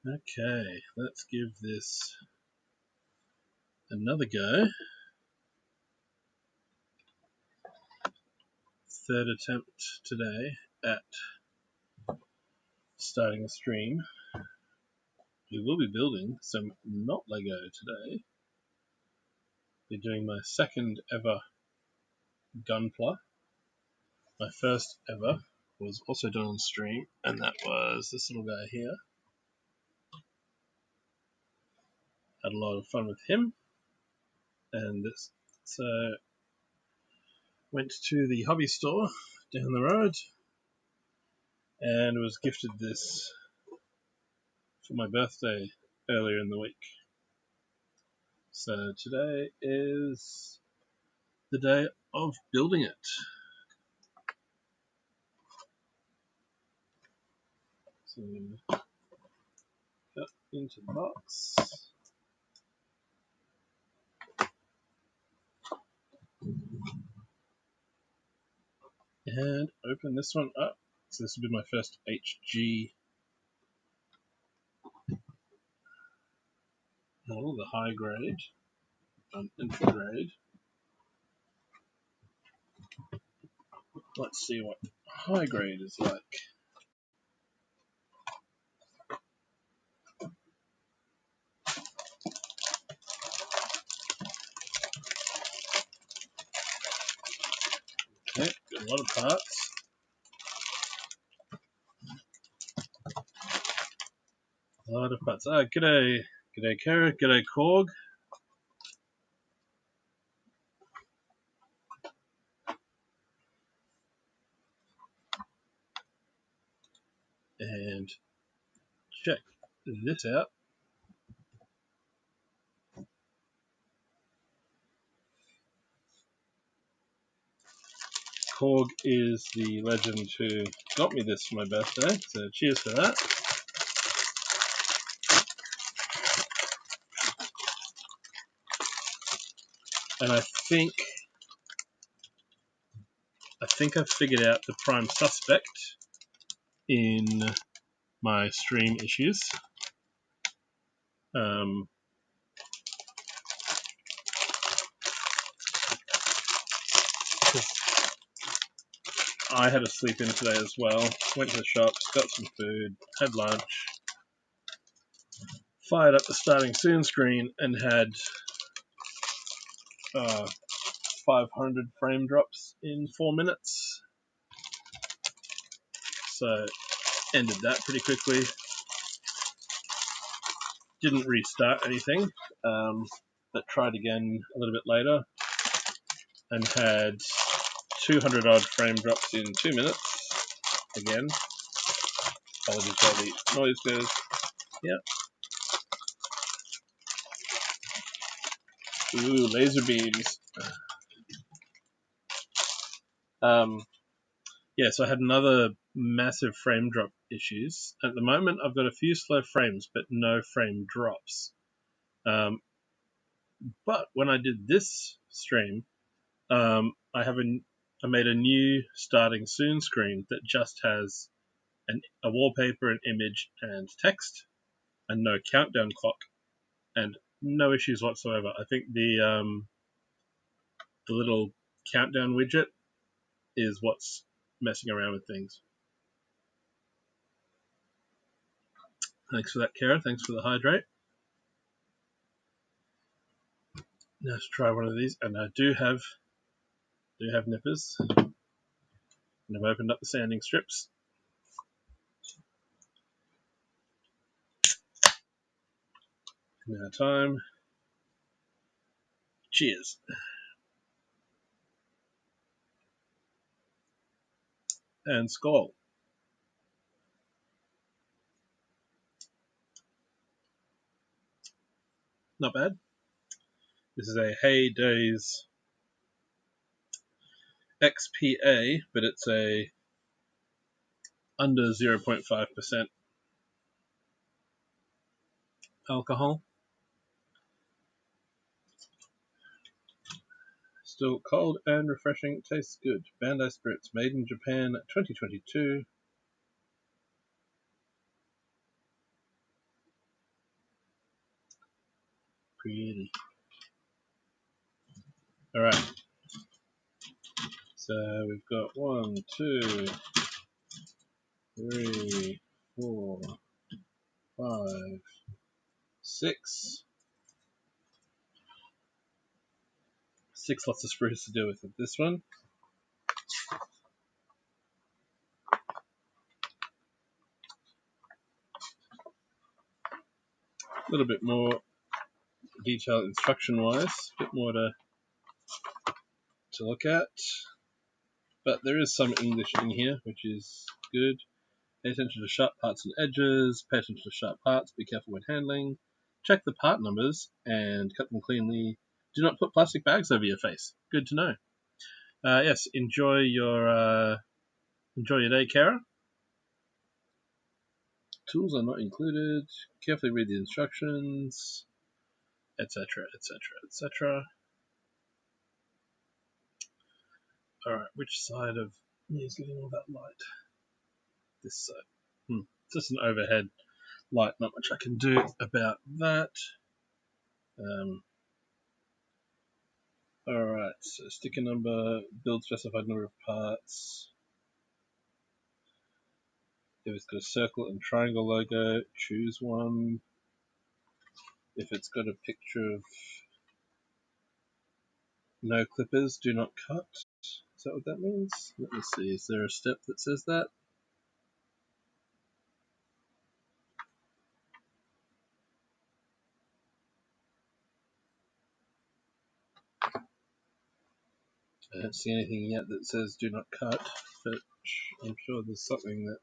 Okay, let's give this another go. Third attempt today at starting a stream. We will be building some not Lego today. Be doing my second ever Gunpla. My first ever was also done on stream, and that was this little guy here. Had a lot of fun with him, and this. So went to the hobby store down the road and was gifted this for my birthday earlier in the week. So today is the day of building it. So cut into the box. And open this one up. So this will be my first HG model, the high grade, entry grade. Let's see what high grade is like. Okay, got a lot of parts. A lot of parts. Ah, g'day Kara, g'day Korg. And check this out. Korg is the legend who got me this for my birthday, so cheers for that. And I think I've figured out the prime suspect in my stream issues. I had a sleep in today as well. Went to the shops, got some food, had lunch, fired up the starting soon screen, and had 500 frame drops in 4 minutes. So ended that pretty quickly. Didn't restart anything, but tried again a little bit later and had 200 odd frame drops in 2 minutes. Again, apologies while the noise goes. Yeah. Ooh, laser beams. Yeah, so I had another massive frame drop issues. At the moment, I've got a few slow frames, but no frame drops. But when I did this stream, I made a new starting soon screen that just has a wallpaper, an image, and text, and no countdown clock, and no issues whatsoever. I think the little countdown widget is what's messing around with things. Thanks for that, Kara. Thanks for the hydrate. Now let's try one of these, and I do have nippers, and I've opened up the sanding strips. Now time. Cheers. And skull. Not bad. This is a Heydays XPA, but it's a under 0.5% alcohol. Still cold and refreshing, tastes good. Bandai Spirits, made in Japan, 2022. pretty. Alright. So we've got 1, 2, 3, 4, 5, 6. 6 lots of sprues to deal with this one. A little bit more detail instruction-wise, a bit more to look at. But there is some English in here, which is good. Pay attention to sharp parts and edges. Pay attention to sharp parts. Be careful when handling. Check the part numbers and cut them cleanly. Do not put plastic bags over your face. Good to know. Yes, enjoy your day, Kara. Tools are not included. Carefully read the instructions, etc., etc., etc. Alright, which side of me is getting all that light? This side. It's just an overhead light, not much I can do about that. Alright, so sticker number, build specified number of parts. If it's got a circle and triangle logo, choose one. If it's got a picture of no clippers, do not cut. Is that what that means? Let me see, is there a step that says that? I don't see anything yet that says do not cut, but I'm sure there's something that...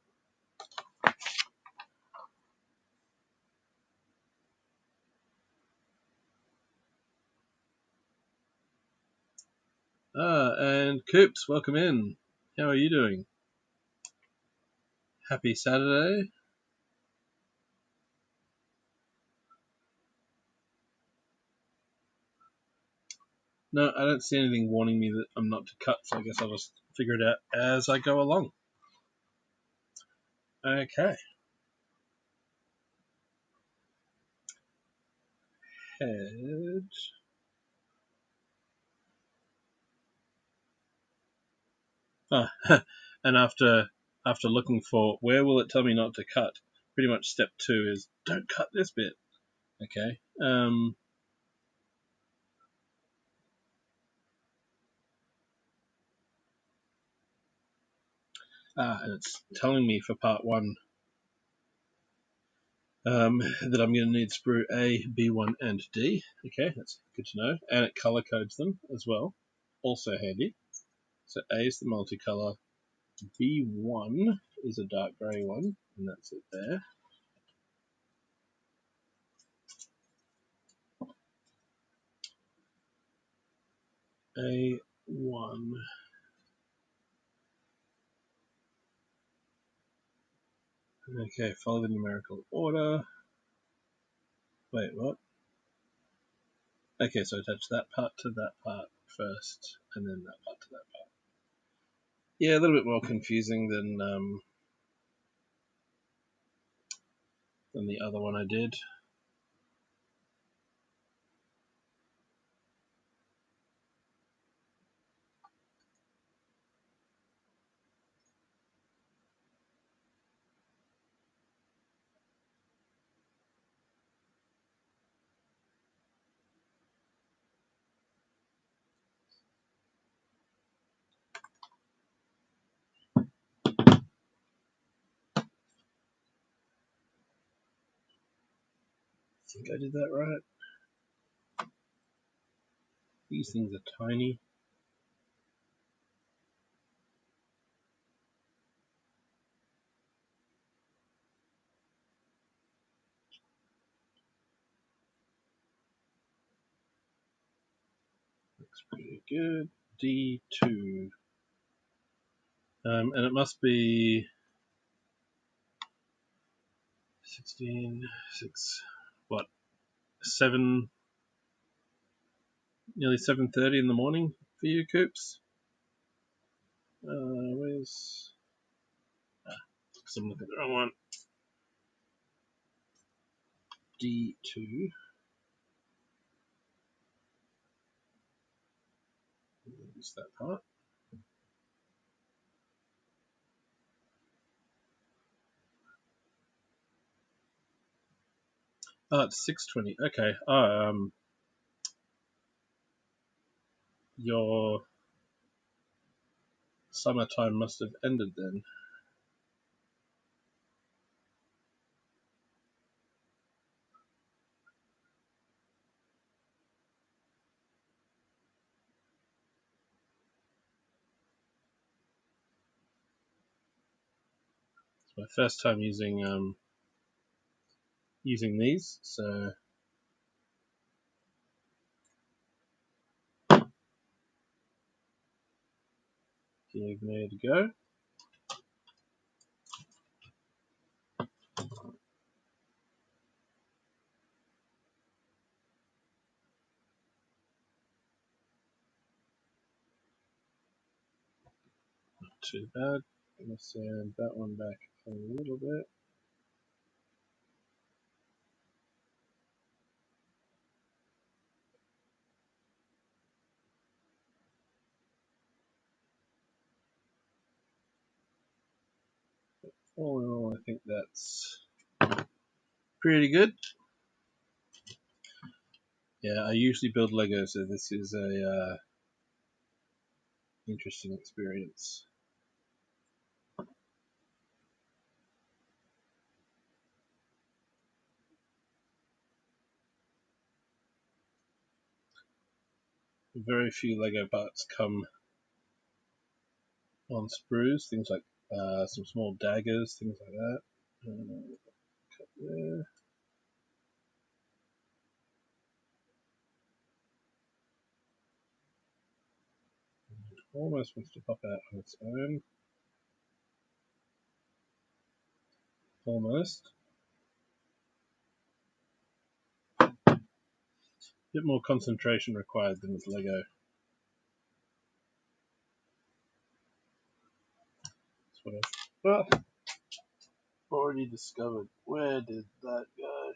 And Coops, welcome in. How are you doing? Happy Saturday. No, I don't see anything warning me that I'm not to cut, so I guess I'll just figure it out as I go along. Okay. Head. And after looking for where will it tell me not to cut, pretty much step 2 is don't cut this bit. Okay. And it's telling me for part 1 that I'm going to need sprue A, B1, and D. Okay, that's good to know. And it color codes them as well. Also handy. So A is the multicolor. B1 is a dark grey one, and that's it there. A1. Okay, follow the numerical order. Wait, what? Okay, so attach that part to that part first, and then that part to that part. Yeah, a little bit more confusing than the other one I did. I think I did that right. These things are tiny. Looks pretty good. D2. And it must be 16, 6, what, 7, nearly 7:30 in the morning for you, Coops? Where's... because I'm looking at the wrong one. D2. Use that part. Oh, it's 6:20. Okay. Oh, your summertime must have ended then. It's my first time using these, so give me a go. Not too bad. I'm gonna sand that one back a little bit. All in all, I think that's pretty good. Yeah, I usually build Lego, so this is a interesting experience. Very few Lego parts come on sprues, things like some small daggers, things like that. Cut there. Almost wants to pop out on its own. Almost. Bit more concentration required than with Lego. That's what I've already discovered. Where did that go?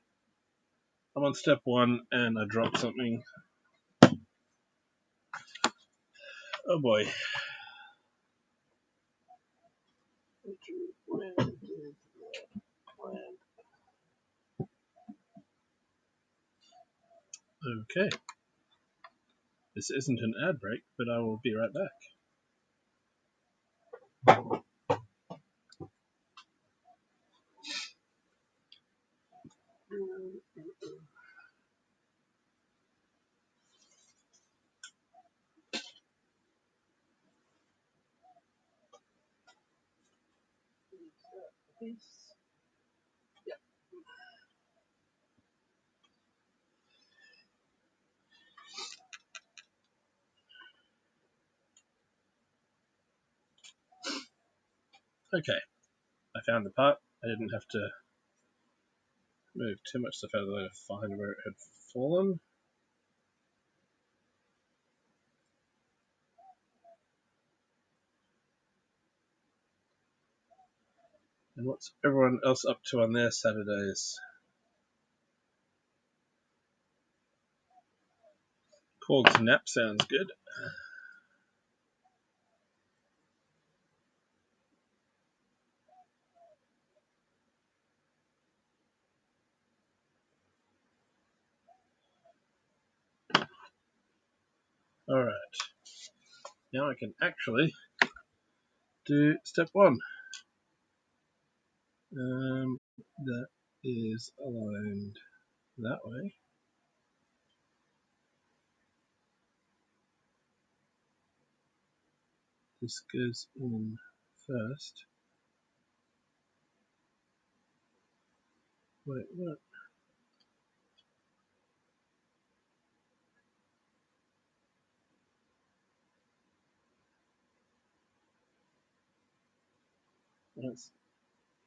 I'm on step 1 and I dropped something. Oh boy. Where did that land? Okay. This isn't an ad break, but I will be right back. Okay, I found the part. I didn't have to move too much stuff out of the way to find where it had fallen. And what's everyone else up to on their Saturdays? Called nap sounds good. Alright, now I can actually do step 1. That is aligned that way. This goes in first. Wait, what? That's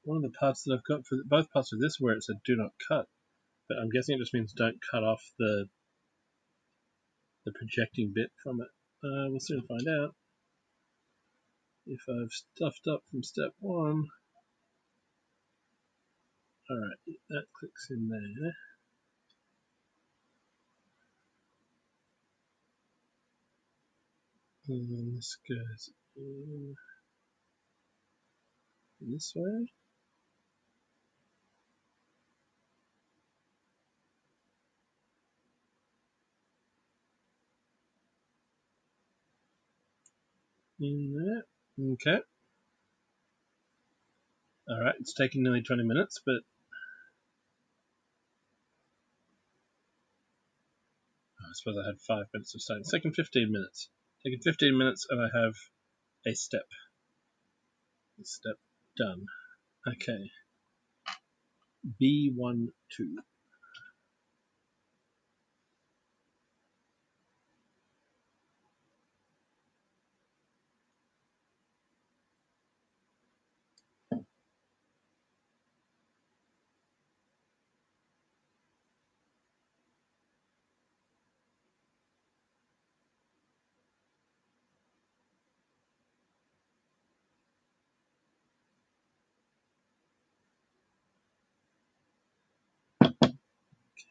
one of the parts that I've got for both parts of this where it said do not cut, but I'm guessing it just means don't cut off the projecting bit from it. We'll soon find out. If I've stuffed up from step 1. Alright, that clicks in there. And this goes in this way. In there. Okay. Alright, it's taken nearly 20 minutes, but I suppose I had 5 minutes of starting. It's taken 15 minutes. Taken 15 minutes and I have a step. A step done. Okay. B12.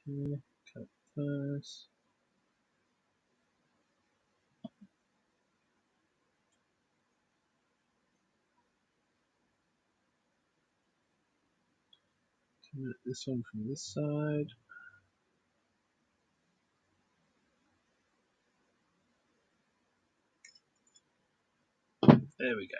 Okay, cut those. Connect this one from this side. There we go.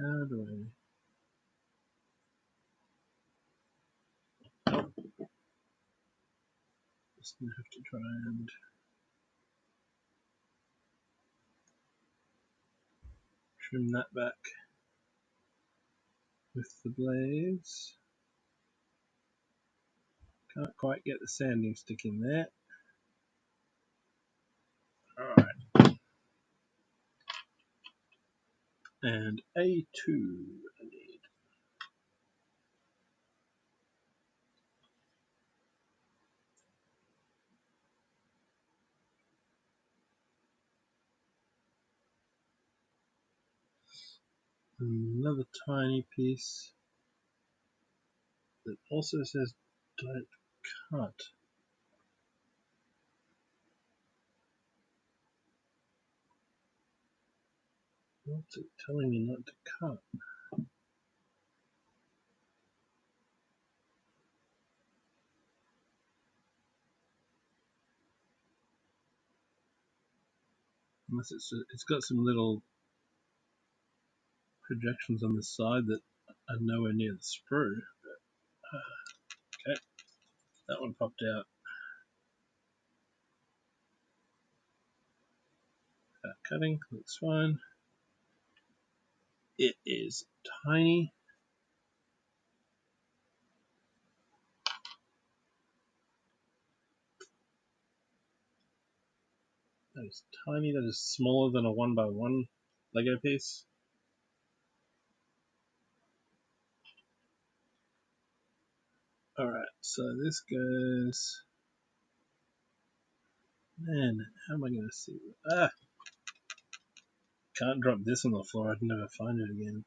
How do I... Just gonna have to try and trim that back with the blades. Can't quite get the sanding stick in there. Alright. And A2 I need. Another tiny piece that also says don't cut. What's it telling me not to cut? Unless it's got some little projections on the side that are nowhere near the sprue. Okay, that one popped out. Cutting, looks fine. It is tiny. That is tiny. That is smaller than a 1x1 Lego piece. Alright, so this goes... Man, how am I going to see it? Ah! Can't drop this on the floor. I'd never find it again.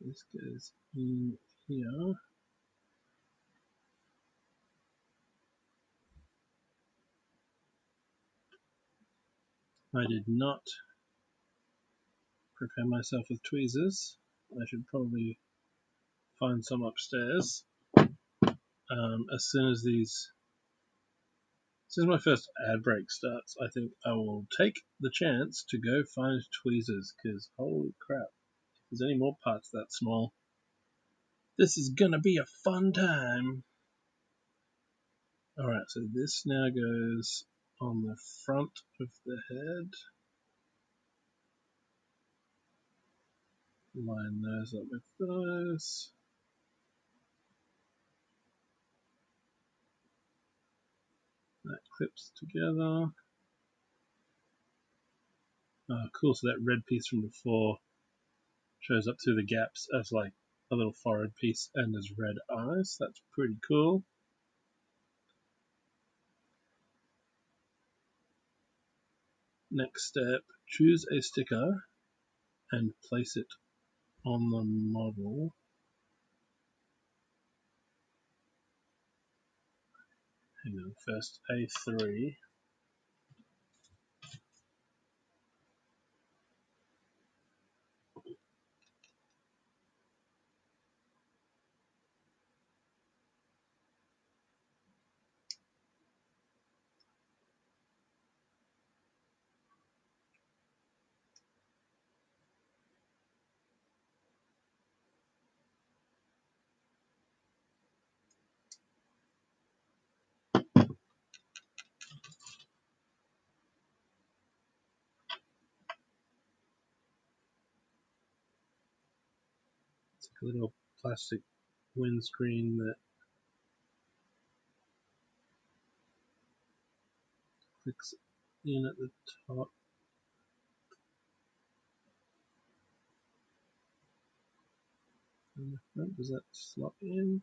This goes in here. I did not prepare myself with tweezers. I should probably find some upstairs. As soon as my first ad break starts, I think I will take the chance to go find tweezers, because holy crap, if there's any more parts that small, this is gonna be a fun time. Alright, so this now goes on the front of the head. Line those up with those. That clips together. Oh, cool, so that red piece from before shows up through the gaps as like a little forehead piece and as red eyes. That's pretty cool. Next step, choose a sticker and place it on the model. Hang on, first A3. It's like a little plastic windscreen that clicks in at the top. And the front, does that slot in?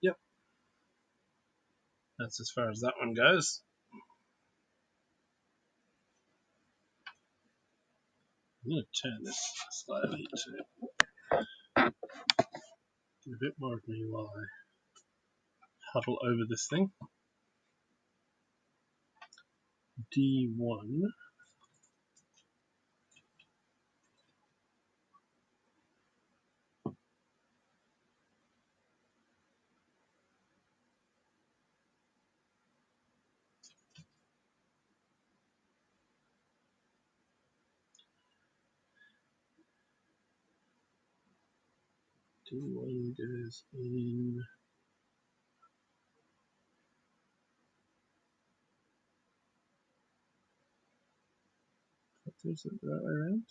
Yep, that's as far as that one goes. I'm going to turn this slightly to get a bit more of me while I huddle over this thing. D1. D1 goes in. Is it the right way around?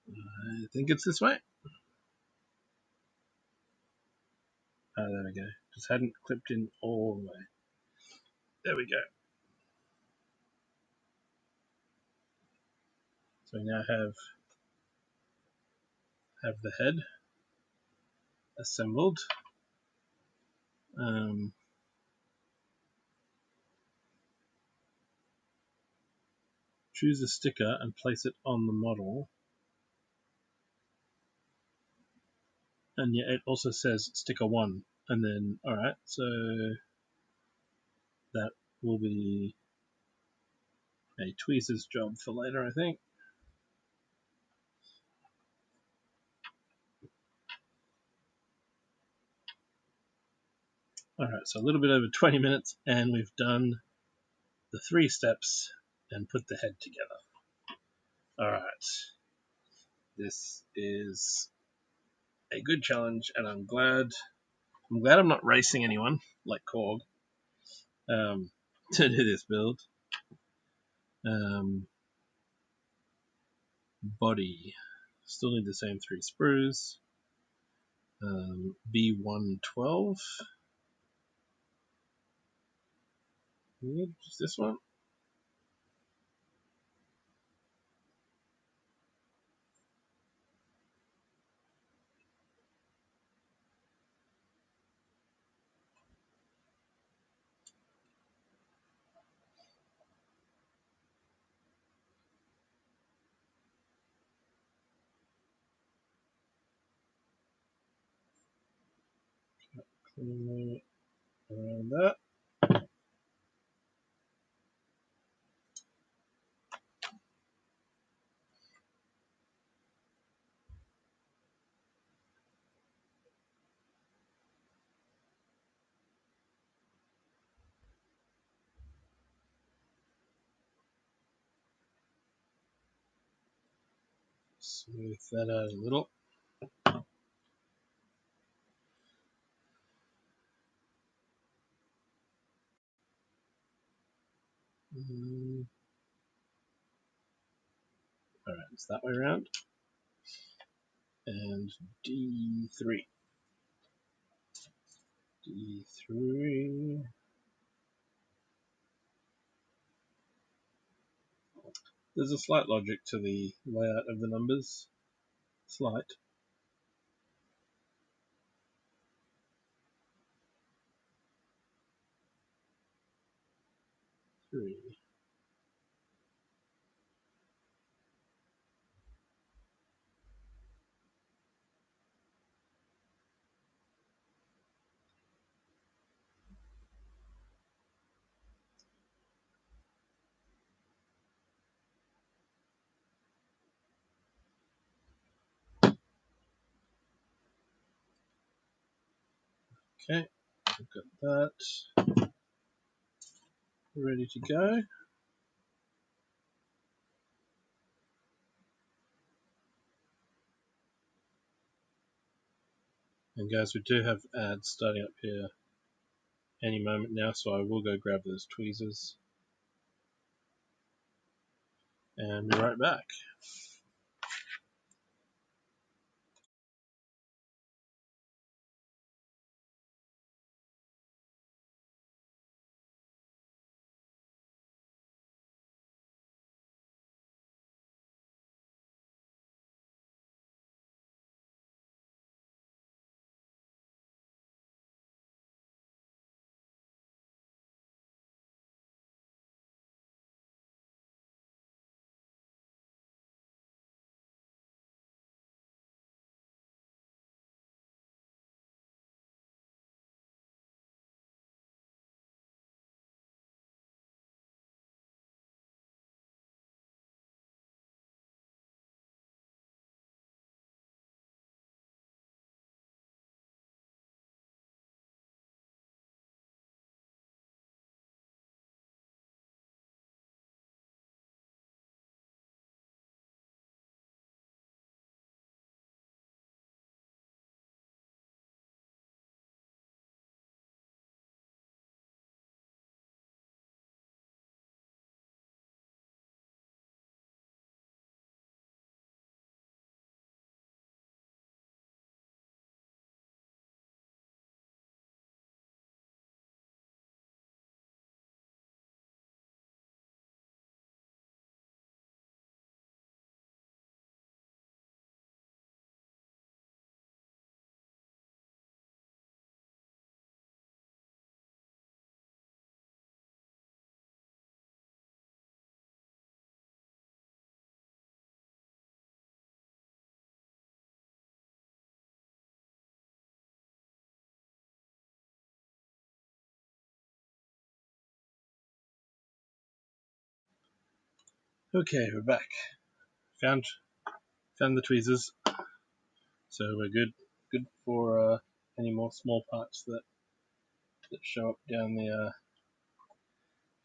I think it's this way. Oh, there we go. Just hadn't clipped in all the way. There we go. So we now have the head assembled. Choose a sticker and place it on the model. And yet it also says sticker 1. And then, alright, so that will be a tweezer's job for later, I think. Alright, so a little bit over 20 minutes, and we've done the 3 steps and put the head together. Alright, this is a good challenge, and I'm glad I'm not racing anyone like Korg to do this build. Body, still need the same 3 sprues. B112. Is this one? Around that. Smooth that out a little. Alright, it's that way around. and D3. D3. There's a slight logic to the layout of the numbers. Slight. Three. Okay, I've got that ready to go. And guys, we do have ads starting up here any moment now, so I will go grab those tweezers and be right back. Okay, we're back. Found the tweezers, so we're good for any more small parts that show up down the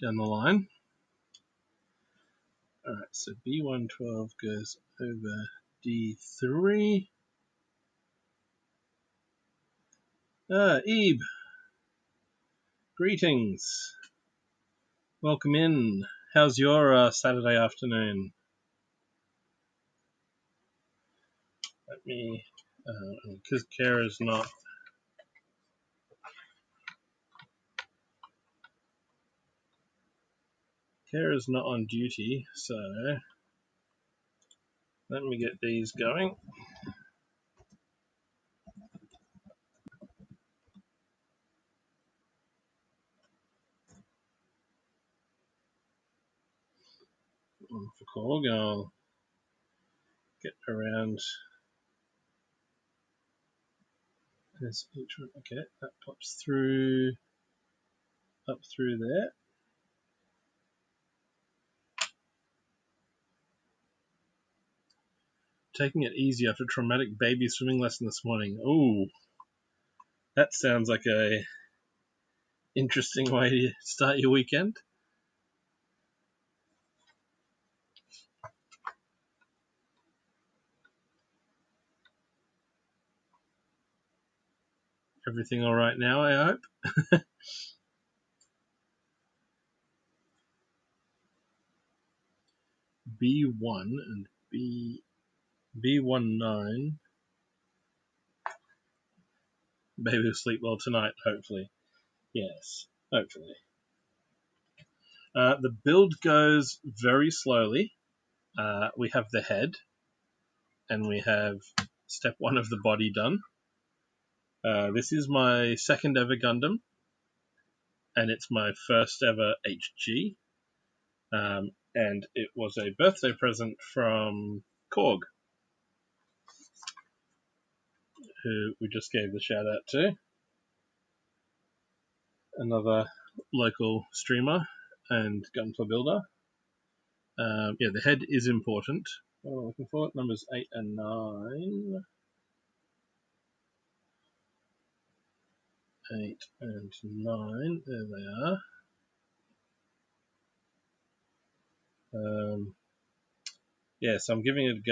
line. All right, so B112 goes over D3. Ebe, greetings. Welcome in. How's your Saturday afternoon? Let me, because Kara's not on duty, so let me get these going. For Korg, I'll get around this each one. Okay, that pops through up through there. Taking it easy after a traumatic baby swimming lesson this morning. Ooh, that sounds like a interesting way to start your weekend. Everything all right now, I hope? B1 and B19 Maybe we'll sleep well tonight, hopefully. Yes, hopefully. The build goes very slowly. We have the head, and we have step 1 of the body done. This is my second ever Gundam, and it's my first ever HG. And it was a birthday present from Korg, who we just gave the shout out to. Another local streamer and Gunpla builder. Yeah, the head is important. What am I looking for? Numbers 8 and 9. 8 and 9. There they are. Yeah, so I'm giving it a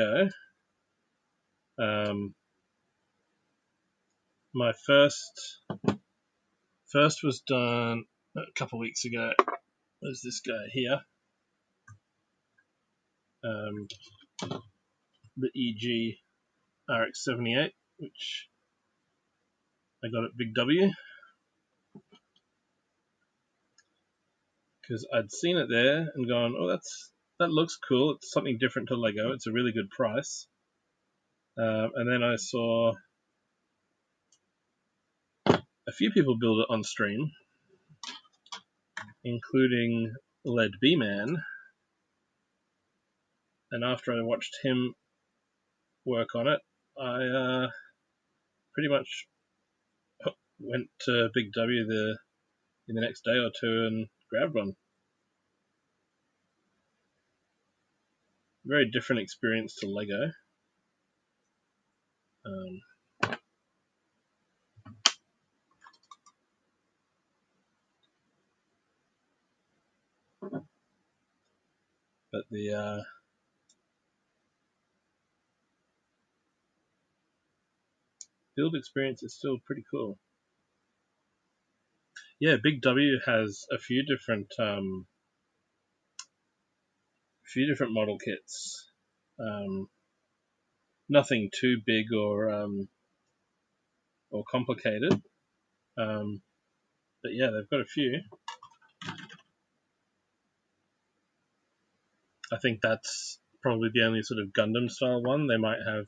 go. My first was done a couple of weeks ago. There's this guy here. The HG RX 78, which I got at Big W because I'd seen it there and gone, oh, that looks cool. It's something different to Lego. It's a really good price. And then I saw a few people build it on stream, including Led B-Man. And after I watched him work on it, I pretty much went to Big W in the next day or two and grabbed one. Very different experience to Lego. But the build experience is still pretty cool. Yeah, Big W has a few different model kits. Nothing too big or complicated. But yeah, they've got a few. I think that's probably the only sort of Gundam style one. They might have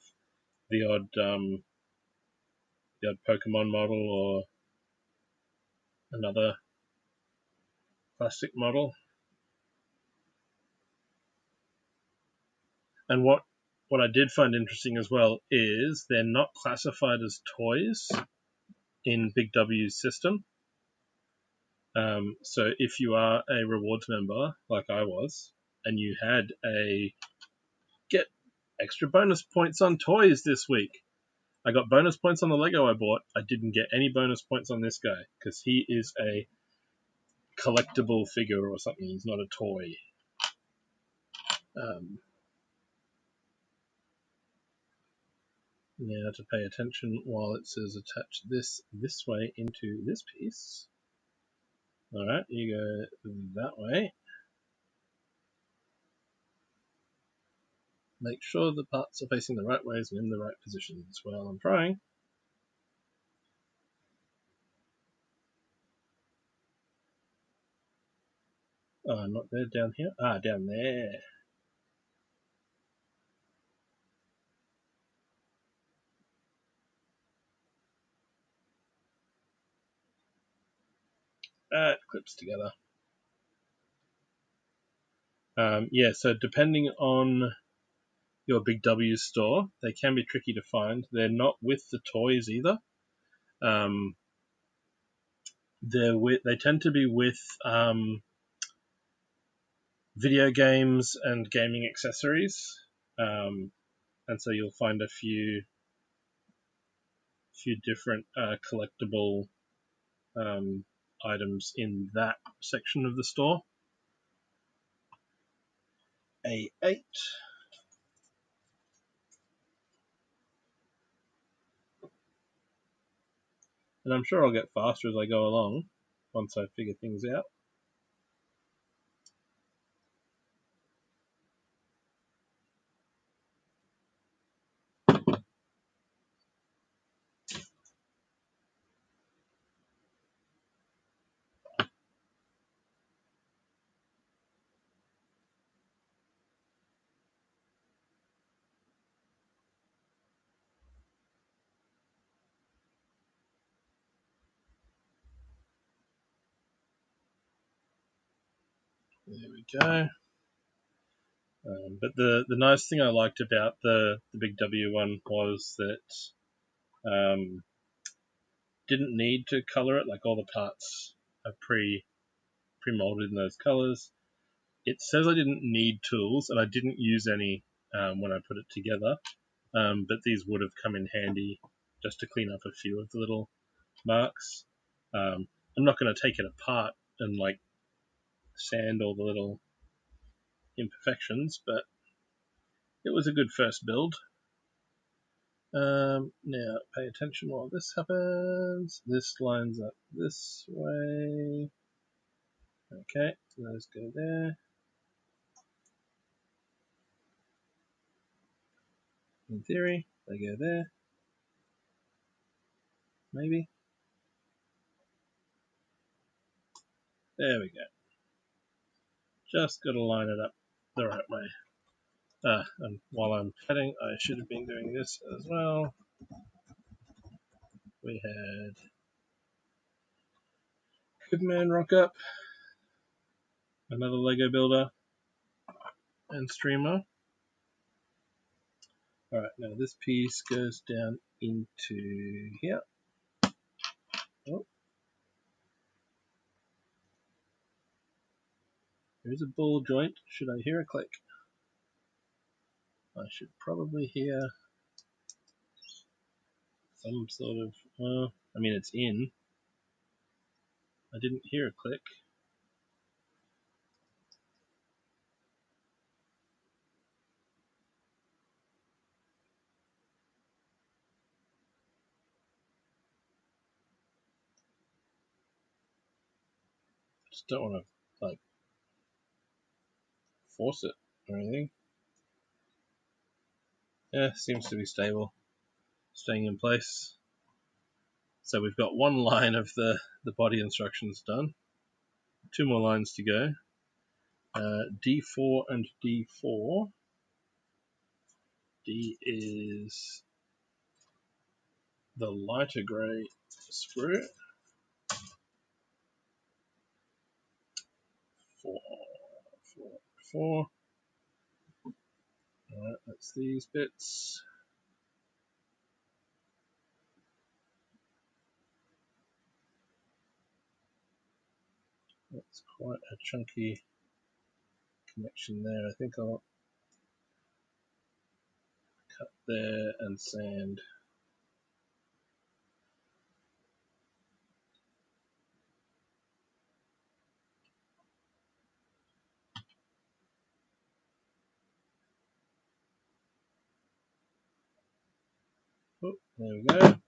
the odd Pokemon model or another plastic model. And what I did find interesting as well is they're not classified as toys in Big W's system. So if you are a rewards member, like I was, and you had a get extra bonus points on toys this week, I got bonus points on the Lego I bought. I didn't get any bonus points on this guy because he is a collectible figure or something. He's not a toy. Now to pay attention while it says attach this way into this piece. Alright, you go that way. Make sure the parts are facing the right ways and in the right positions. Well, I'm trying. Oh, not there, down here. Ah, down there. It clips together. Yeah, so depending on your Big W store, they can be tricky to find. They're not with the toys either. They tend to be with video games and gaming accessories, and so you'll find a few different collectible items in that section of the store. A8. And I'm sure I'll get faster as I go along once I figure things out. There we go. But the nice thing I liked about the Big W one was that didn't need to color it. Like all the parts are pre-molded in those colors. It says I didn't need tools, and I didn't use any when I put it together. But these would have come in handy just to clean up a few of the little marks. I'm not going to take it apart and like sand all the little imperfections, but it was a good first build. Now, pay attention while this happens. This lines up this way. Okay, those go there. In theory, they go there. Maybe. There we go. Just got to line it up the right way. And while I'm cutting, I should have been doing this as well. We had Goodman rock up, another Lego builder, and streamer. Alright, now this piece goes down into here. Oh. There's a ball joint. Should I hear a click? I should probably hear some sort of, I mean it's in. I didn't hear a click. Just don't want to like force it or anything. Yeah, seems to be stable, staying in place. So we've got one line of the body instructions done. 2 more lines to go. D4 and D4. D is the lighter grey sprue. 4, 4, 4. Alright, that's these bits. That's quite a chunky connection there. I think I'll cut there and sand. Oh, there we go.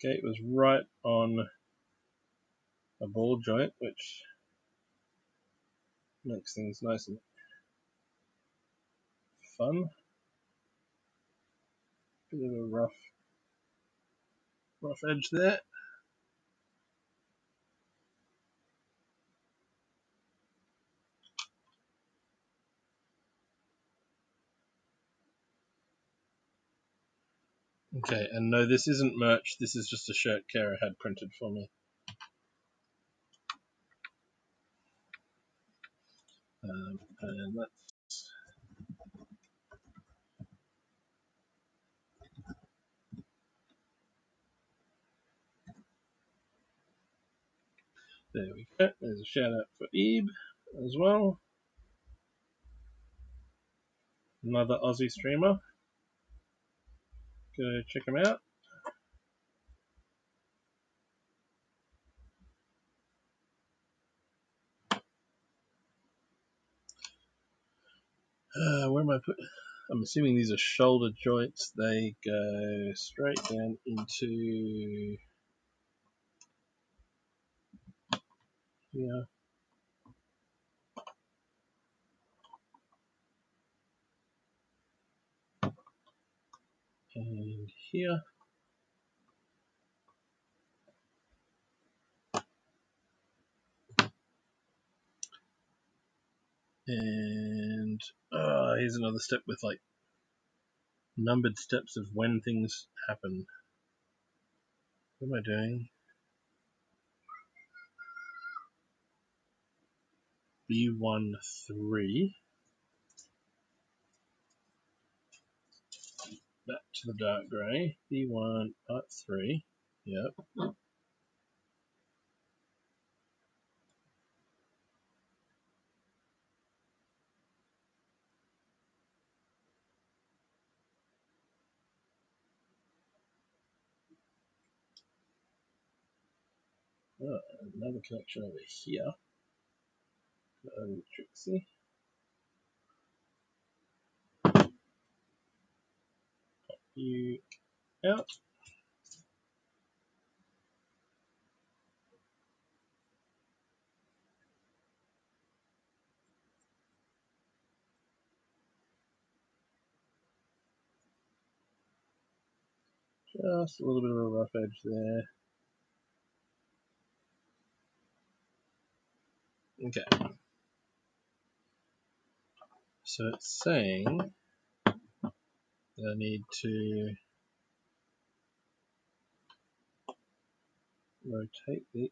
Okay, it was right on a ball joint, which makes things nice and fun. Bit of a rough edge there. Okay, and no, this isn't merch. This is just a shirt Kara had printed for me. And that's there we go. There's a shout out for Ebe as well. Another Aussie streamer. Go check him out. Where am I put? I'm assuming these are shoulder joints. They go straight down into here and here. And here's another step with like numbered steps of when things happen. What am I doing? B13. Back to the dark grey. B1 part 3. Yep. Oh, another connection over here. Over to Trixie. Pop you out. Just a little bit of a rough edge there. Okay. So it's saying that I need to rotate the.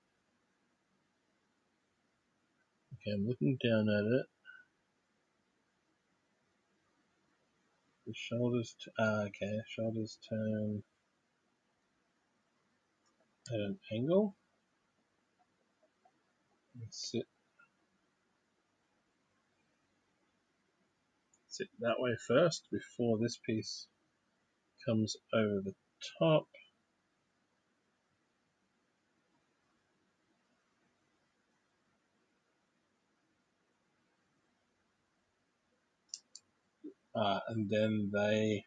Okay, I'm looking down at it. The shoulders. Okay, shoulders turn at an angle. Sit that way first before this piece comes over the top. And then they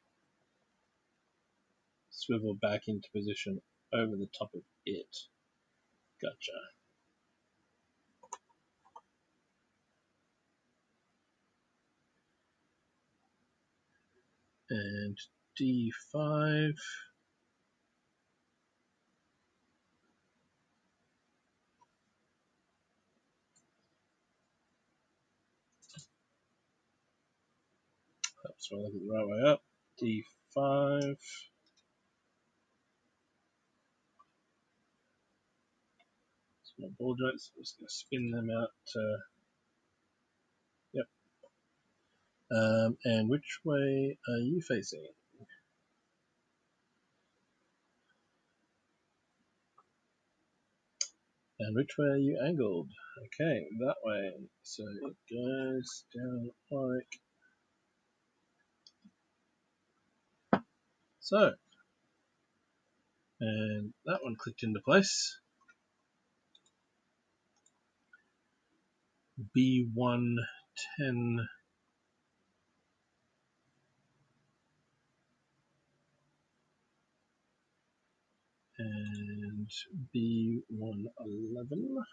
swivel back into position over the top of it. Gotcha. And D5. So I look at the right way up. D5. So my ball joints, I'm just going to spin them out. Yep. And which way are you facing? And which way are you angled? Okay, that way. So it goes down like so. And that one clicked into place. B110 and B111.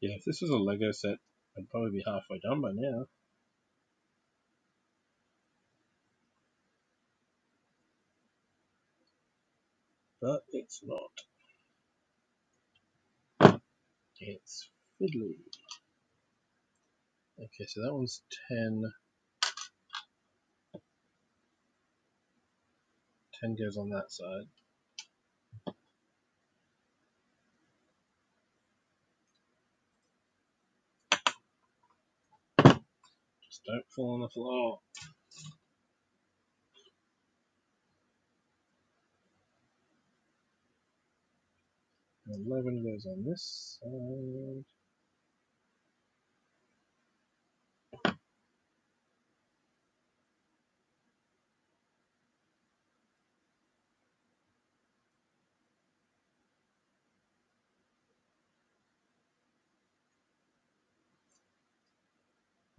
Yeah, if this was a Lego set, I'd probably be halfway done by now. But it's not. It's fiddly. Okay, so that one's 10. 10 goes on that side. Just don't fall on the floor. 11 goes on this side.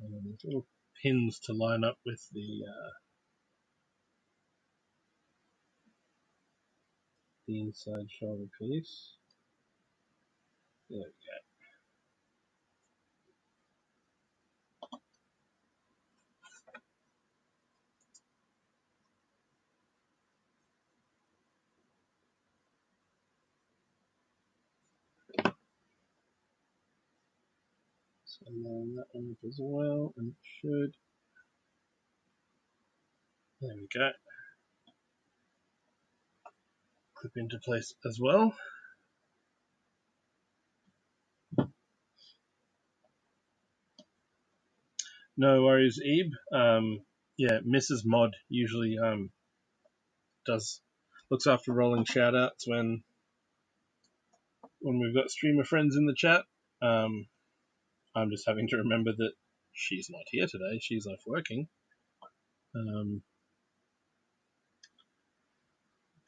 And then these little pins to line up with the inside shoulder piece. There we go. So line that one up as well, and it should. There we go. Clip into place as well. No worries, Ebe. Yeah, Mrs. Mod usually looks after rolling shoutouts when we've got streamer friends in the chat. I'm just having to remember that she's not here today. She's off working.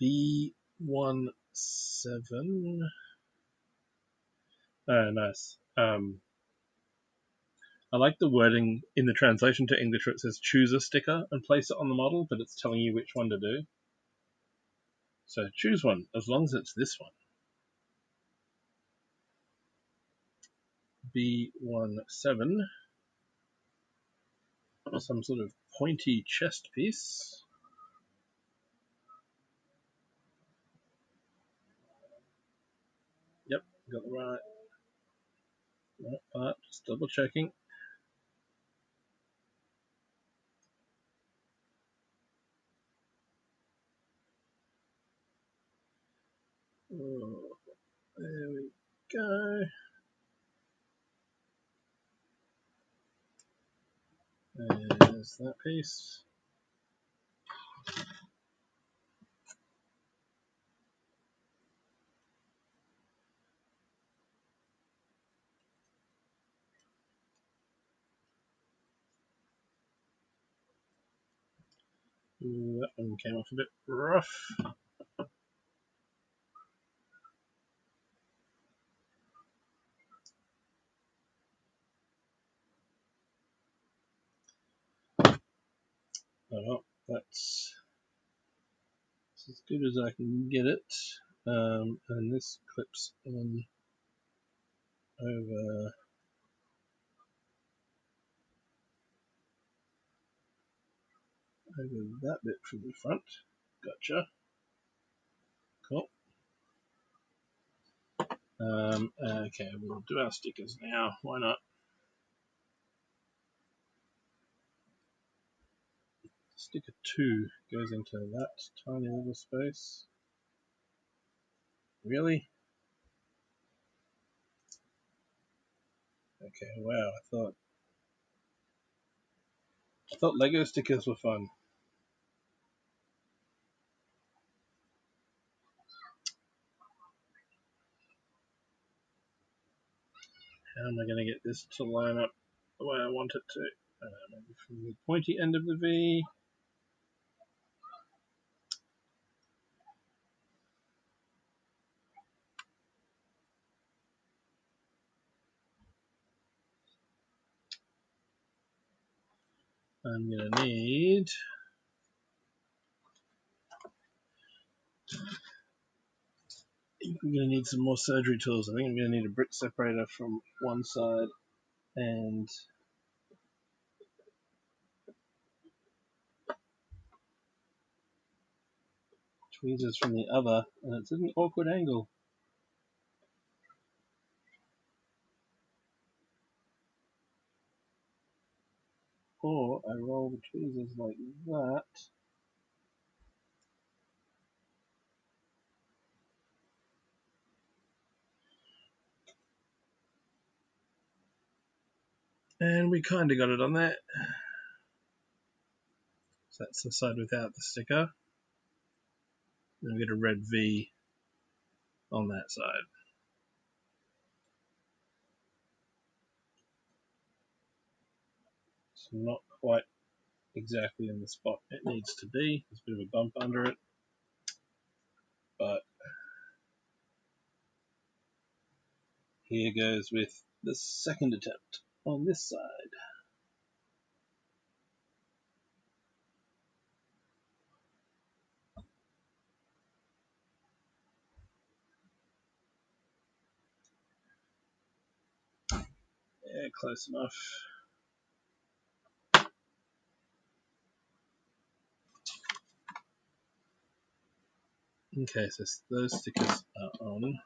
B17. Oh, nice. I like the wording in the translation to English where it says choose a sticker and place it on the model, but it's telling you which one to do. So choose one, as long as it's this one. B17. Some sort of pointy chest piece. Yep, got the right part. Just double checking. Oh, there we go. There's that piece. Ooh, that one came off a bit rough. Oh, that's as good as I can get it. And this clips in over that bit from the front. Gotcha. Cool. Okay, we'll do our stickers now. Why not? Sticker 2 goes into that tiny little space. Really? Okay, wow, I thought Lego stickers were fun. How am I going to get this to line up the way I want it to? Maybe from the pointy end of the V. I'm going to need some more surgery tools. I think I'm going to need a brick separator from one side and tweezers from the other, and it's at an awkward angle. Or I roll the tweezers like that. And we kind of got it on there. So that's the side without the sticker. Then we get a red V on that side. It's not quite exactly in the spot it needs to be. There's a bit of a bump under it. But here goes with the second attempt on this side. Yeah, close enough. Okay, so those stickers are on.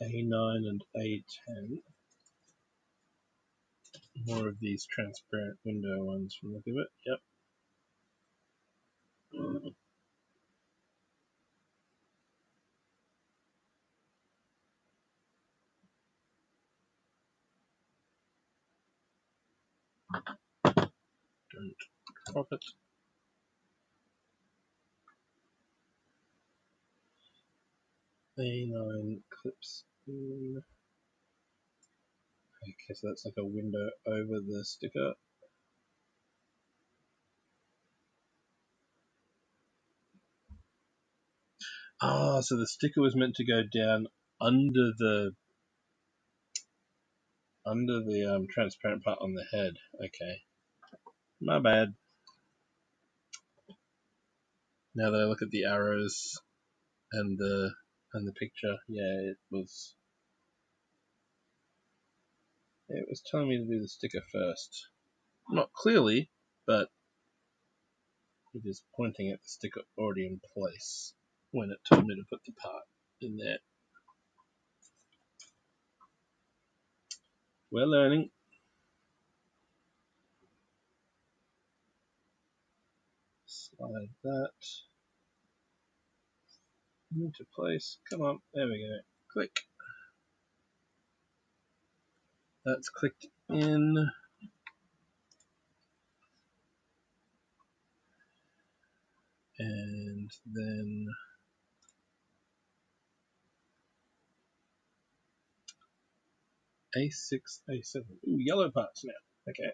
A9 and A10. More of these transparent window ones from the look of it. Yep. Don't drop it. A9 clips in. Okay, so that's like a window over the sticker. Ah, so the sticker was meant to go down under the transparent part on the head. Okay, my bad. Now that I look at the arrows and the picture, yeah, it was telling me to do the sticker first. Not clearly, but it is pointing at the sticker already in place when it told me to put the part in there. We're learning. Slide that into place. Come on, there we go. Click. That's clicked in. And then A6, A7. Ooh, yellow parts now. Okay.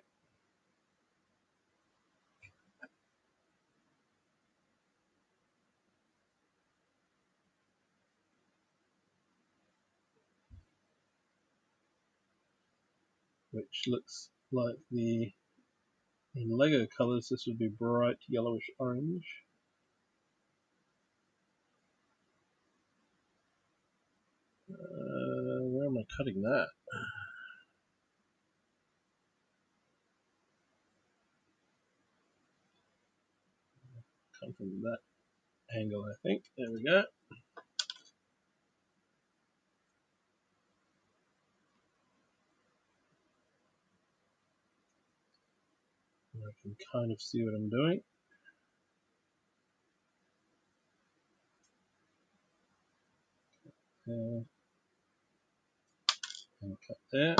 Which looks like in Lego colors, this would be bright yellowish orange. Where am I cutting that? Come from that angle, I think. There we go. I can kind of see what I'm doing. And cut there.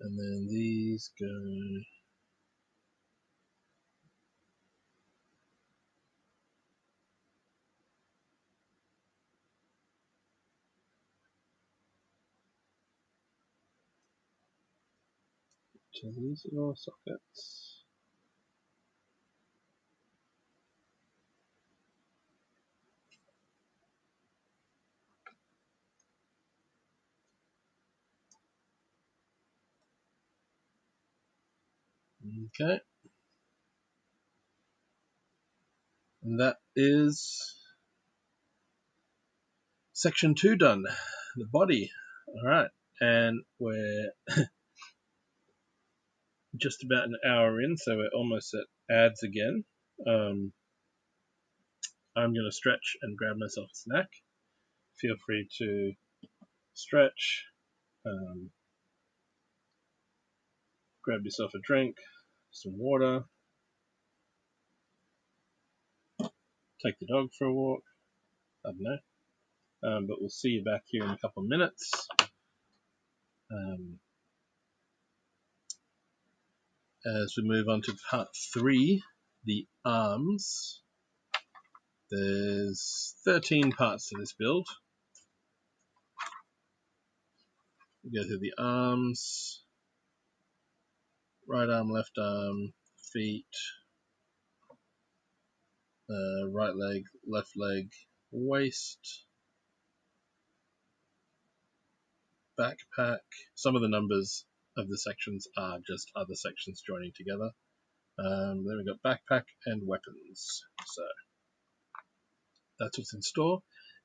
And then these go to these little sockets. Okay. And that is section 2 done. The body. Alright. And we're just about an hour in, so we're almost at ads again. I'm going to stretch and grab myself a snack. Feel free to stretch, grab yourself a drink, some water, take the dog for a walk. I don't know. But we'll see you back here in a couple of minutes. As we move on to part 3, the arms. There's 13 parts to this build. We go through the arms, right arm, left arm, feet, right leg, left leg, waist, backpack. Some of the numbers of the sections are just other sections joining together. Then we've got backpack and weapons. So that's what's in store.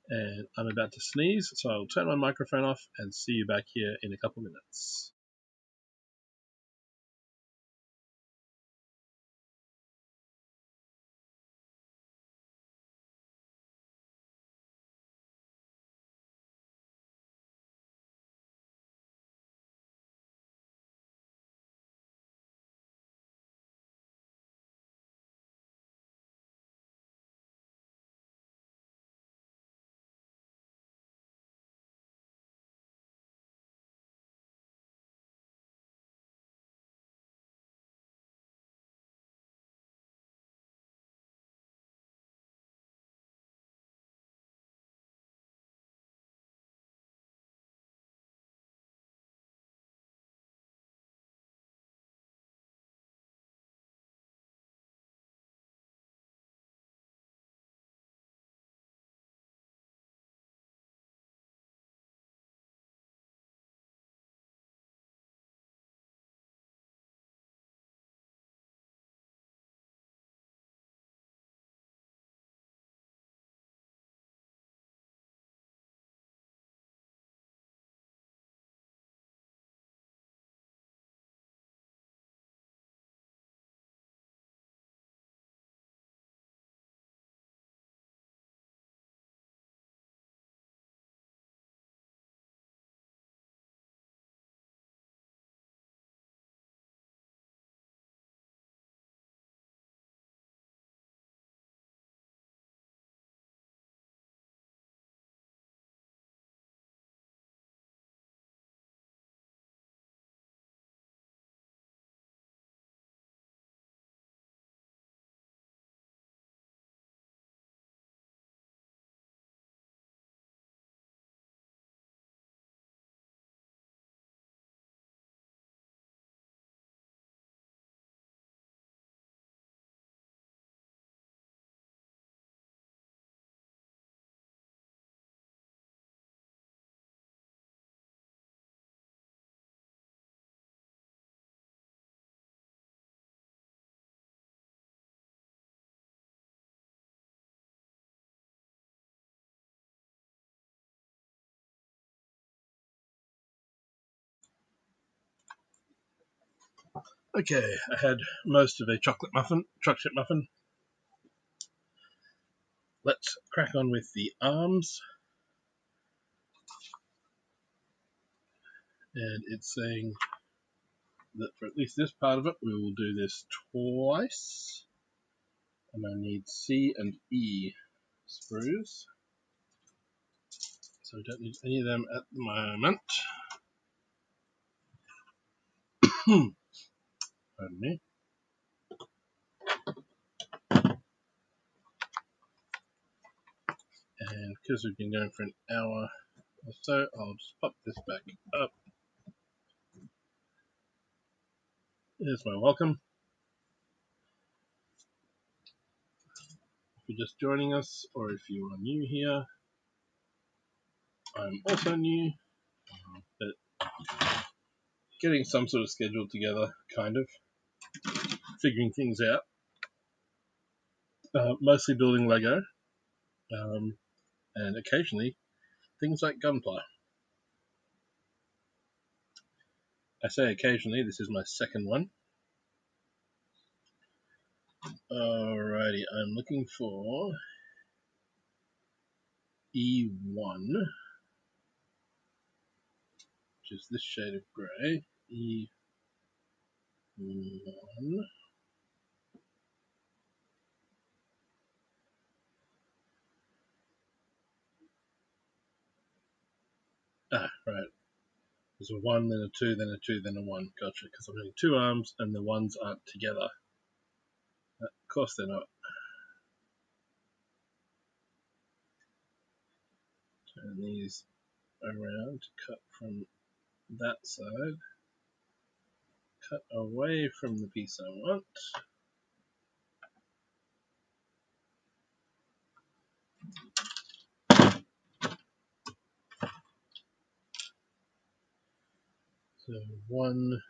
And I'm about to sneeze, so I'll turn my microphone off and see you back here in a couple minutes. Okay, I had most of a chocolate chip muffin. Let's crack on with the arms. And it's saying that for at least this part of it, we will do this twice. And I need C and E sprues. So we don't need any of them at the moment. Pardon me. And because we've been going for an hour or so, I'll just pop this back up. Here's my welcome. If you're just joining us, or if you are new here, I'm also new, but getting some sort of schedule together, kind of. Figuring things out. Mostly building Lego, and occasionally things like Gunpla. I say occasionally, this is my second one. Alrighty, I'm looking for E1, which is this shade of grey. E1. Ah, right. There's a 1, then a 2, then a 2, then a 1. Gotcha, because I'm doing 2 arms and the 1s aren't together. Of course they're not. Turn these around to cut from that side. Cut away from the piece I want. So 1,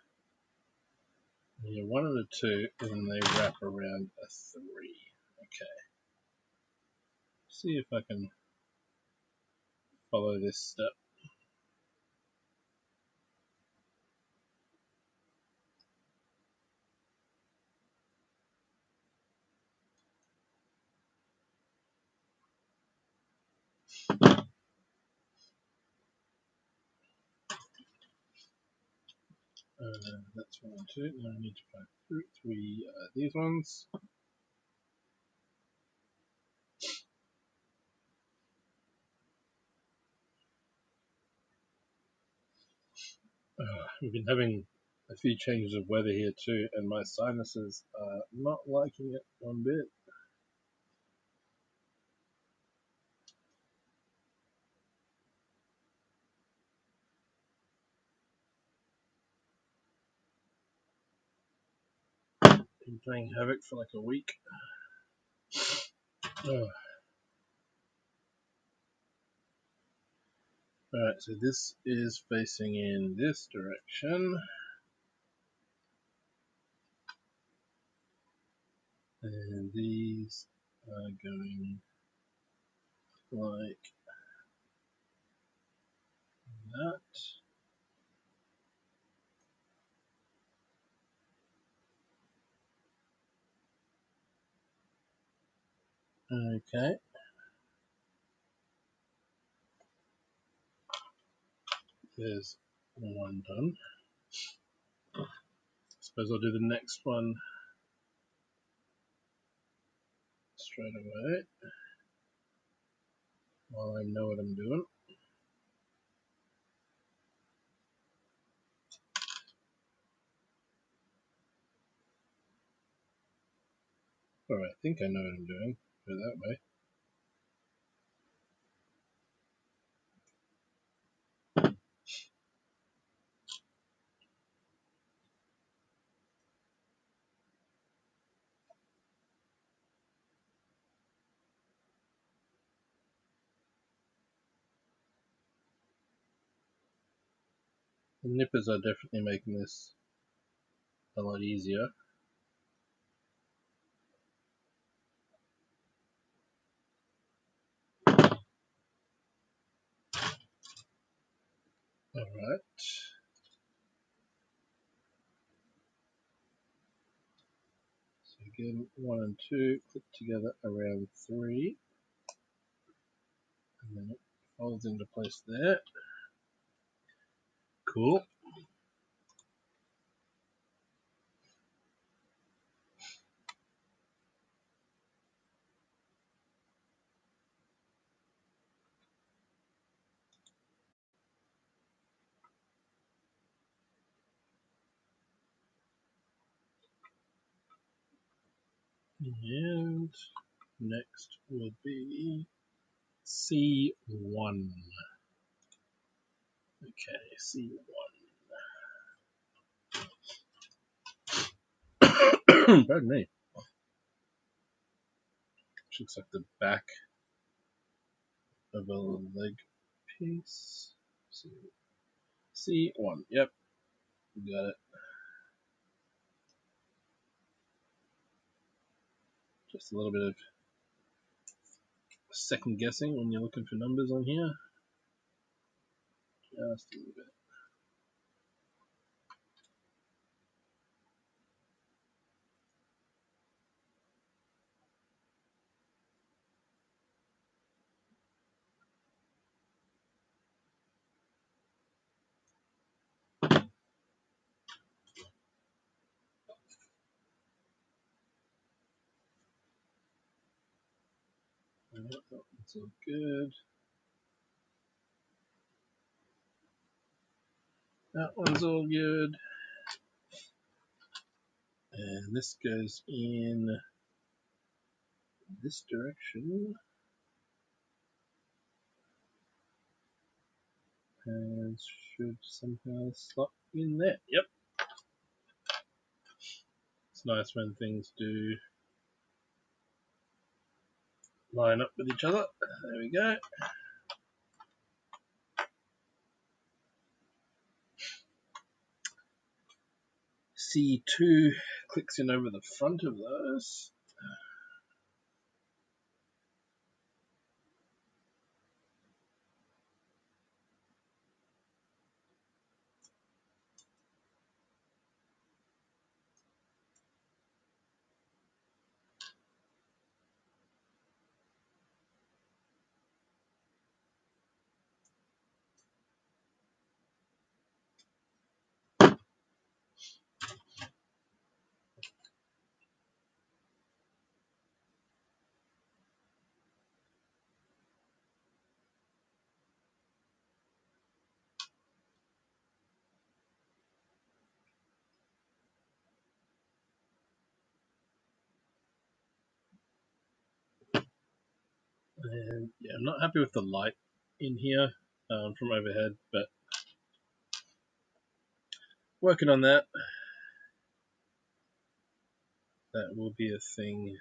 Yeah, 1 and a 2, and then they wrap around a 3. Okay. See if I can follow this step. That's 1 and 2. Now I need to find 3 these ones. We've been having a few changes of weather here too, and my sinuses are not liking it one bit. Been playing Havoc for like a week. Alright, so this is facing in this direction. And these are going like that. Okay. There's one done. Suppose I'll do the next one straight away while I know what I'm doing. Or I think I know what I'm doing. Go that way. The nippers are definitely making this a lot easier. Alright. So again, 1 and 2 click together around 3. And then it folds into place there. Cool. And next will be C1. Okay, C1. Pardon me. Which looks like the back of a leg piece. C1. Yep, got it. Just a little bit of second guessing when you're looking for numbers on here. Just a little bit. That one's all good. That one's all good. And this goes in this direction. And should somehow slot in there. Yep. It's nice when things do line up with each other. There we go. C2 clicks in over the front of those. And yeah, I'm not happy with the light in here from overhead, but working on that. That will be a thing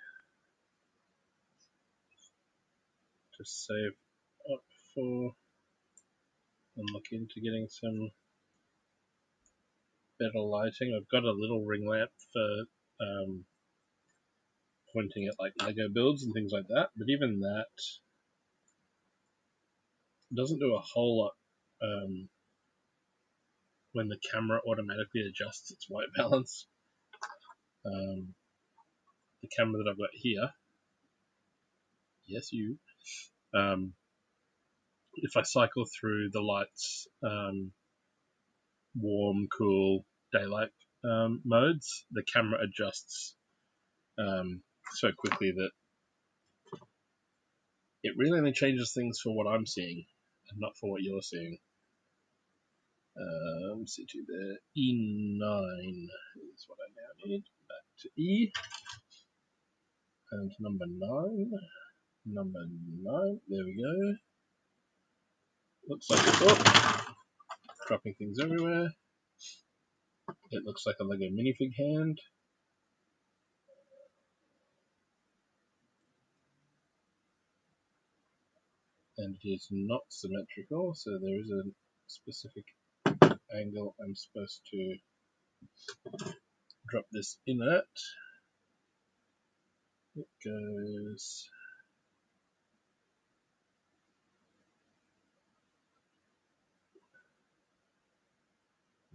to save up for and look into getting some better lighting. I've got a little ring lamp for pointing at like Lego builds and things like that, but even that doesn't do a whole lot when the camera automatically adjusts its white balance. The camera that I've got here, yes, you. If I cycle through the lights, warm, cool, daylight modes, the camera adjusts so quickly that it really only changes things for what I'm seeing and not for what you're seeing. C2 there, E9 is what I now need. Back to E. And number 9. Number 9, there we go. Looks like dropping things everywhere. It looks like a Lego minifig hand. And it is not symmetrical, so there is a specific angle I'm supposed to drop this in at. It goes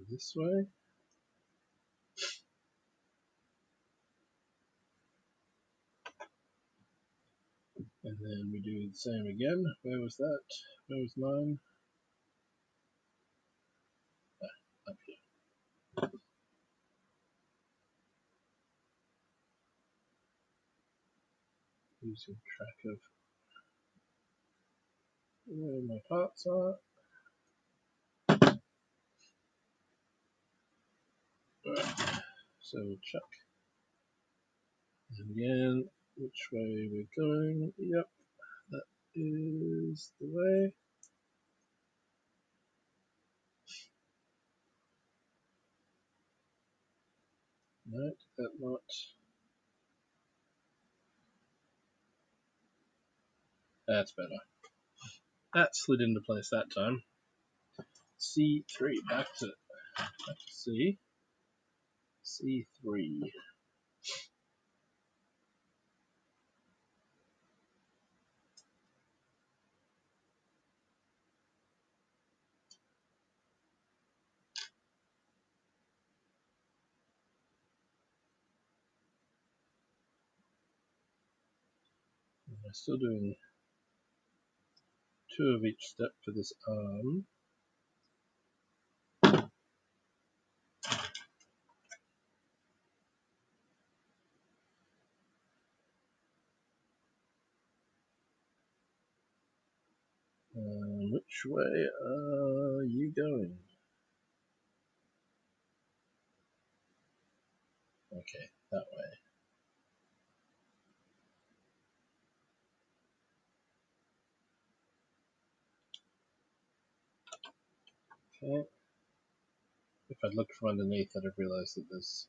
this way. And then we do the same again. Where was that? Where was 9? Up here. Losing track of where my parts are. Right. So we'll check. And again, which way we're going. Yep, that is the way. No, that not. That's better. That slid into place that time. C3, back to C. C3. We're still doing 2 of each step for this arm. Which way are you going? Okay, that way. Okay. If I'd looked from underneath, I'd have realized that there's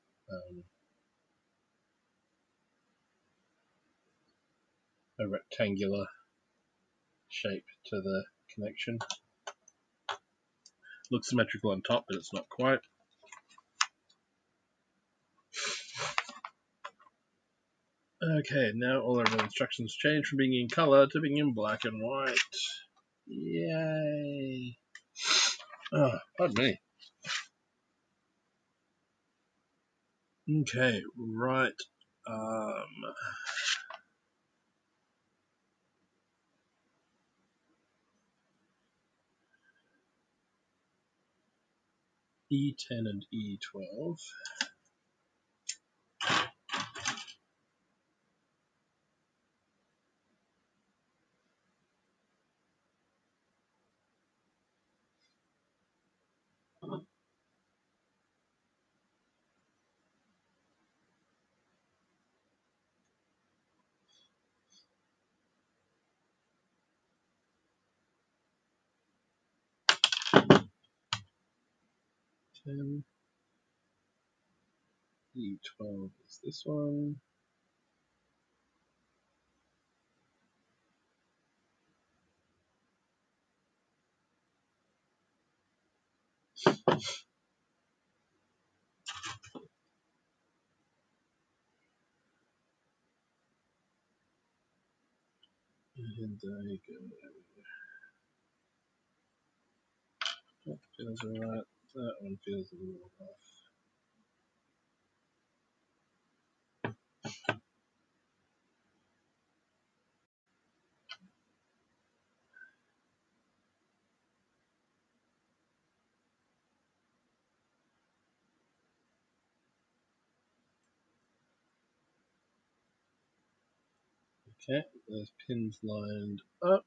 a rectangular shape to the connection. Looks symmetrical on top, but it's not quite. Okay, now all of the instructions change from being in color to being in black and white. Yay! Oh, pardon me. Okay, right. E10 and E12. E12 is this one. And I go. That feels alright. That one feels a little off. Okay, those pins lined up.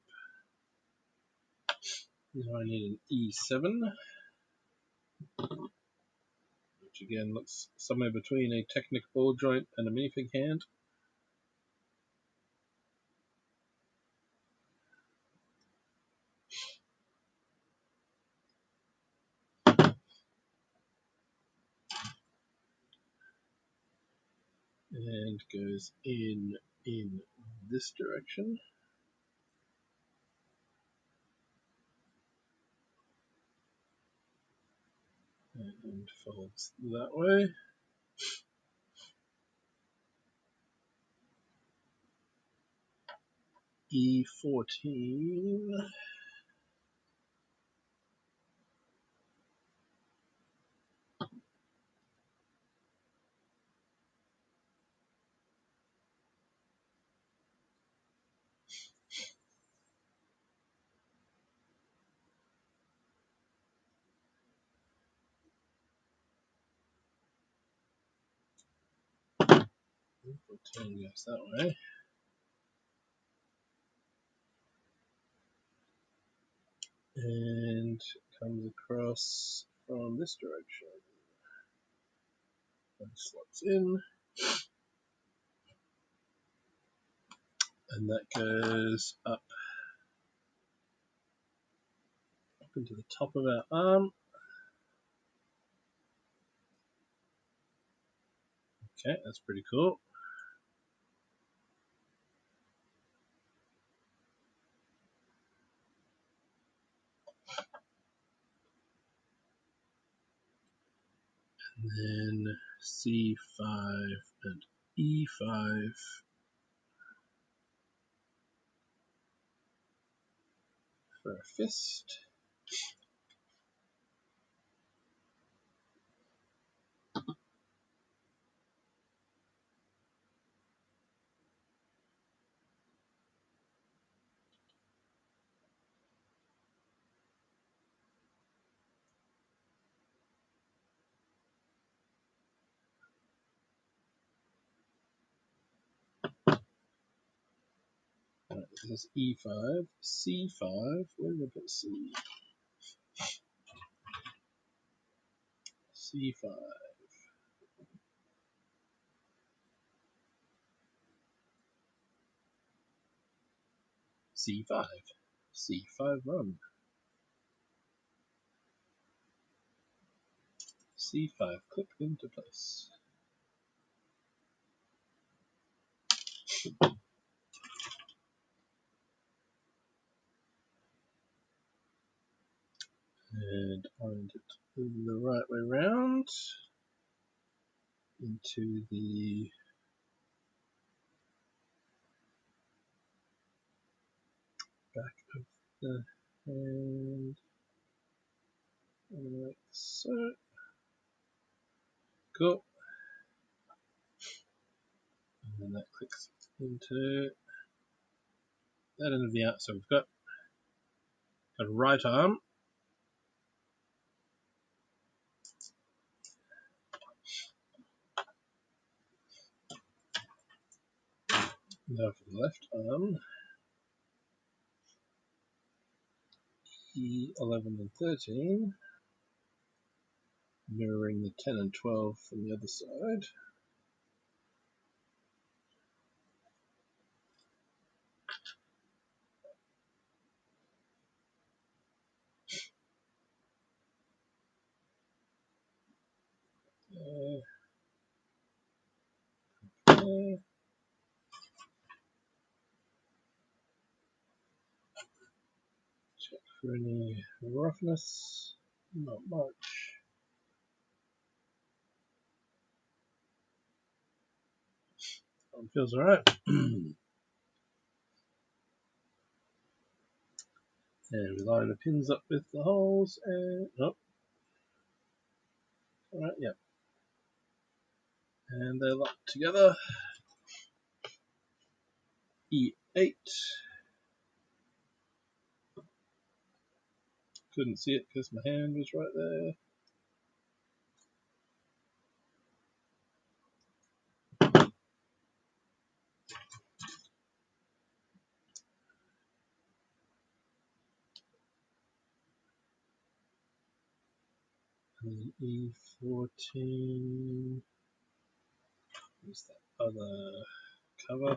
Now I need an E7, which again looks somewhere between a Technic ball joint and a minifig hand. And goes in this direction. And folds that way. E14. E14 goes that way. And comes across from this direction. And slots in. And that goes up into the top of our arm. Okay, that's pretty cool. And then C5 and E5 for a fist. Right, this is E5, C5. Where did I put C? C5. C5. C5 run. C5 clip into place. And orient it the right way round into the the hand like so. Cool. And then that clicks into that end of the arm. So we've got a right arm. Now for the left arm. E11 and 13. Mirroring the 10 and 12 from the other side. Check for any roughness. Not much. Feels alright. And we line the pins up with the holes and alright, yep. And they're locked together. E8. Couldn't see it because my hand was right there. And then E14 is that other cover.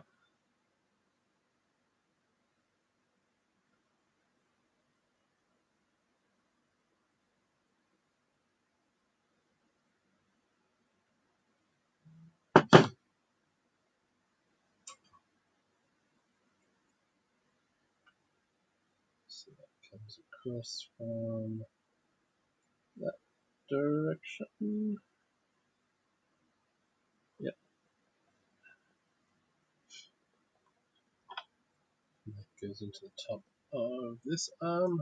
So that comes across from that direction. Yep. And that goes into the top of this arm.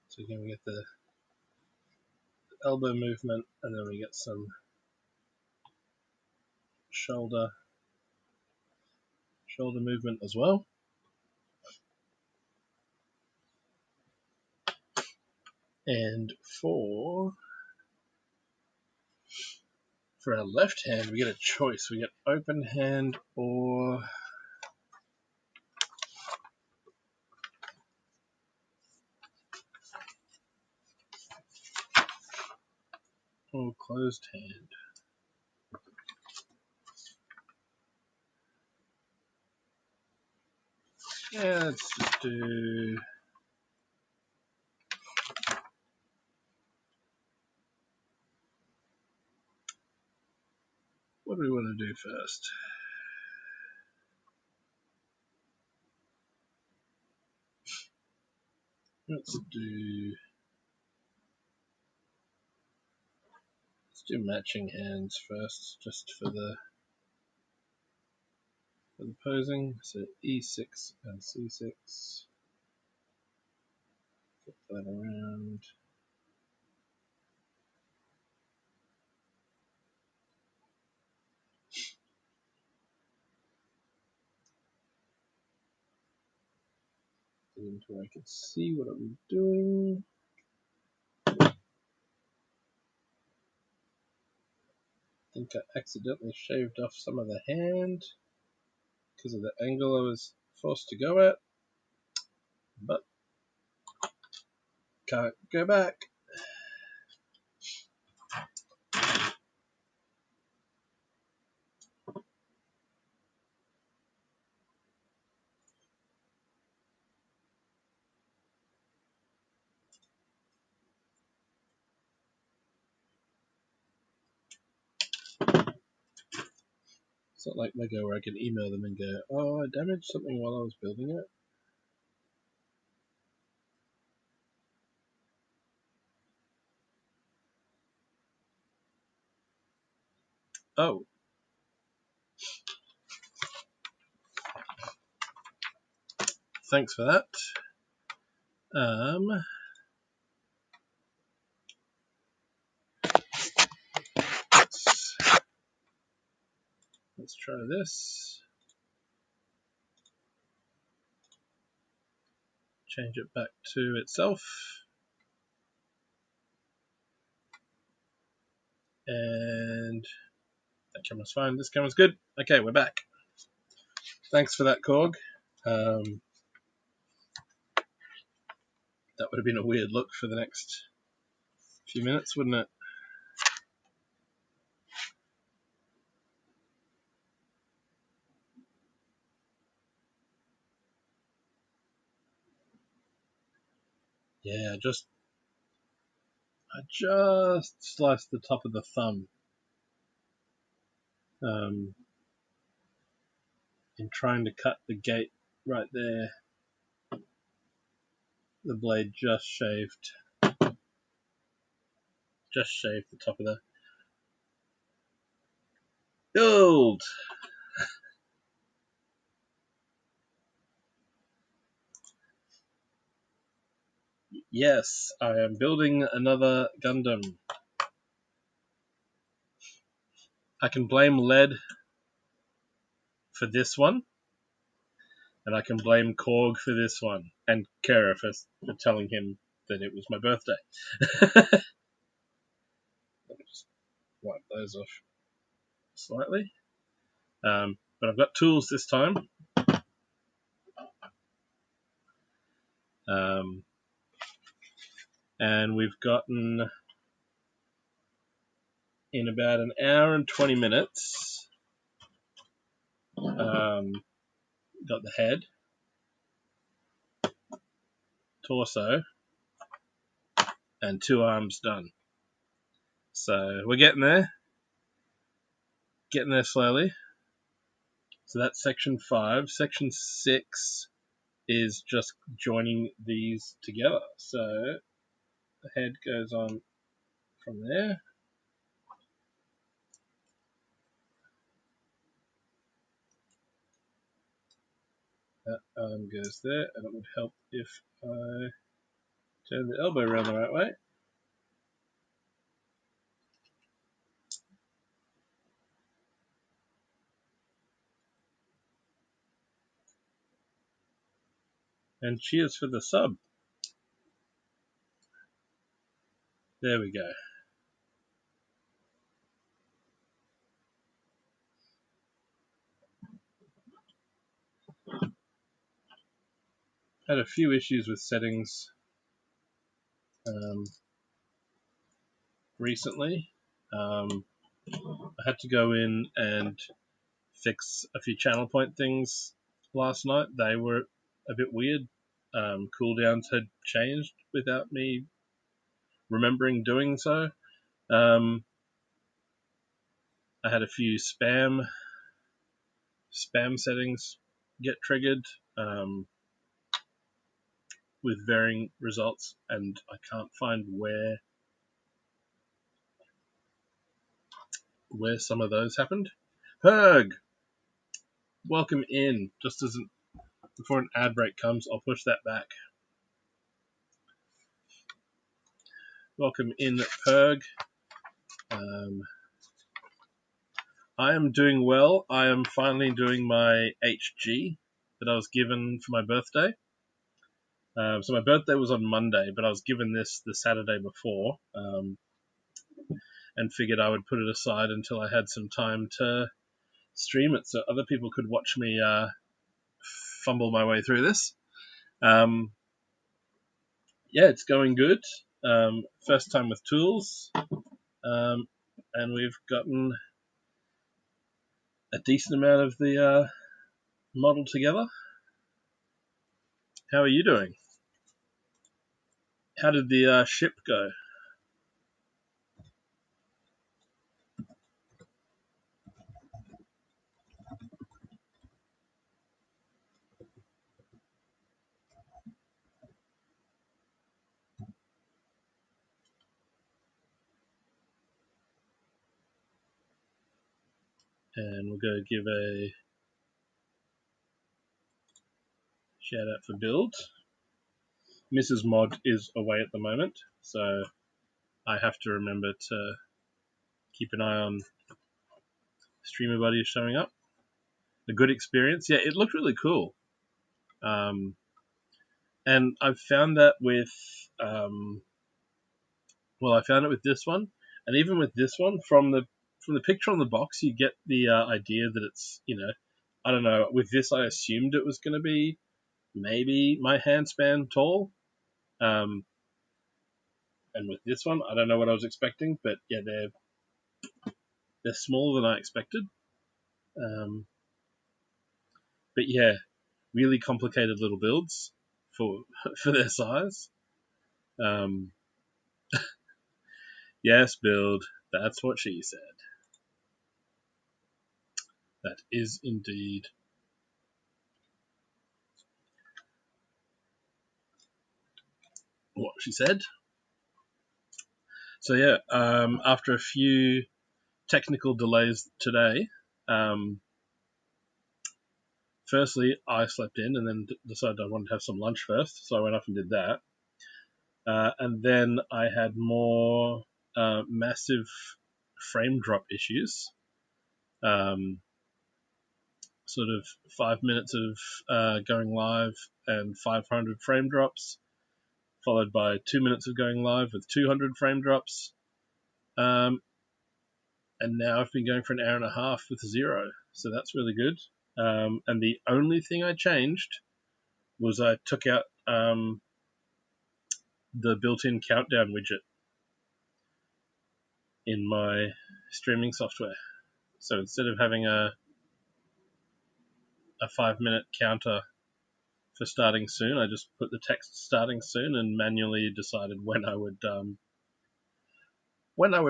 So again, we get the elbow movement, and then we get some shoulder movement as well. And for our left hand, we get a choice. We get open hand or closed hand. Yeah, let's just do. What do we want to do first? Let's do matching hands first, just for the posing. So E6 and C6. Flip that around. Get into where I can see what I'm doing. I think I accidentally shaved off some of the hand because of the angle I was forced to go at, but can't go back. It's not like Lego where I can email them and go, oh, I damaged something while I was building it. Oh. thanks for that. Let's try this. Change it back to itself. And that camera's fine. This camera's good. Okay, we're back. Thanks for that, Korg. That would have been a weird look for the next few minutes, wouldn't it? Yeah, I just sliced the top of the thumb. In trying to cut the gate right there, the blade just shaved the top of the build. Yes, I am building another Gundam. I can blame Lead for this one, and I can blame Korg for this one, and Kara for telling him that it was my birthday. Let me just wipe those off slightly. But I've got tools this time. And we've gotten, in about an hour and 20 minutes, got the head, torso, and 2 arms done. So we're getting there slowly. So that's section 5. Section 6 is just joining these together. So the head goes on from there. That arm goes there, and it would help if I turn the elbow around the right way. And cheers for the sub. There we go. Had a few issues with settings recently. I had to go in and fix a few channel point things last night. They were a bit weird. Cooldowns had changed without me remembering doing so. I had a few spam settings get triggered with varying results, and I can't find where some of those happened. Herg, welcome in. Just as before an ad break comes, I'll push that back. Welcome in, Herg. I am doing well. I am finally doing my HG that I was given for my birthday. So my birthday was on Monday, but I was given this the Saturday before, and figured I would put it aside until I had some time to stream it so other people could watch me fumble my way through this. Yeah, it's going good. First time with tools, and we've gotten a decent amount of the model together. How are you doing? How did the ship go? And we'll go give a Shout out for build. Mrs. Mod is away at the moment, so I have to remember to keep an eye on streamer buddies showing up. A good experience. Yeah, it looked really cool. And I've found that with, I found it with this one, and even with this one, from the picture on the box, you get the idea that it's, I don't know. With this, I assumed it was going to be maybe my hand span tall, and with this one, I don't know what I was expecting, but yeah, they're smaller than I expected. But yeah, really complicated little builds for for their size. Yes, build. That's what she said. That is indeed what she said. So yeah, after a few technical delays today, firstly I slept in and then decided I wanted to have some lunch first, so I went off and did that. And then I had more massive frame drop issues. Sort of 5 minutes of going live and 500 frame drops, followed by 2 minutes of going live with 200 frame drops. And now I've been going for an hour and a half with 0, so that's really good. And the only thing I changed was I took out the built-in countdown widget in my streaming software. So instead of having a 5-minute counter for starting soon, I just put the text starting soon and manually decided when I would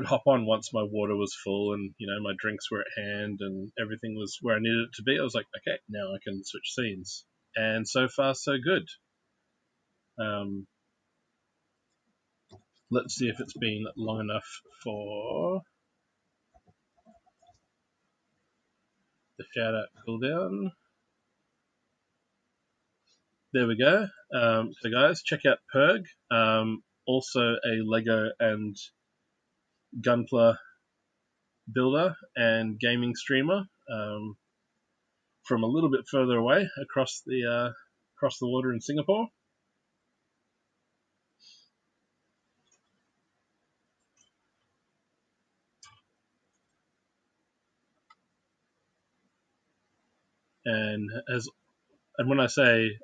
hop on once my water was full and my drinks were at hand and everything was where I needed it to be. I was like, okay, now I can switch scenes. And so far, so good. Let's see if it's been long enough for the shout out cooldown. There we go. So guys, check out Perg. Also a Lego and Gunpla builder and gaming streamer from a little bit further away across the water in Singapore. And when I say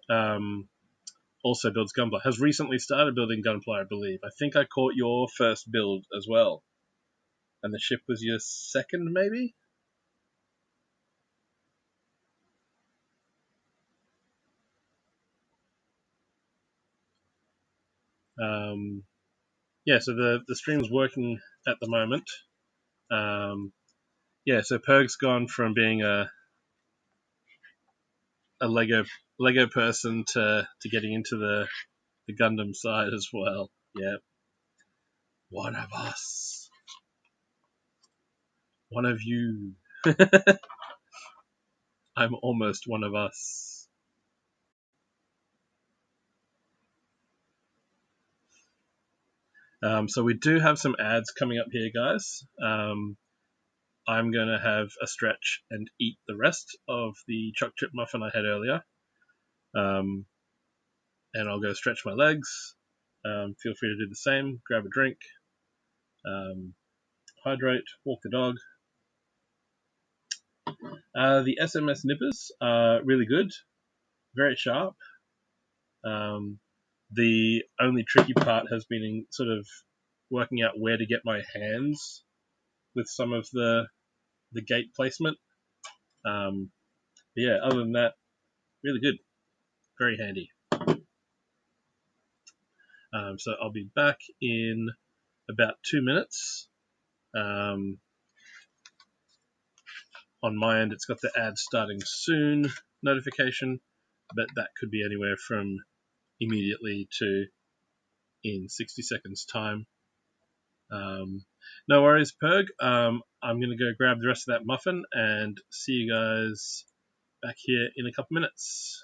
also builds Gunpla, has recently started building Gunpla, I believe. I think I caught your first build as well. And the ship was your second, maybe? Yeah, so the stream's working at the moment. Yeah, so Perg's gone from being a Lego person to getting into the Gundam side as well. Yeah, one of us, one of you. I'm almost one of us. So we do have some ads coming up here, guys. I'm going to have a stretch and eat the rest of the chocolate chip muffin I had earlier. And I'll go stretch my legs. Feel free to do the same. Grab a drink. Hydrate. Walk the dog. The SMS nippers are really good. Very sharp. The only tricky part has been in sort of working out where to get my hands with some of the gate placement. But yeah, other than that, really good. Very handy. So I'll be back in about 2 minutes. On my end, it's got the ad starting soon notification, but that could be anywhere from immediately to in 60 seconds time. No worries, Perg. I'm going to go grab the rest of that muffin and see you guys back here in a couple minutes.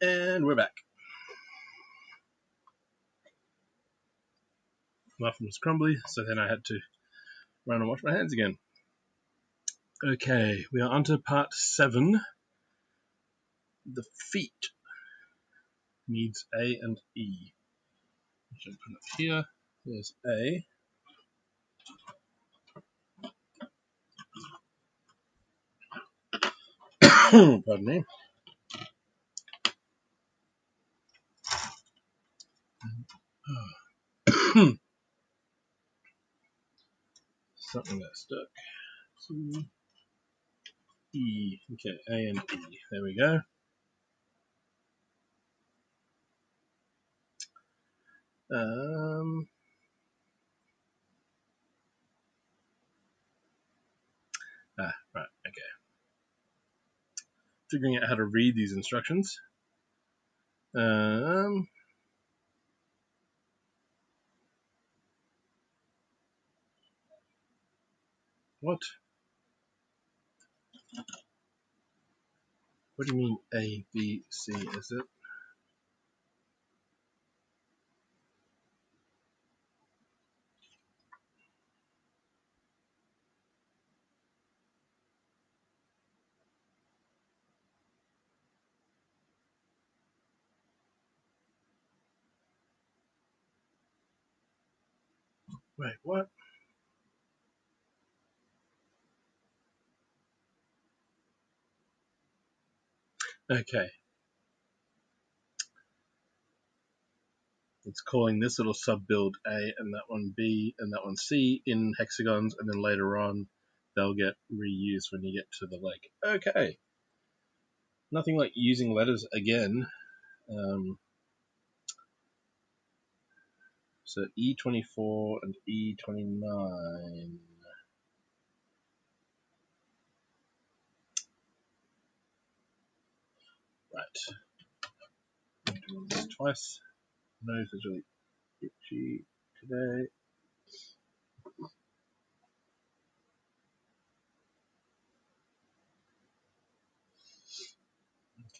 And we're back. Muffin was crumbly, so then I had to run and wash my hands again. Okay, we are on to part 7. The feet needs A and E. I should put it here. There's A. Pardon me. Something got stuck. C, E. Okay, A and E. There we go. Right, okay. Figuring out how to read these instructions. What? What do you mean A, B, C? Is it? Wait, what? Okay. It's calling this little sub-build A and that one B and that one C in hexagons, and then later on they'll get reused when you get to the lake. Okay. Nothing like using letters again. So E24 and E29. Right. I'm doing this twice. Nose is really itchy today.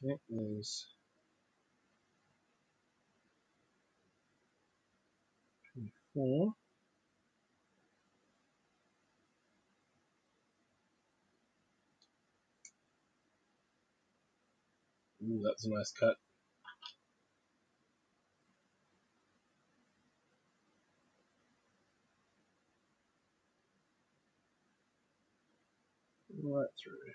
Okay, there's 24. Ooh, that's a nice cut. Right through.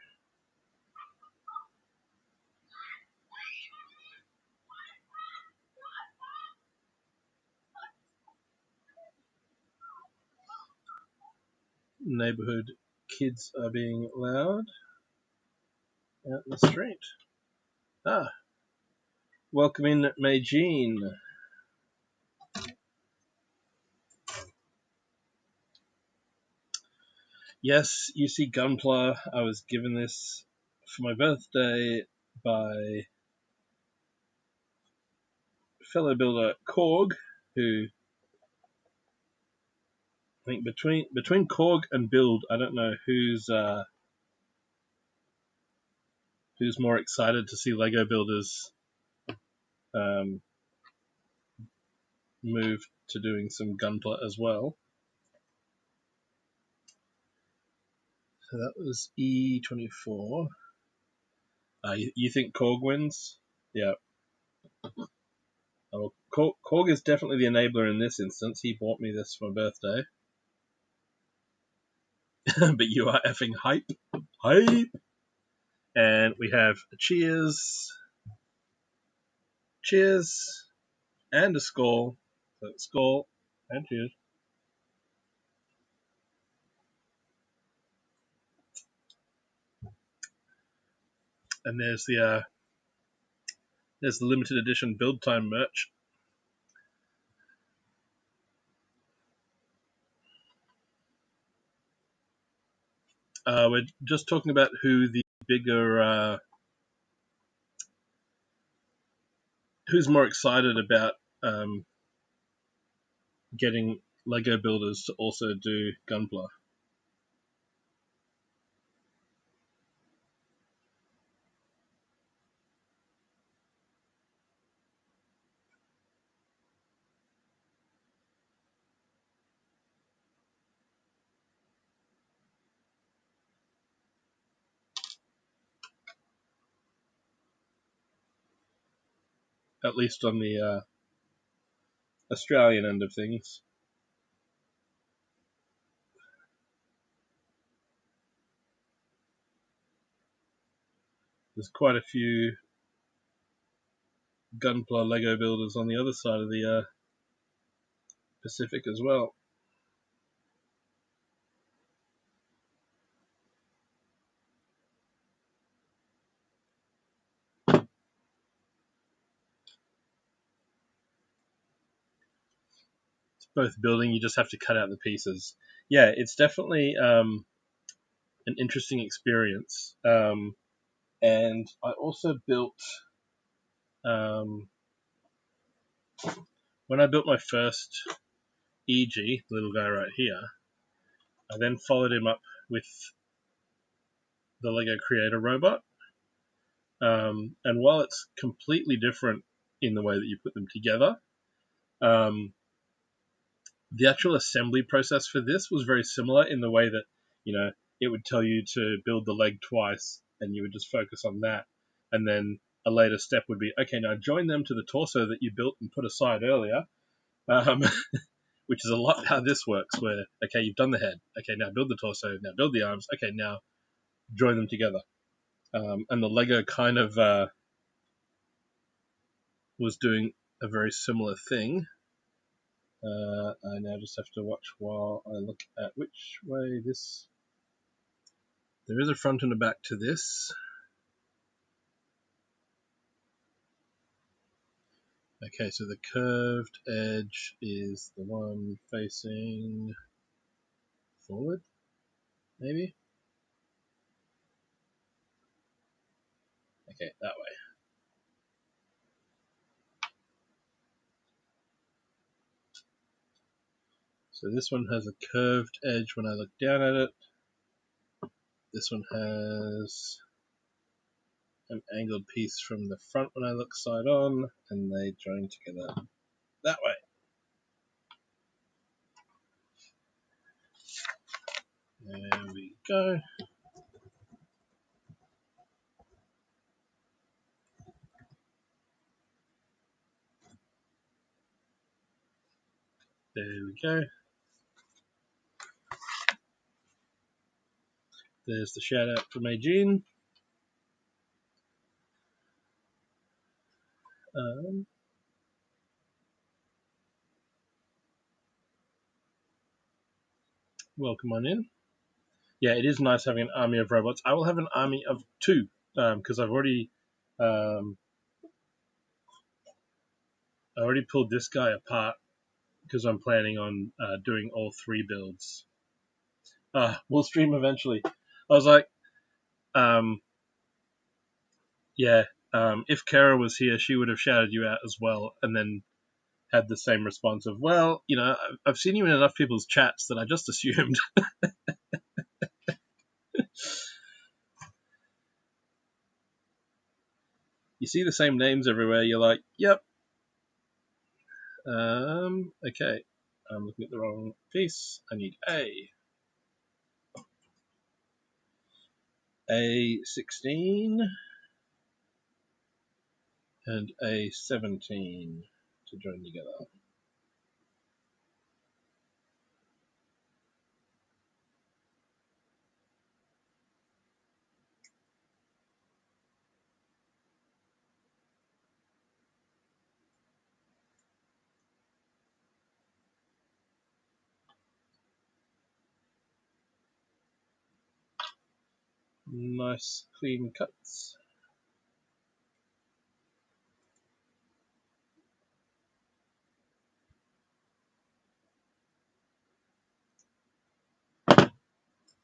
Neighborhood kids are being loud out in the street. Welcome in, May Jean. Yes, you see Gunpla. I was given this for my birthday by fellow builder Korg, who I think between Korg and Build, I don't know who's more excited to see Lego builders move to doing some Gunpla as well. So that was E24. You think Korg wins? Yeah. Oh, Korg is definitely the enabler in this instance. He bought me this for my birthday. But you are effing hype. Hype! And we have a cheers, and a skull. So skull and cheers. And there's the limited edition build time merch. We're just talking about who the bigger, who's more excited about getting Lego builders to also do Gunpla. at least on the Australian end of things. There's quite a few Gunpla Lego builders on the other side of the Pacific as well. It's both building, you just have to cut out the pieces. Yeah, it's definitely an interesting experience. And I also built, when I built my first EG, the little guy right here, I then followed him up with the Lego Creator Robot. And while it's completely different in the way that you put them together, the actual assembly process for this was very similar in the way that, it would tell you to build the leg twice and you would just focus on that. And then a later step would be, okay, now join them to the torso that you built and put aside earlier, which is a lot how this works, where, okay, you've done the head. Okay, now build the torso. Now build the arms. Okay, now join them together. And the Lego kind of was doing a very similar thing. I now just have to watch while I look at which way this... There is a front and a back to this. Okay, so the curved edge is the one facing forward, maybe? Okay, that way. So this one has a curved edge when I look down at it. This one has an angled piece from the front when I look side on, and they join together that way. There we go. There we go. There's the shout out from Eugene. Welcome on in. Yeah, it is nice having an army of robots. I will have an army of two because I've already pulled this guy apart because I'm planning on doing all three builds. We'll stream eventually. I was like, if Kara was here, she would have shouted you out as well, and then had the same response of, well, I've seen you in enough people's chats that I just assumed. You see the same names everywhere, you're like, yep. Okay. I'm looking at the wrong piece. I need A16 and A17 to join together. Nice clean cuts.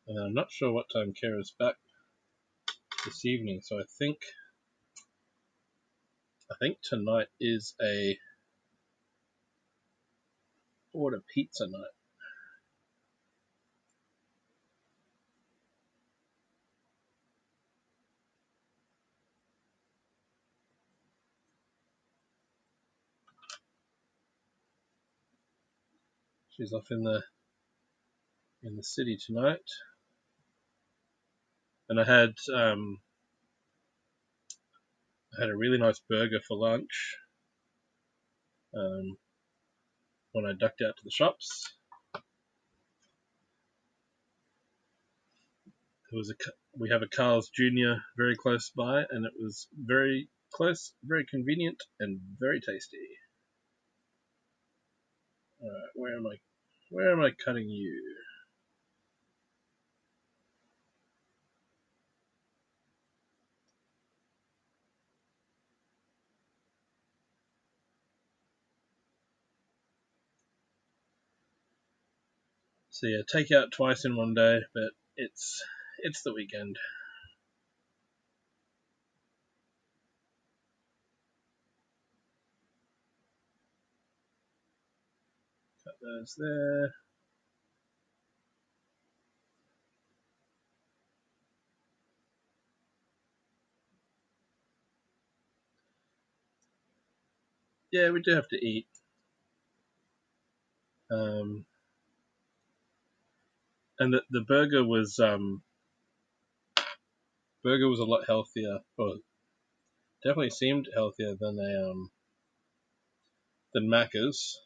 And I'm not sure what time Kara's back this evening, so I think tonight is a order pizza night. She's off in the city tonight, and I had a really nice burger for lunch. when I ducked out to the shops. We have a Carl's Jr. very close by, and it was very close, very convenient, and very tasty. Alright, where am I cutting you? So yeah, take out twice in one day, but it's the weekend. Cut those there. Yeah, we do have to eat. And the burger was a lot healthier, or definitely seemed healthier than Macca's.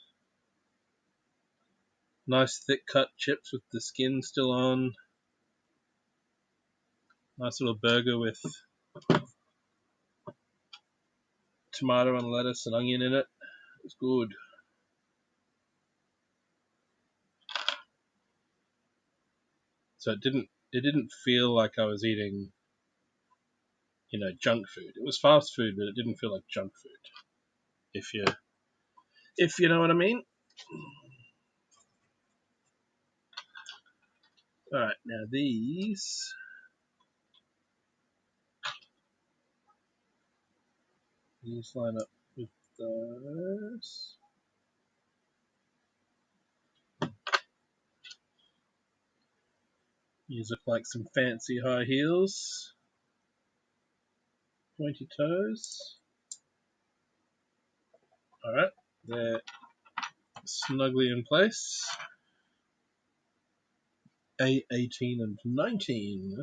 Nice thick cut chips with the skin still on. Nice little burger with tomato and lettuce and onion in it. It was good. So it didn't feel like I was eating, junk food. It was fast food, but it didn't feel like junk food. If you know what I mean. All right, now these line up with those. These look like some fancy high heels, pointy toes. All right, they're snugly in place. A18 and 19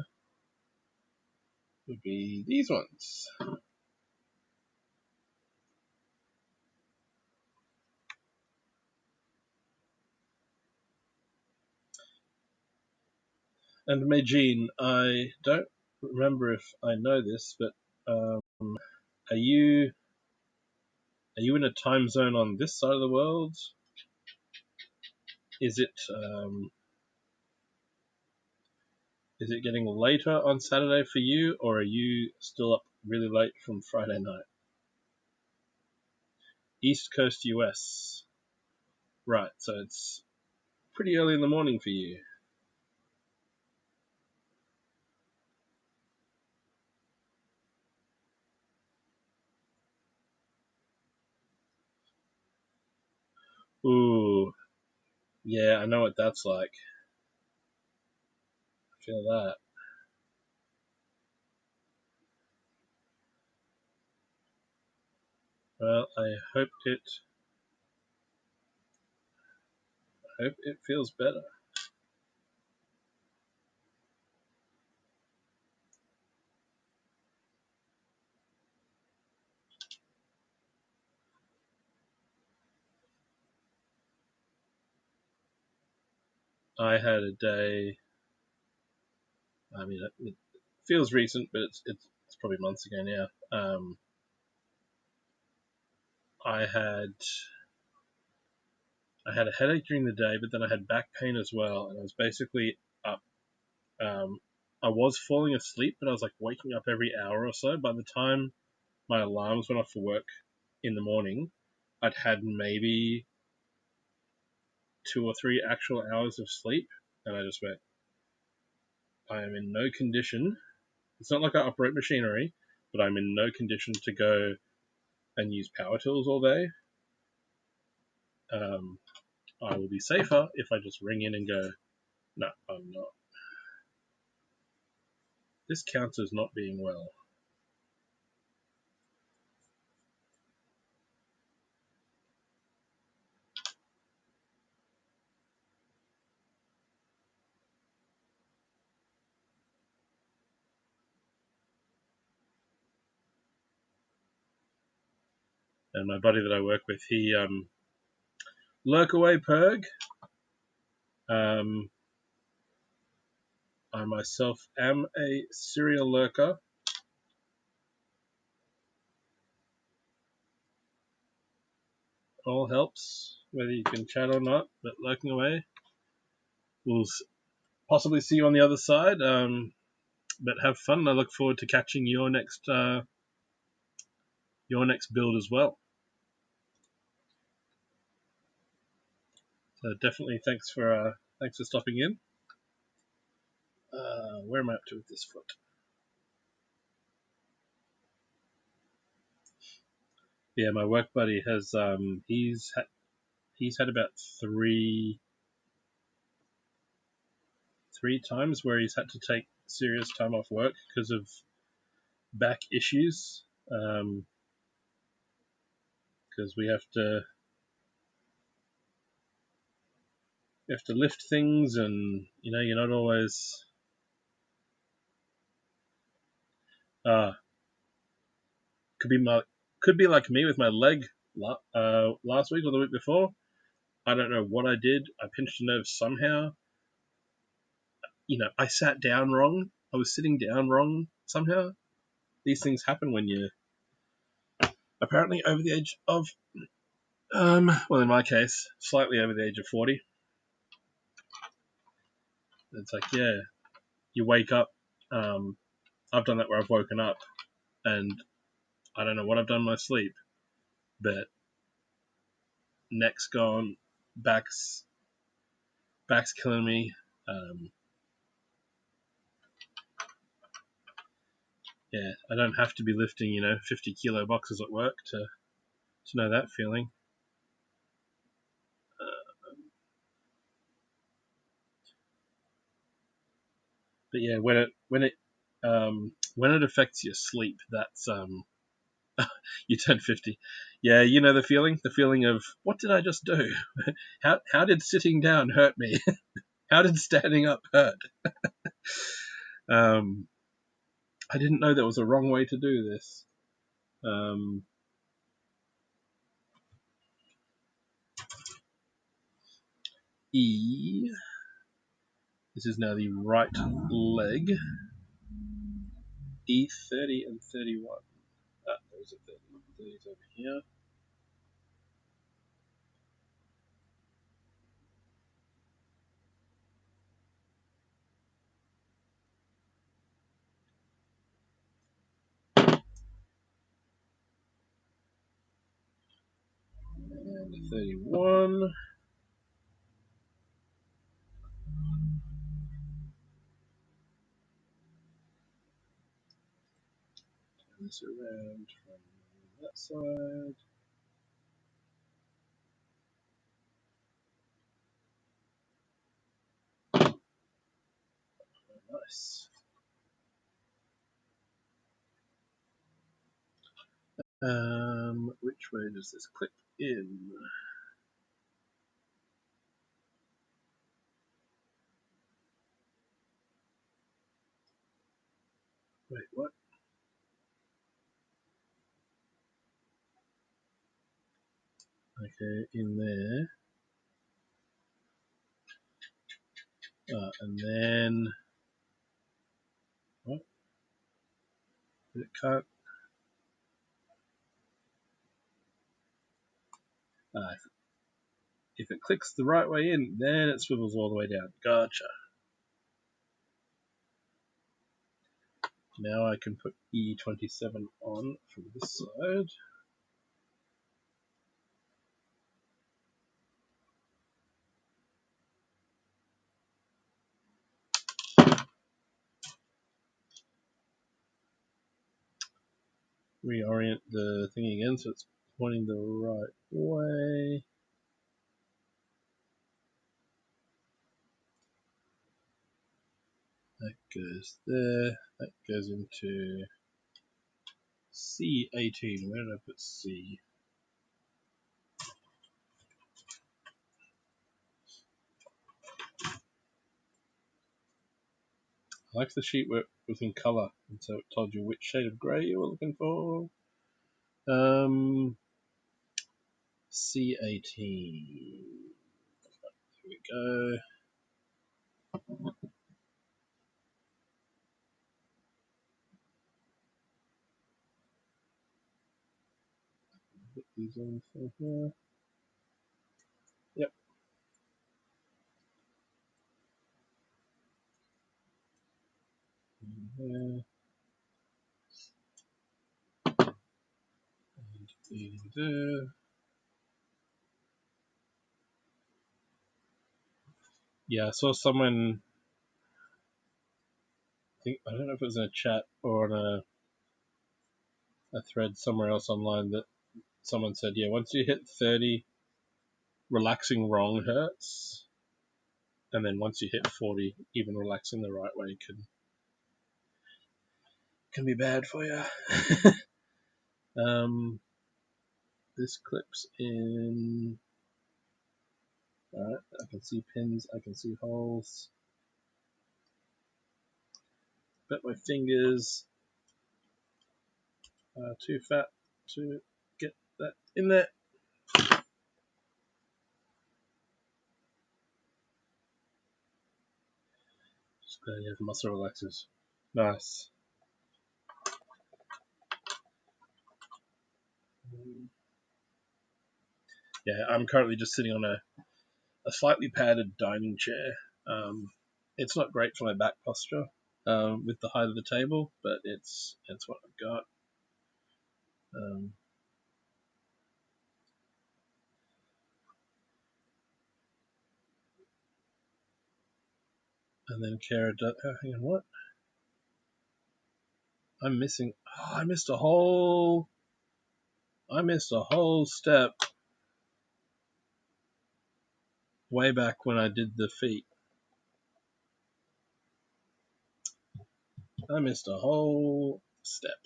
would be these ones. And Meijin, I don't remember if I know this, but are you in a time zone on this side of the world? Is it getting later on Saturday for you, or are you still up really late from Friday night? East Coast US. Right, so it's pretty early in the morning for you. Ooh, yeah, I know what that's like. I feel that. Well, I hope it feels better. I had a day. I mean, it feels recent, but it's probably months ago now. I had a headache during the day, but then I had back pain as well, and I was basically up. Um, I was falling asleep, but I was like waking up every hour or so. By the time my alarms went off for work in the morning, I'd had maybe 2 or 3 actual hours of sleep, and I just went, I am in no condition. It's not like I operate machinery, but I'm in no condition to go and use power tools all day. Um, I will be safer if I just ring in and go, no, I'm not. This counts as not being well. And my buddy that I work with, he lurk away perg. I myself am a serial lurker. All helps, whether you can chat or not, but lurking away. We'll possibly see you on the other side, but have fun. I look forward to catching your next build as well. So definitely thanks for stopping in. Where am I up to with this foot? Yeah, my work buddy has he's had about three times where he's had to take serious time off work because of back issues. Because we have to lift things, and you're not always could be like me with my leg last week or the week before. I don't know what I did. I pinched a nerve somehow. I sat down wrong. I was sitting down wrong somehow. These things happen when you're apparently over the age of, well, in my case, slightly over the age of 40. It's like, yeah, you wake up. I've done that where I've woken up and I don't know what I've done in my sleep, but neck's gone, back's killing me. Yeah, I don't have to be lifting 50-kilo boxes at work to know that feeling. But yeah, when it affects your sleep, that's you turn 50. Yeah, you know the feeling of what did I just do? How did sitting down hurt me? How did standing up hurt? I didn't know there was a wrong way to do this. E. This is now the right leg. E30 and 31. Those are 30. 30's over here. And 31. Turn this around from that side. Nice. Which way does this clip in? Wait, what? Okay, in there. And then what? It can't. If it clicks the right way in, then it swivels all the way down. Gotcha. Now I can put E27 on from this side. Reorient the thing again so it's pointing the right way. That goes there. That goes into C18. Where did I put C? I like the sheet where it was in color, and so it told you which shade of grey you were looking for. C18. Here we go. Put these on for here. Yep. And there. Yeah, I saw someone. I don't know if it was in a chat or on a thread somewhere else online that someone said, yeah, once you hit 30, relaxing wrong hurts, and then once you hit 40, even relaxing the right way can be bad for you. This clips in. Alright, I can see pins, I can see holes. Bet my fingers are too fat to get that in there. Just glad you have muscle relaxers. Nice. Yeah, I'm currently just sitting on a slightly padded dining chair. It's not great for my back posture with the height of the table, but it's what I've got. And then Kara does. Oh, hang on, what? I'm missing. Oh, I missed a whole step way back when I did the feet. I missed a whole step.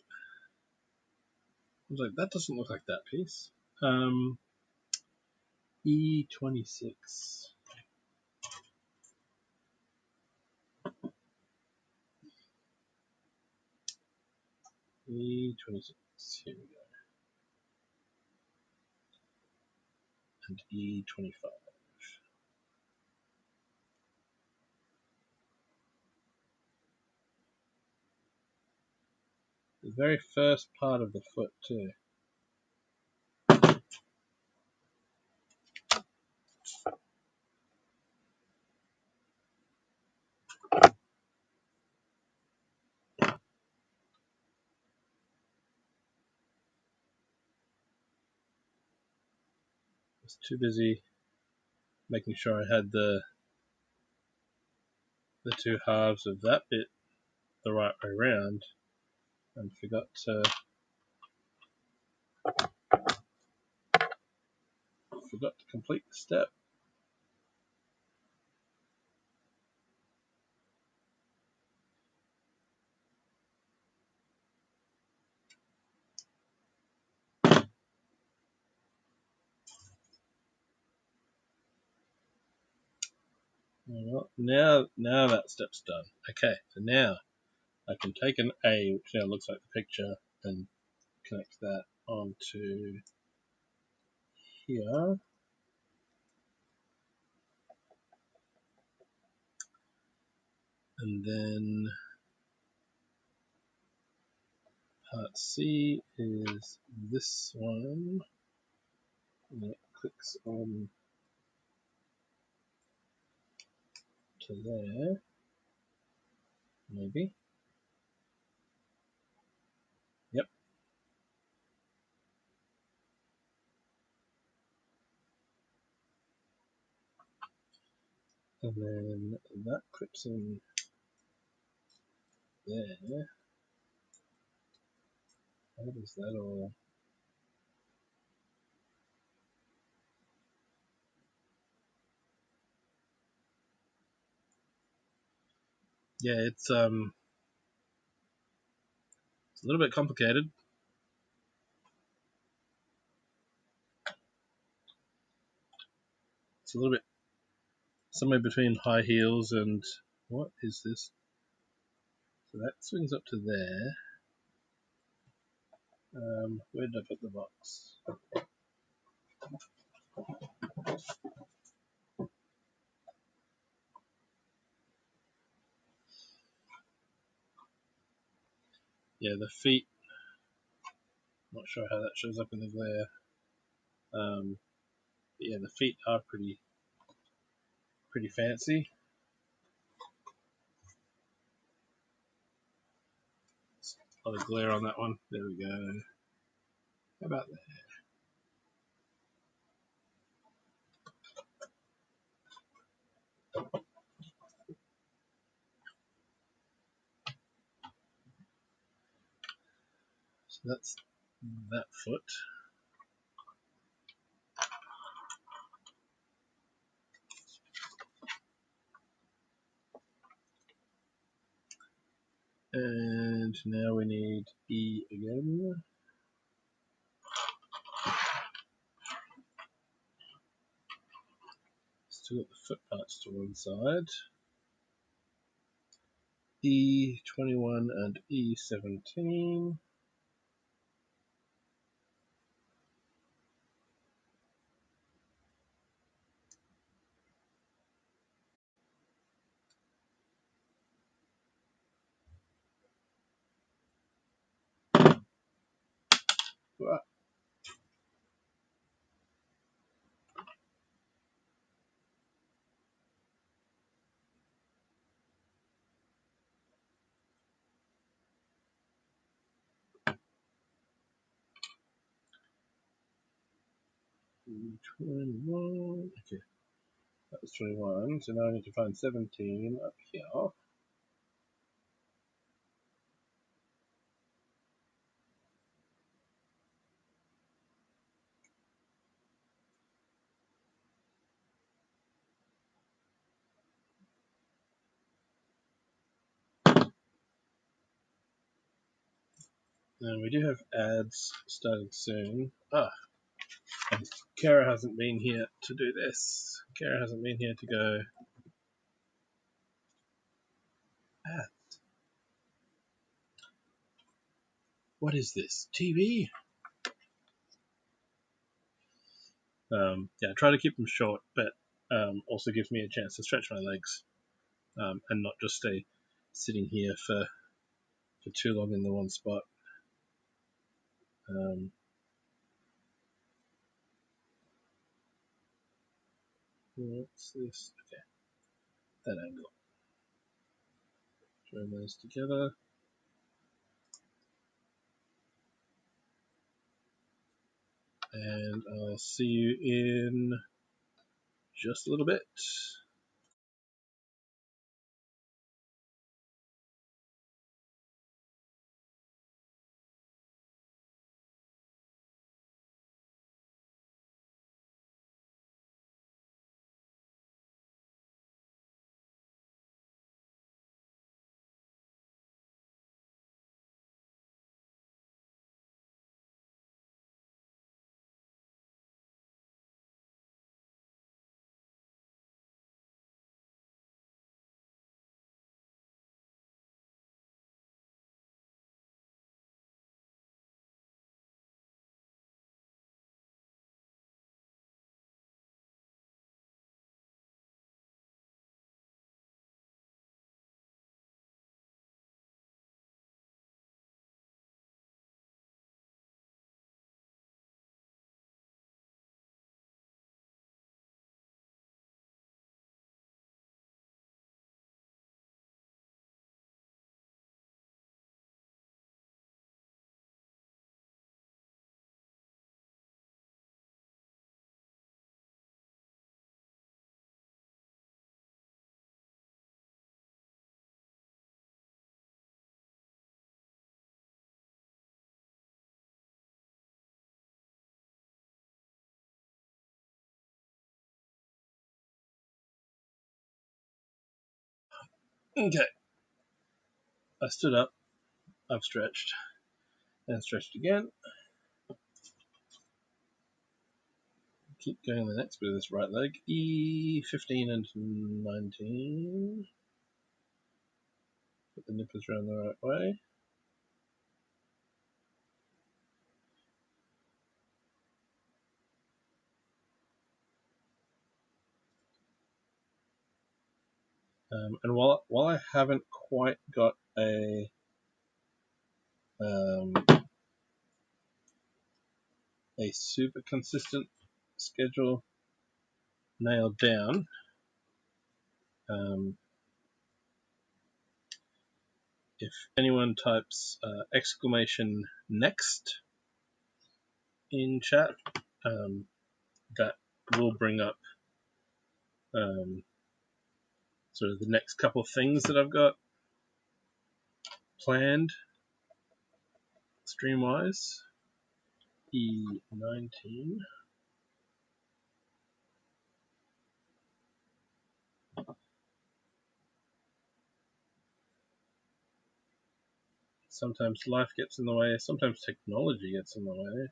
I was like, that doesn't look like that piece. E26. E26. Here we go. And E25. The very first part of the foot, too. I was too busy making sure I had the two halves of that bit the right way around and forgot to complete the step. Well, now that step's done. Okay, so now I can take an A, which now looks like the picture, and connect that onto here. And then part C is this one. And it clicks on to there. Maybe. Yep. And then that clips in there. How does that all? Yeah, it's a little bit complicated. It's a little bit somewhere between high heels and what is this? So that swings up to there. Where did I put the box? Yeah, the feet, not sure how that shows up in the glare. But yeah, the feet are pretty fancy. A lot of glare on that one. There we go. How about that? So that's that foot. And now we need E again. Still got the foot parts to one side. E21 and E17. Wow. 21. Okay, that was 21. So now I need to find 17 up here. And we do have ads starting soon. And Kara hasn't been here to do this. Kara hasn't been here to go. What is this? TV? Yeah, I try to keep them short, but also gives me a chance to stretch my legs and not just stay sitting here for too long in the one spot. What's this? Okay, that angle. Join those together. And I'll see you in just a little bit. Okay, I stood up, I've stretched, and stretched again. Keep going on the next bit of this right leg. E15 and 19. Put the nippers around the right way. And while I haven't quite got a super consistent schedule nailed down, if anyone types exclamation next in chat, that will bring up sort of the next couple of things that I've got planned stream-wise. E19. Sometimes life gets in the way, sometimes technology gets in the way.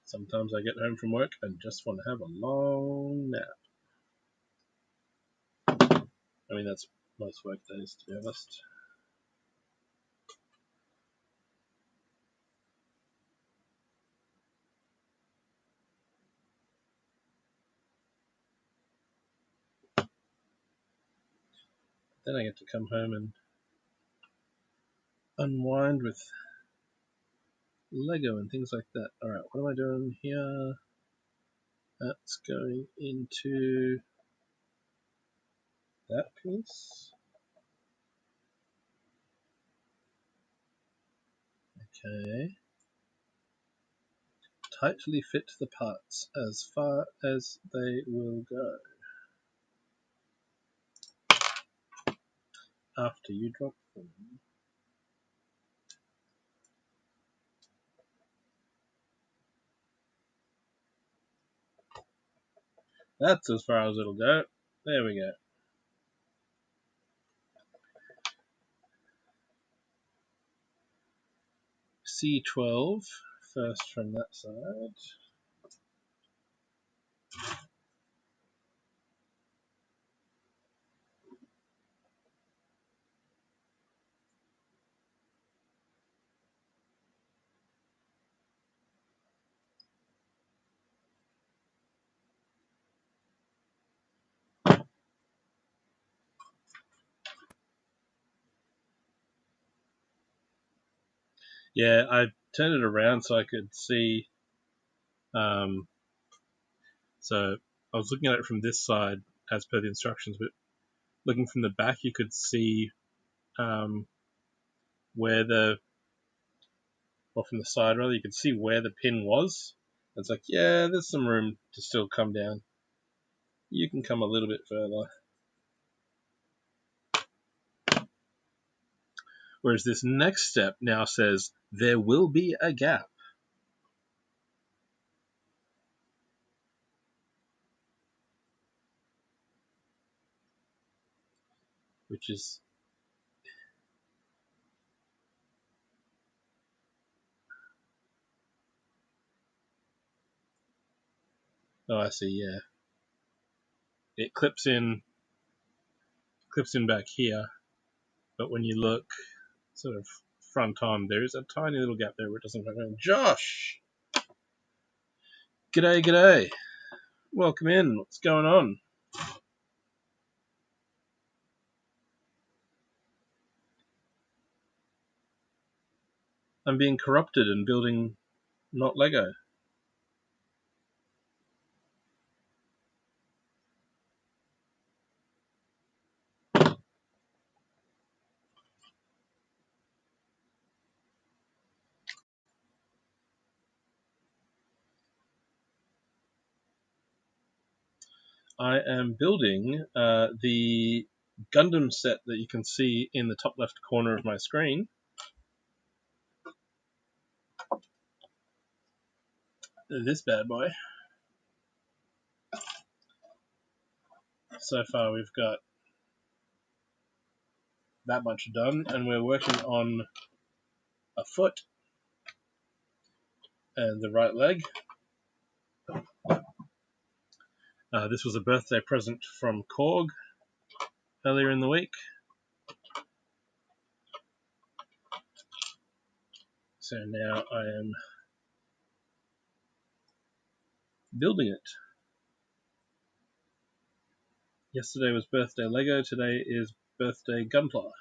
Sometimes I get home from work and just want to have a long nap. I mean, that's most work days, to be honest. Then I get to come home and unwind with Lego and things like that. Alright, what am I doing here? That's going into that piece. Okay. Tightly fit the parts as far as they will go. After you drop them. That's as far as it'll go. There we go. C12 first from that side. Yeah, I turned it around so I could see. So I was looking at it from this side as per the instructions, but looking from the back, you could see where from the side rather, you could see where the pin was. It's like, yeah, there's some room to still come down. You can come a little bit further. Whereas this next step now says there will be a gap. Which is oh, I see. Yeah, it clips in back here, but when you look sort of front on, there is a tiny little gap there where it doesn't go in. Josh, g'day. Welcome in. What's going on? I'm being corrupted and building not Lego. I am building the Gundam set that you can see in the top left corner of my screen. This bad boy. So far we've got that much done, and we're working on a foot and the right leg. This was a birthday present from Korg earlier in the week. So now I am building it. Yesterday was birthday Lego, today is birthday Gunpla.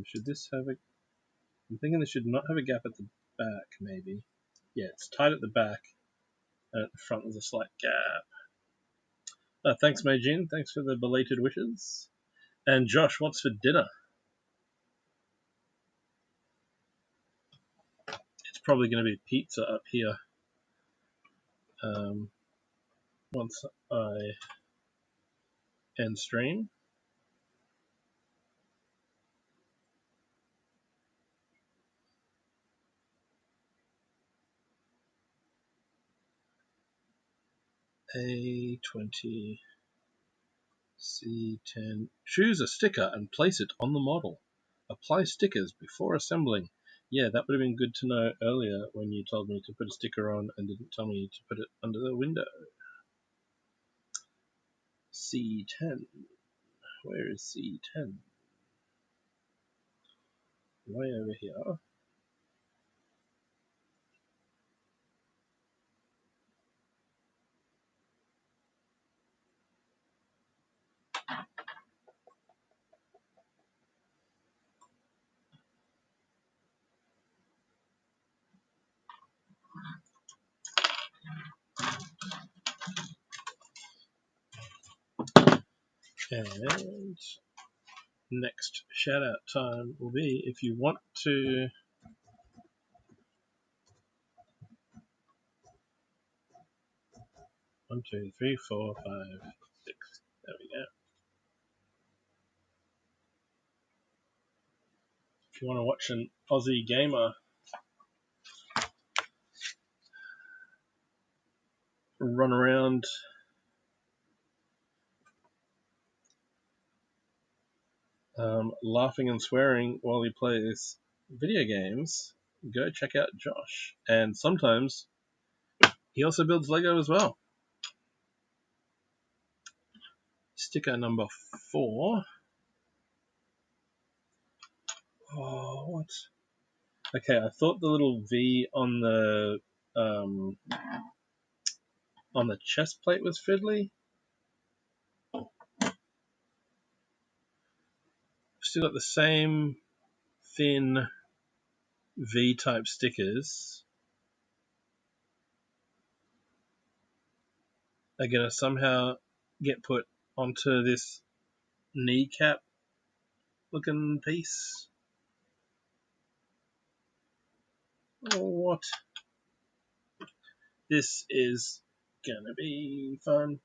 Should this have a... I'm thinking this should not have a gap at the back, maybe. Yeah, it's tight at the back, and at the front there's a slight gap. Thanks, Meijin. Thanks for the belated wishes. And Josh, what's for dinner? It's probably going to be pizza up here. Once I end stream. A20 C10. Choose a sticker and place it on the model. Apply stickers before assembling. Yeah, that would have been good to know earlier when you told me to put a sticker on and didn't tell me to put it under the window. C10. Where is C10? Way over here. And next shout out time will be if you want to 1, 2, 3, 4, 5, 6. There we go. If you want to watch an Aussie gamer run around laughing and swearing while he plays video games, go check out Josh. And sometimes he also builds Lego as well. Sticker number 4. Oh, what? Okay, I thought the little V on the chest plate was fiddly. Still got the same thin V-type stickers. Are gonna somehow get put onto this kneecap looking piece. Oh, what? This is gonna be fun.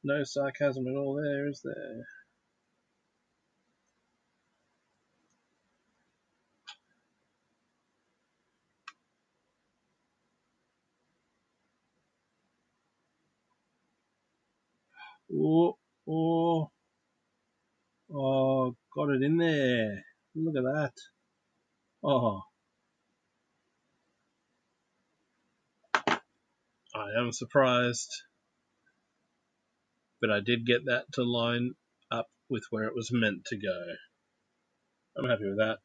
No sarcasm at all there, is there? Oh, oh, oh, got it in there. Look at that. Oh, I am surprised. But I did get that to line up with where it was meant to go. I'm happy with that.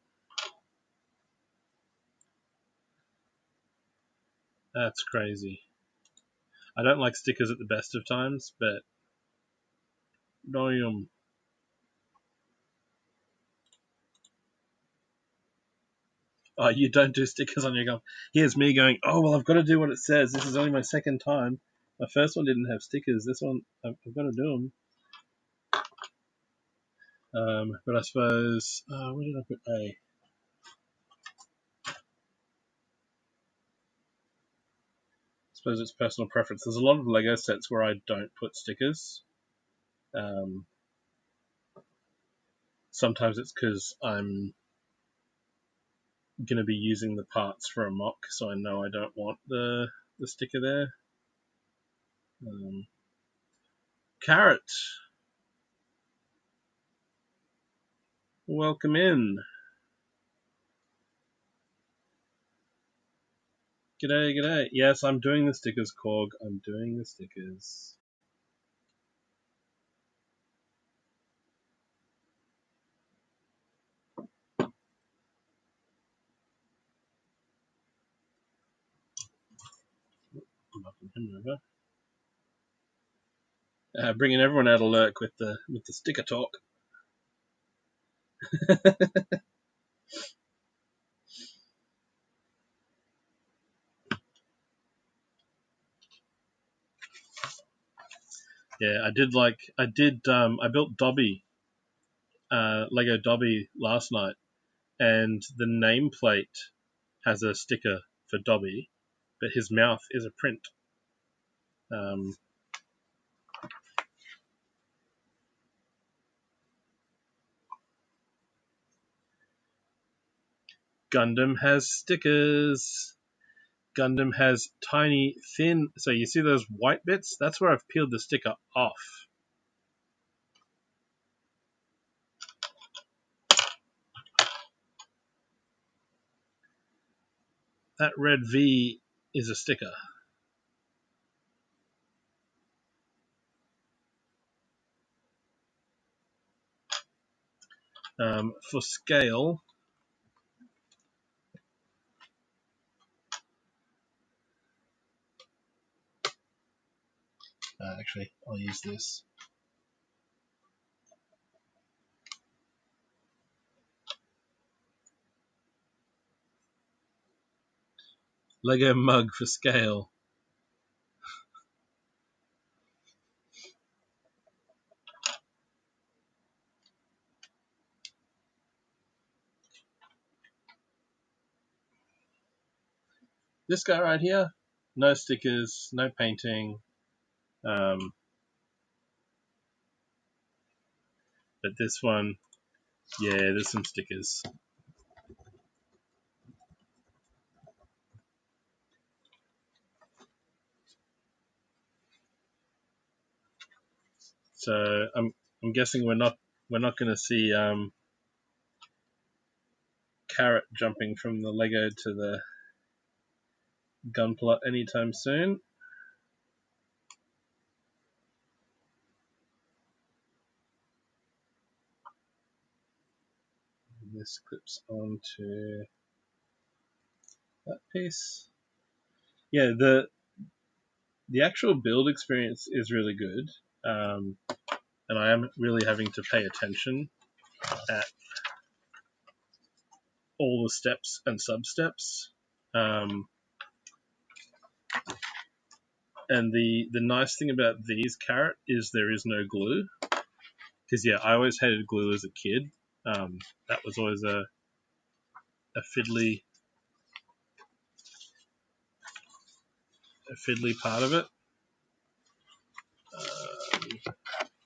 That's crazy. I don't like stickers at the best of times, but damn. Oh, you don't do stickers on your gun. Here's me going, oh, well, I've got to do what it says. This is only my second time. My first one didn't have stickers. This one, I've got to do them. But I suppose, where did I put A? I suppose it's personal preference. There's a lot of Lego sets where I don't put stickers. Sometimes it's because I'm going to be using the parts for a mock, so I know I don't want the sticker there. Carrot, welcome in. G'day, g'day. Yes, I'm doing the stickers, Korg. I'm doing the stickers. him over. Bringing everyone out of lurk with the sticker talk. Yeah, I built Dobby, Lego Dobby last night, and the nameplate has a sticker for Dobby, but his mouth is a print. Gundam has stickers. Gundam has tiny, thin. So you see those white bits? That's where I've peeled the sticker off. That red V is a sticker. For scale, actually, I'll use this. Lego mug for scale. This guy right here, no stickers, no painting. But this one, yeah, there's some stickers. So I'm guessing we're not going to see Carrot jumping from the Lego to the gun plot anytime soon. This clips onto that piece. Yeah, the actual build experience is really good, and I am really having to pay attention at all the steps and sub-steps. And the nice thing about these Carrot is there is no glue. Because yeah, I always hated glue as a kid. That was always a fiddly part of it.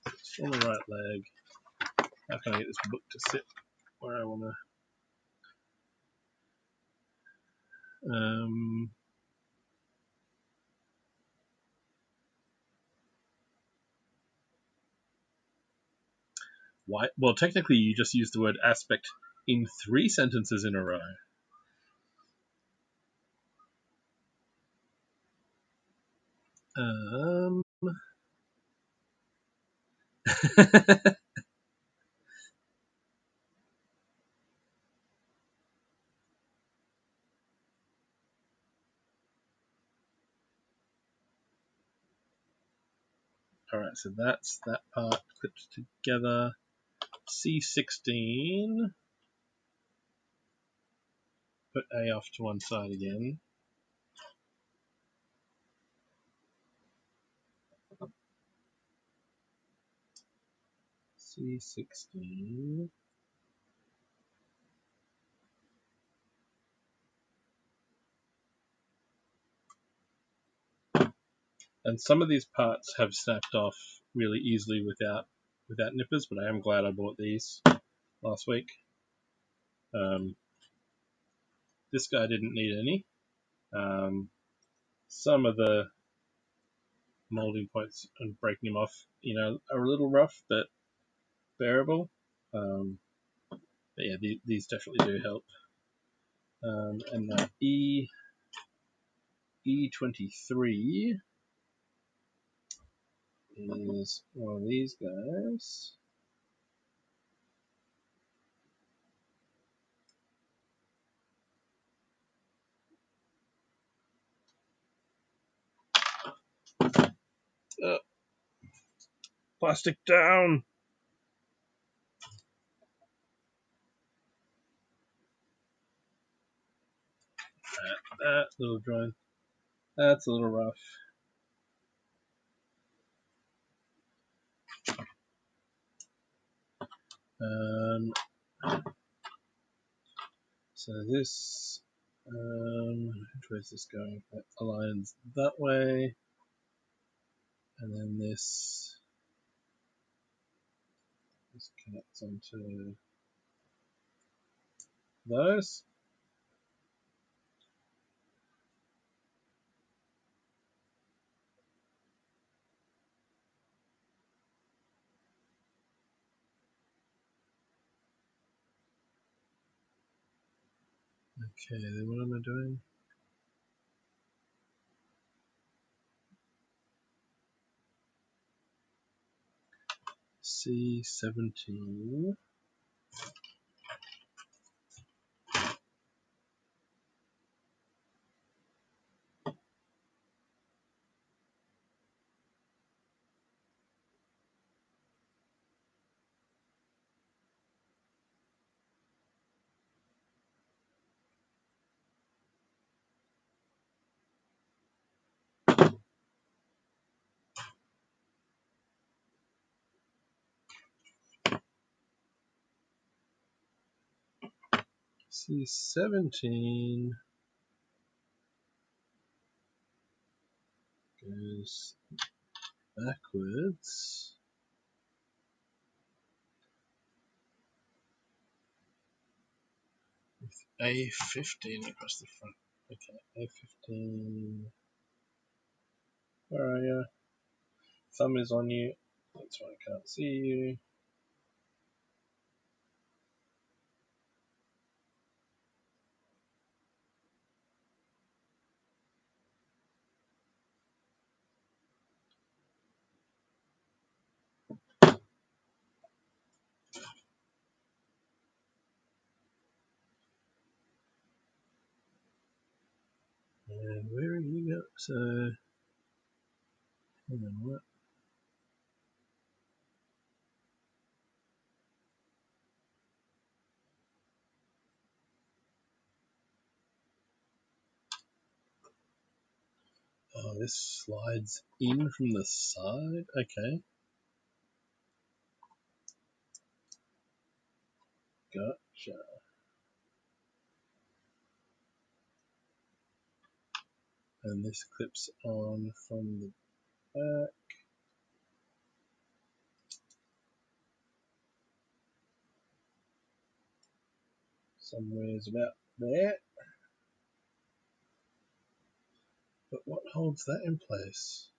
It's on the right leg. How can I get this book to sit where I want to? Why? Well, technically, you just used the word aspect in 3 sentences in a row. All right, so that's that part clipped together. C16. Put A off to one side again. C16. And some of these parts have snapped off really easily without nippers, but I am glad I bought these last week. This guy didn't need any. Some of the molding points and breaking them off, are a little rough, but bearable. But yeah, these definitely do help. And that E23 is one of these guys. Plastic down! That little drawing. That's a little rough. So this, which way is this going? That aligns that way, and then this connects onto those. Okay, then what am I doing? C17. C17 goes backwards. With A15 across the front. Okay, A15. Where are you? Thumb is on you. That's why I can't see you. And where are you going? So, hang on, what? Oh, this slides in from the side? Okay. Gotcha. And this clips on from the back. Somewhere's about there. But what holds that in place?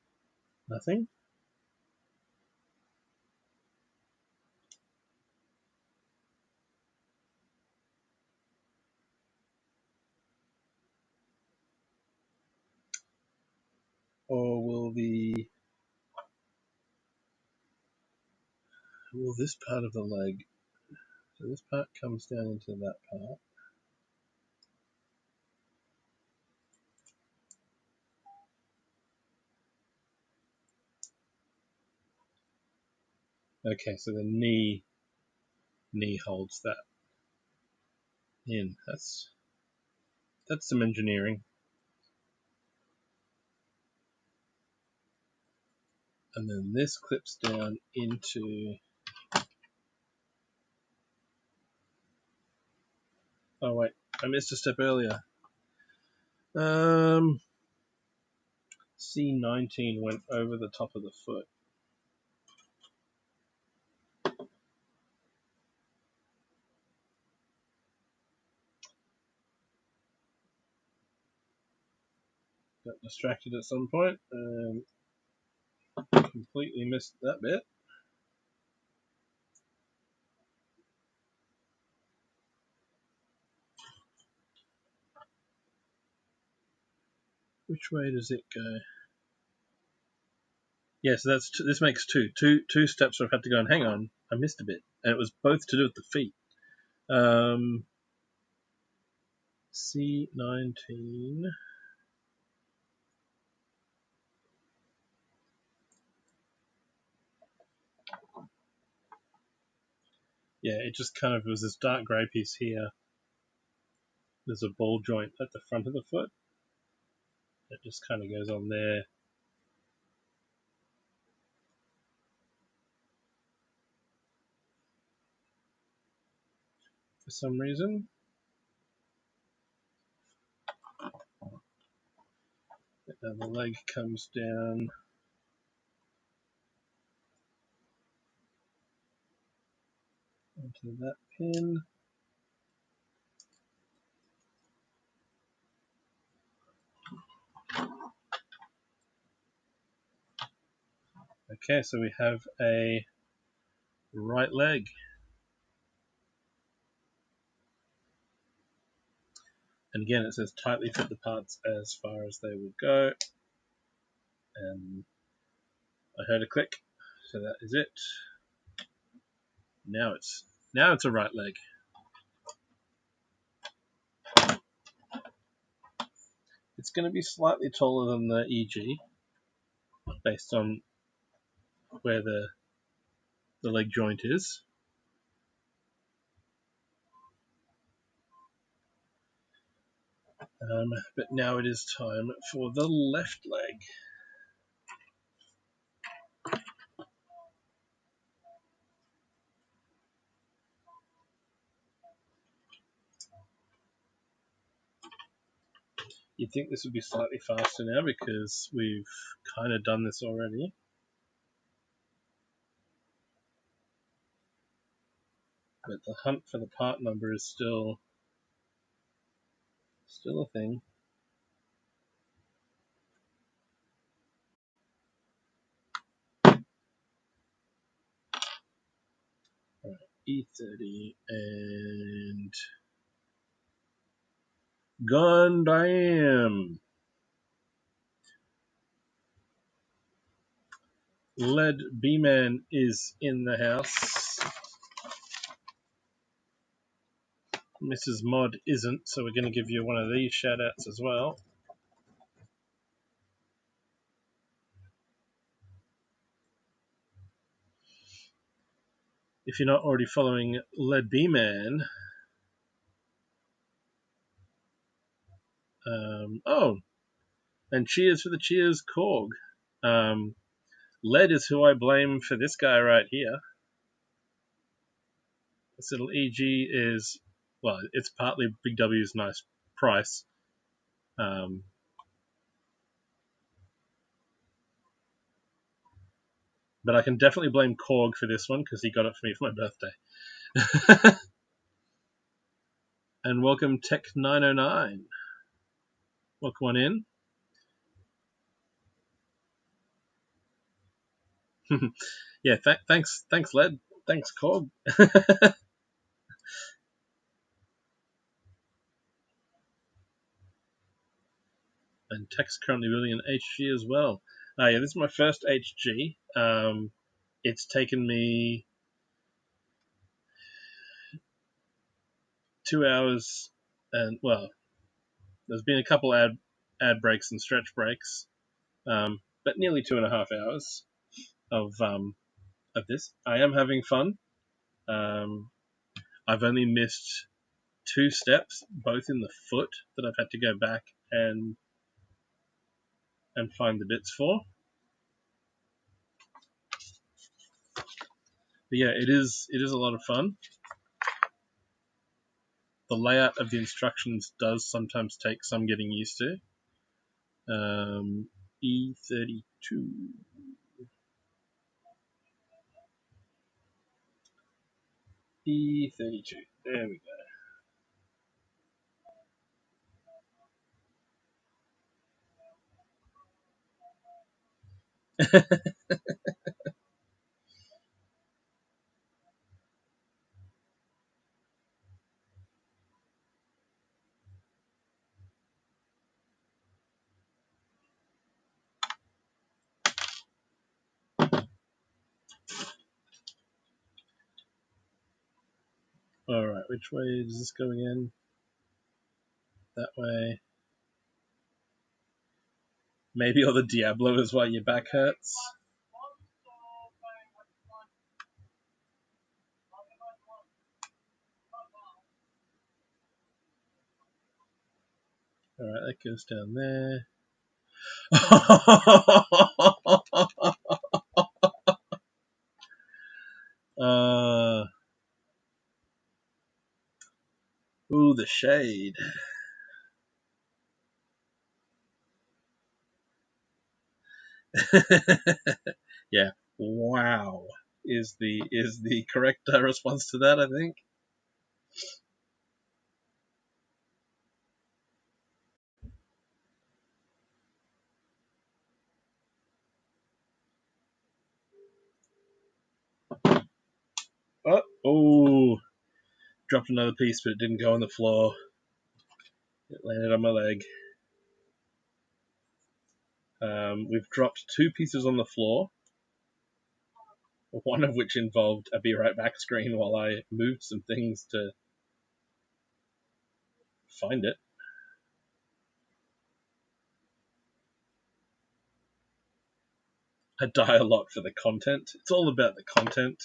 Nothing? Or will this part of the leg, so this part comes down into that part. Okay, so the knee holds that in. That's some engineering. And then this clips down into. Oh wait, I missed a step earlier. C19 went over the top of the foot. Got distracted at some point and completely missed that bit. Which way does it go? Yeah, so this makes two steps where I've had to go and hang on. I missed a bit, and it was both to do with the feet. C19. Yeah, it just kind of was this dark grey piece here. There's a ball joint at the front of the foot. It just kind of goes on there. For some reason. And the leg comes down onto that pin. Okay, so we have a right leg. And again, it says tightly fit the parts as far as they will go. And I heard a click, so that is it. Now it's a right leg. It's going to be slightly taller than the EG, based on where the leg joint is. But now it is time for the left leg. You'd think this would be slightly faster now because we've kind of done this already. But the hunt for the part number is still a thing. All right, E30 and Gundam. Lead B-Man is in the house. Mrs. Mod isn't, so we're going to give you one of these shout-outs as well. If you're not already following Lead B-Man, and cheers for the cheers, Korg. Lead is who I blame for this guy right here. This little EG is, well, it's partly Big W's nice price. But I can definitely blame Korg for this one because he got it for me for my birthday. And welcome Tech909. Welcome on in. Yeah, thanks, Led. Thanks, Korg. And Tech's currently building an HG as well. Yeah, this is my first HG. It's taken me 2 hours, and well, there's been a couple ad breaks and stretch breaks, but nearly 2.5 hours of this. I am having fun. I've only missed 2 steps, both in the foot, that I've had to go back and find the bits for. But yeah, it is a lot of fun. The layout of the instructions does sometimes take some getting used to. E32. E32. There we go. Alright, which way does this go again? That way. Maybe all the Diablo is why your back hurts. Alright, that goes down there. Ooh, the shade. Yeah, wow is the correct response to that, I think. Oh, dropped another piece, but it didn't go on the floor. It landed on my leg. We've dropped 2 pieces on the floor, one of which involved a be right back screen while I moved some things to find it. I die a lot for the content. It's all about the content.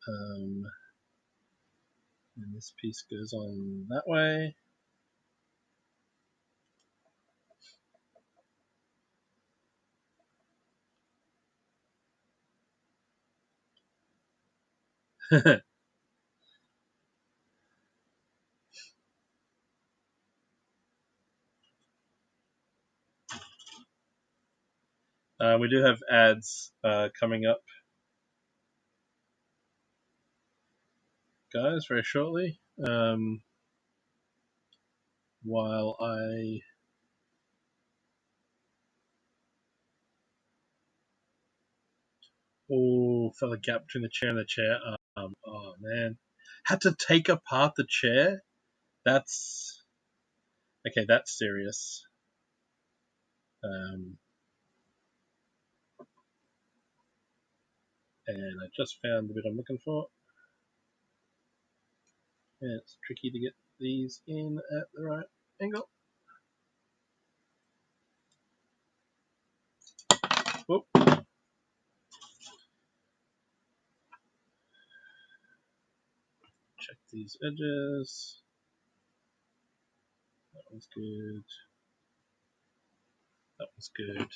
And this piece goes on that way. We do have ads coming up, guys, very shortly. While I fell a gap between the chair and the chair. Oh man, had to take apart the chair. That's okay. That's serious. And I just found the bit I'm looking for. And it's tricky to get these in at the right angle. Whoop. Check these edges. That one's good. That one's good.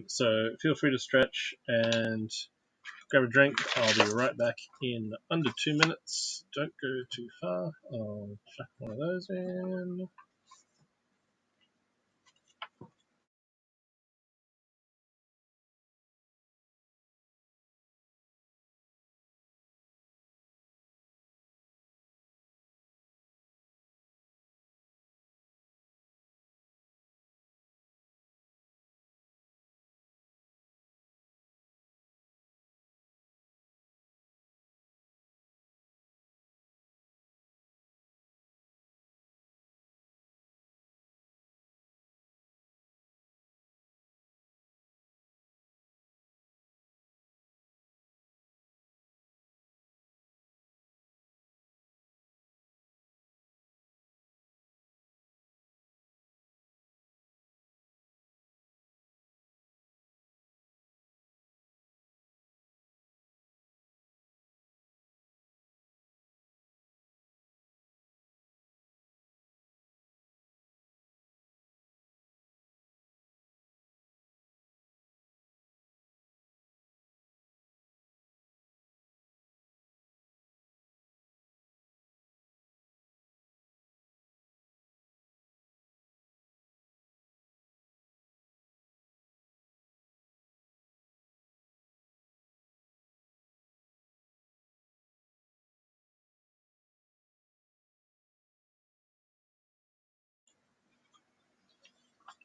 So feel free to stretch and grab a drink. I'll be right back in under 2 minutes. Don't go too far. I'll chuck one of those in.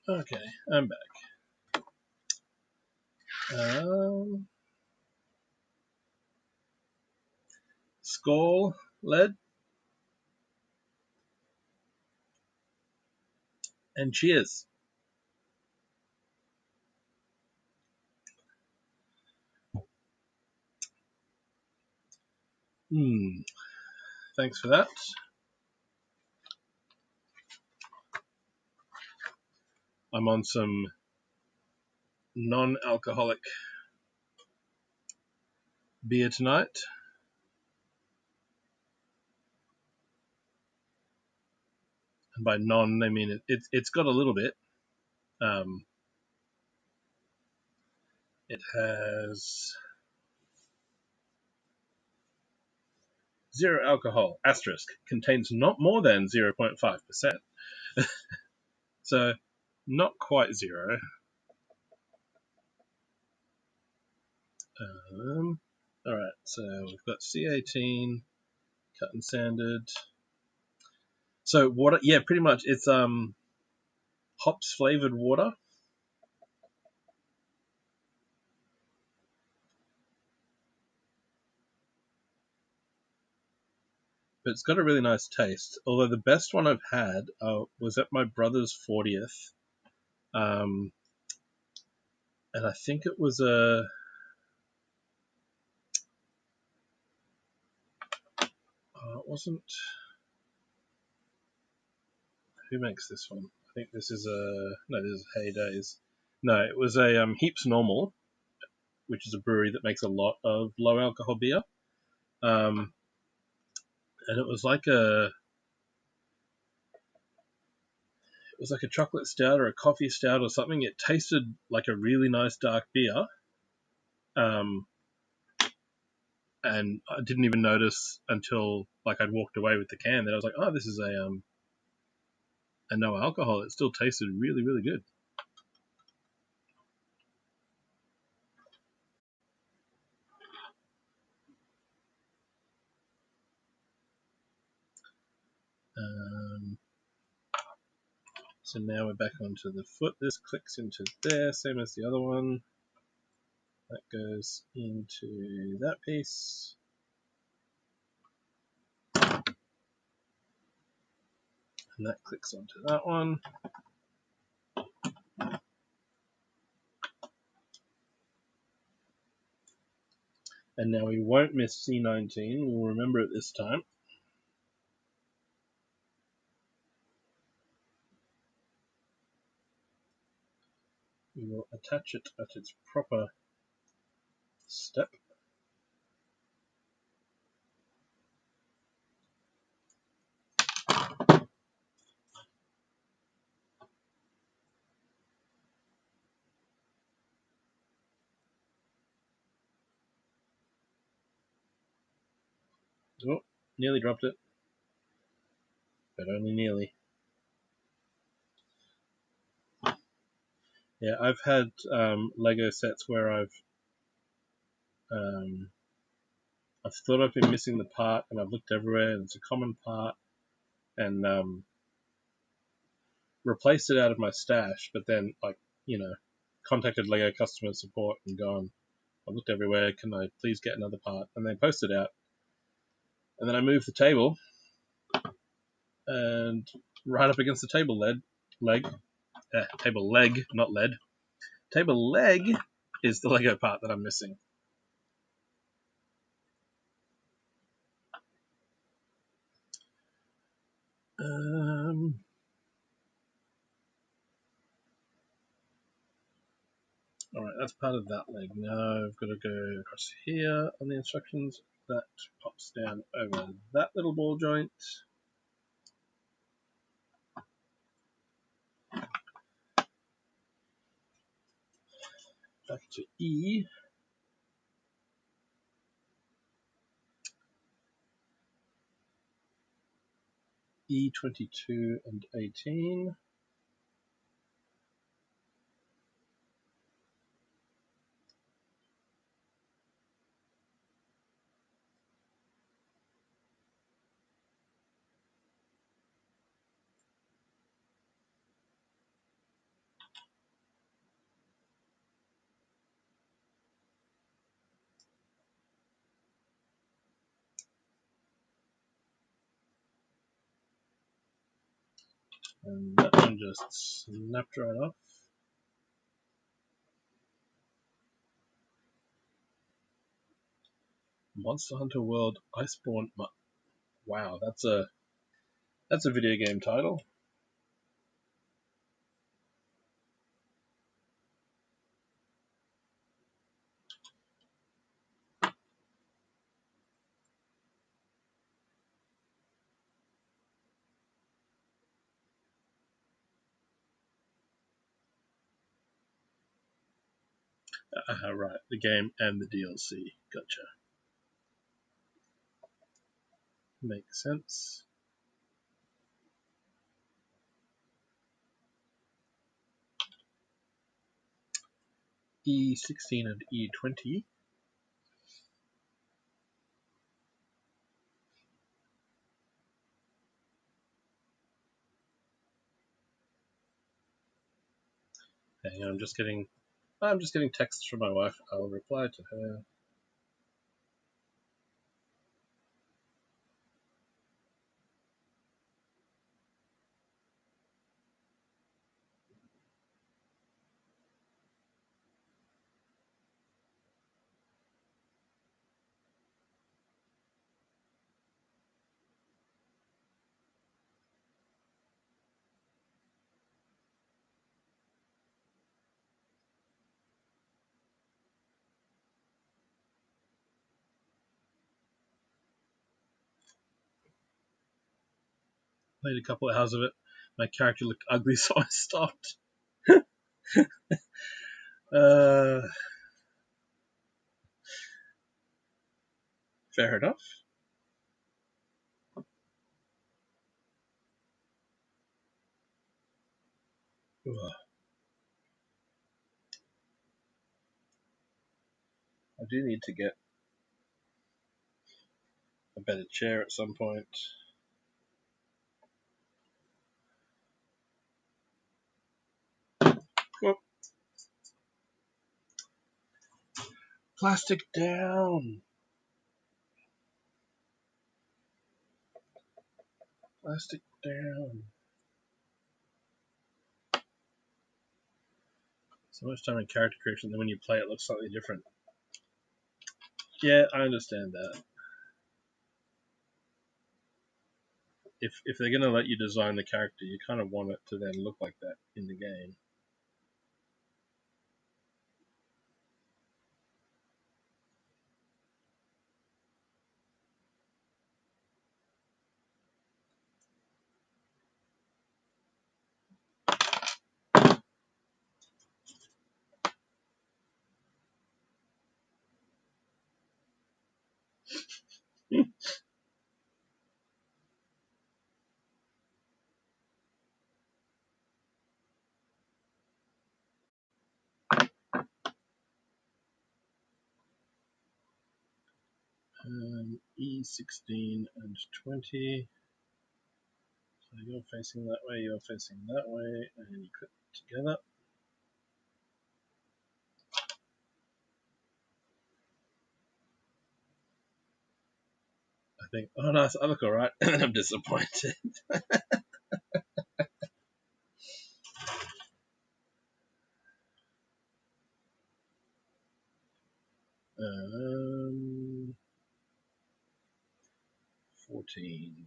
Okay, I'm back. Skull, lead, and cheers. Thanks for that. I'm on some non-alcoholic beer tonight. and by non they mean it's got a little bit. It has 0 alcohol, asterisk, contains not more than 0.5%. So not quite 0. All right, so we've got C18, cut and sanded. So water, yeah, pretty much it's hops flavored water. But it's got a really nice taste. Although the best one I've had was at my brother's 40th, and I think it was it wasn't. Who makes this one? I think this is no, this is Heydays. No, it was a Heaps Normal, which is a brewery that makes a lot of low alcohol beer. And it was like a chocolate stout or a coffee stout or something. It tasted like a really nice dark beer. Um, and I didn't even notice until like I'd walked away with the can that I was like, oh, this is a no alcohol. It still tasted really, really good. Um, so now we're back onto the foot. This clicks into there, same as the other one. That goes into that piece. And that clicks onto that one. And now we won't miss C19. We'll remember it this time. We will attach it at its proper step. Oh, nearly dropped it, but only nearly. Yeah, I've had Lego sets where um, I've thought I've been missing the part, and I've looked everywhere, and it's a common part, and replaced it out of my stash. But then, contacted Lego customer support and gone, I looked everywhere. Can I please get another part? And they posted out, and then I moved the table, and right up against the table table leg, not lead. Table leg is the Lego part that I'm missing. Alright, that's part of that leg. Now I've got to go across here on the instructions. That pops down over that little ball joint. Back to E. E22 and 18. And that one just snapped right off. Monster Hunter World Iceborne. Wow, that's a video game title. Right, the game and the DLC. Gotcha. Makes sense. E16 and E20. Hang on, I'm just getting texts from my wife. I'll reply to her. Played a couple of hours of it. My character looked ugly, so I stopped. Fair enough. Ugh. I do need to get a better chair at some point. Oh. Plastic down. Plastic down. So much time in character creation, then when you play it looks slightly different. Yeah, I understand that. If they're going to let you design the character, you kind of want it to then look like that in the game. Hmm. 16 and 20. So you're facing that way, you're facing that way, and you put it together. I think, oh nice, I look alright, and I'm disappointed. um, 14.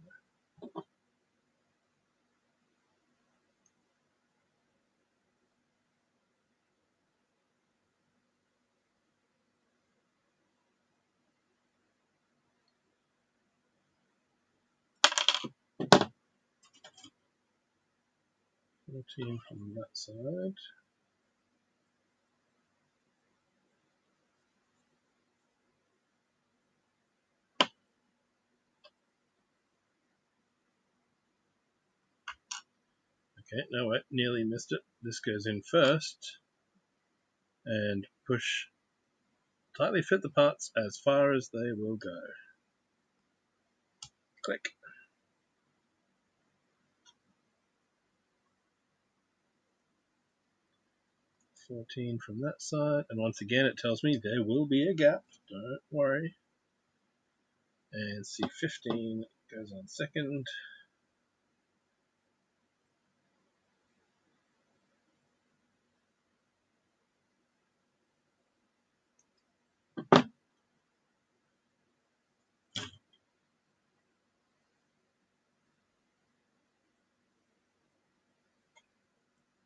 From that side. Okay, no wait, nearly missed it. This goes in first. And push, tightly fit the parts as far as they will go. Click. 14 from that side, and once again it tells me there will be a gap, don't worry. And C15 goes on second.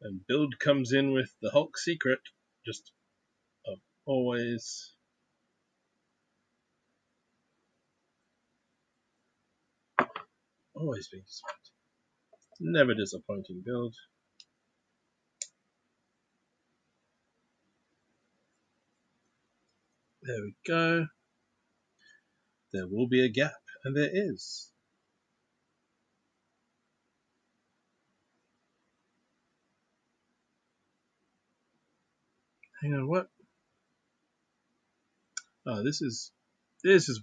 And build comes in with the Hulk secret, just of always being disappointing. Never disappointing build. There we go. There will be a gap, and there is. Hang on, what? Oh, this is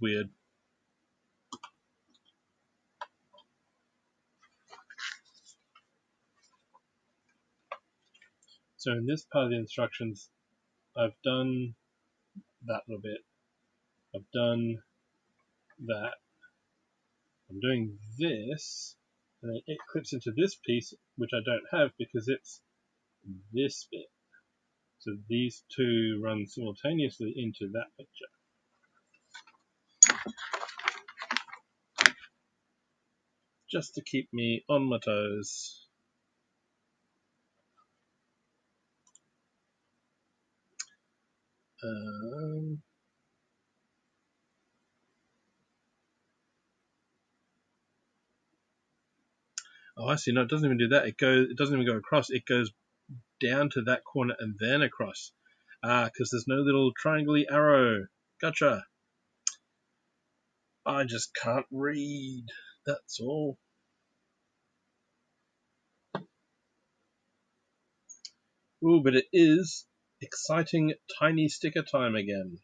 weird. So in this part of the instructions, I've done that little bit. I've done that. I'm doing this, and then it clips into this piece, which I don't have because it's this bit. So these two run simultaneously into that picture. Just to keep me on my toes. Oh, I see. No, it doesn't even do that. It doesn't even go across. It goes down to that corner and then across. Because there's no little triangle arrow. Gotcha. I just can't read. That's all. Ooh, but it is exciting tiny sticker time again.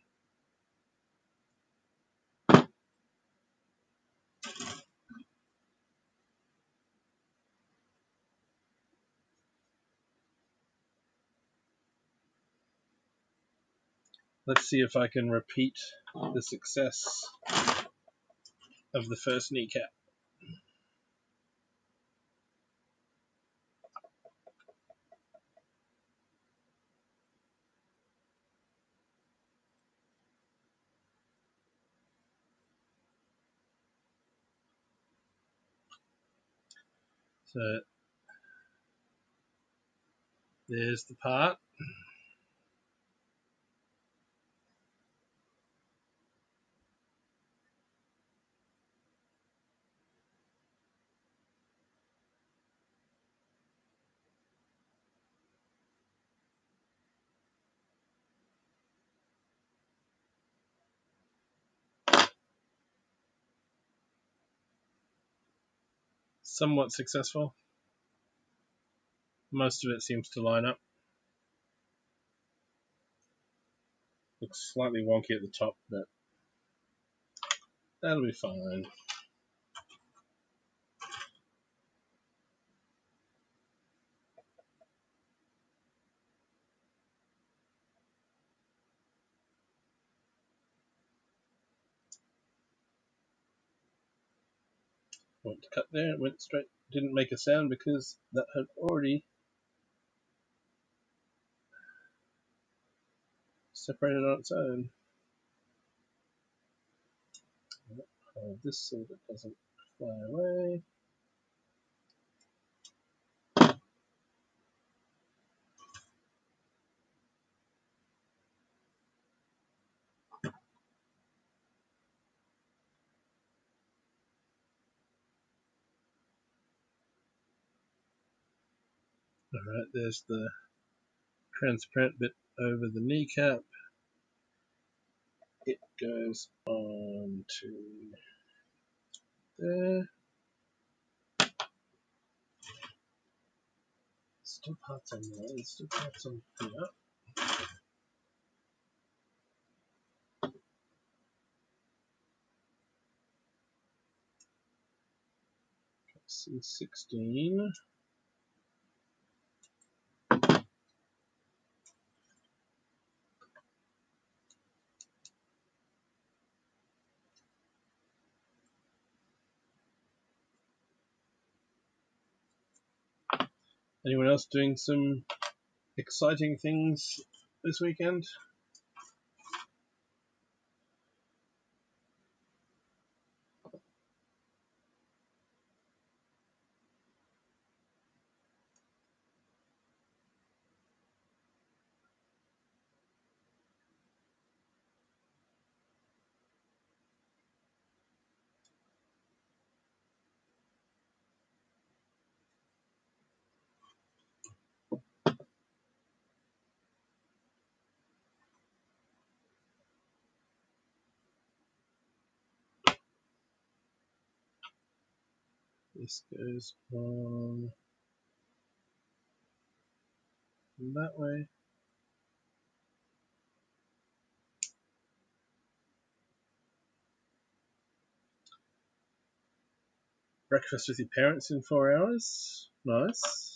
Let's see if I can repeat the success of the first kneecap. So there's the part. Somewhat successful. Most of it seems to line up. Looks slightly wonky at the top, but that'll be fine. Went to cut there, it went straight, didn't make a sound because that had already separated on its own. Hold this so that it doesn't fly away. Alright, there's the transparent bit over the kneecap. It goes on to there. Still parts on there, still parts on here. C16. Anyone else doing some exciting things this weekend? This goes on that way. Breakfast with your parents in 4 hours. Nice.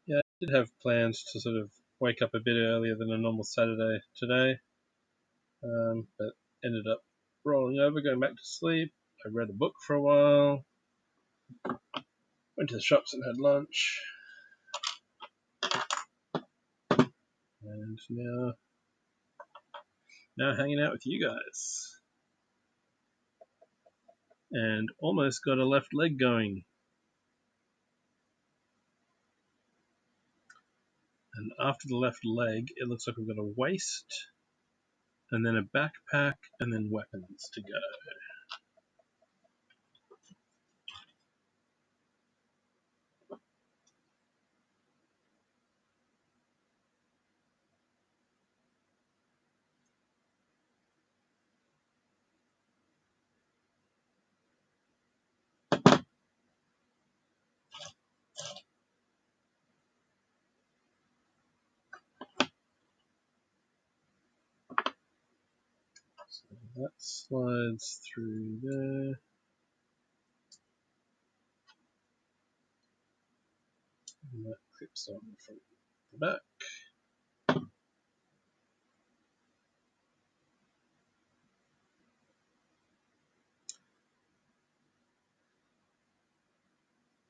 Yeah, I did have plans to sort of wake up a bit earlier than a normal Saturday today, but ended up rolling over, going back to sleep. I read a book for a while, went to the shops and had lunch, and now hanging out with you guys. And almost got a left leg going. And after the left leg, it looks like we've got a waist, and then a backpack, and then weapons to go. So that slides through there. And that clips on from the back.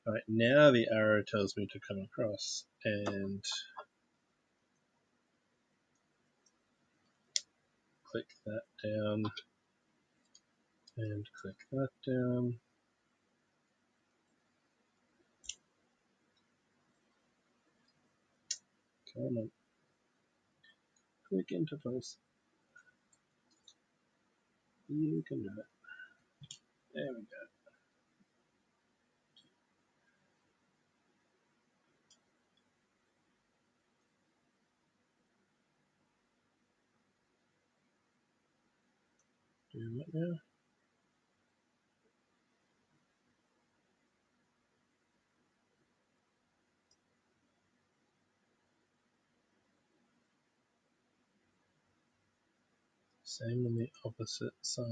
Alright, now the arrow tells me to come across and click that down and click that down. Come on. Click interface. You can do it. There we go. Do what now? Same on the opposite side.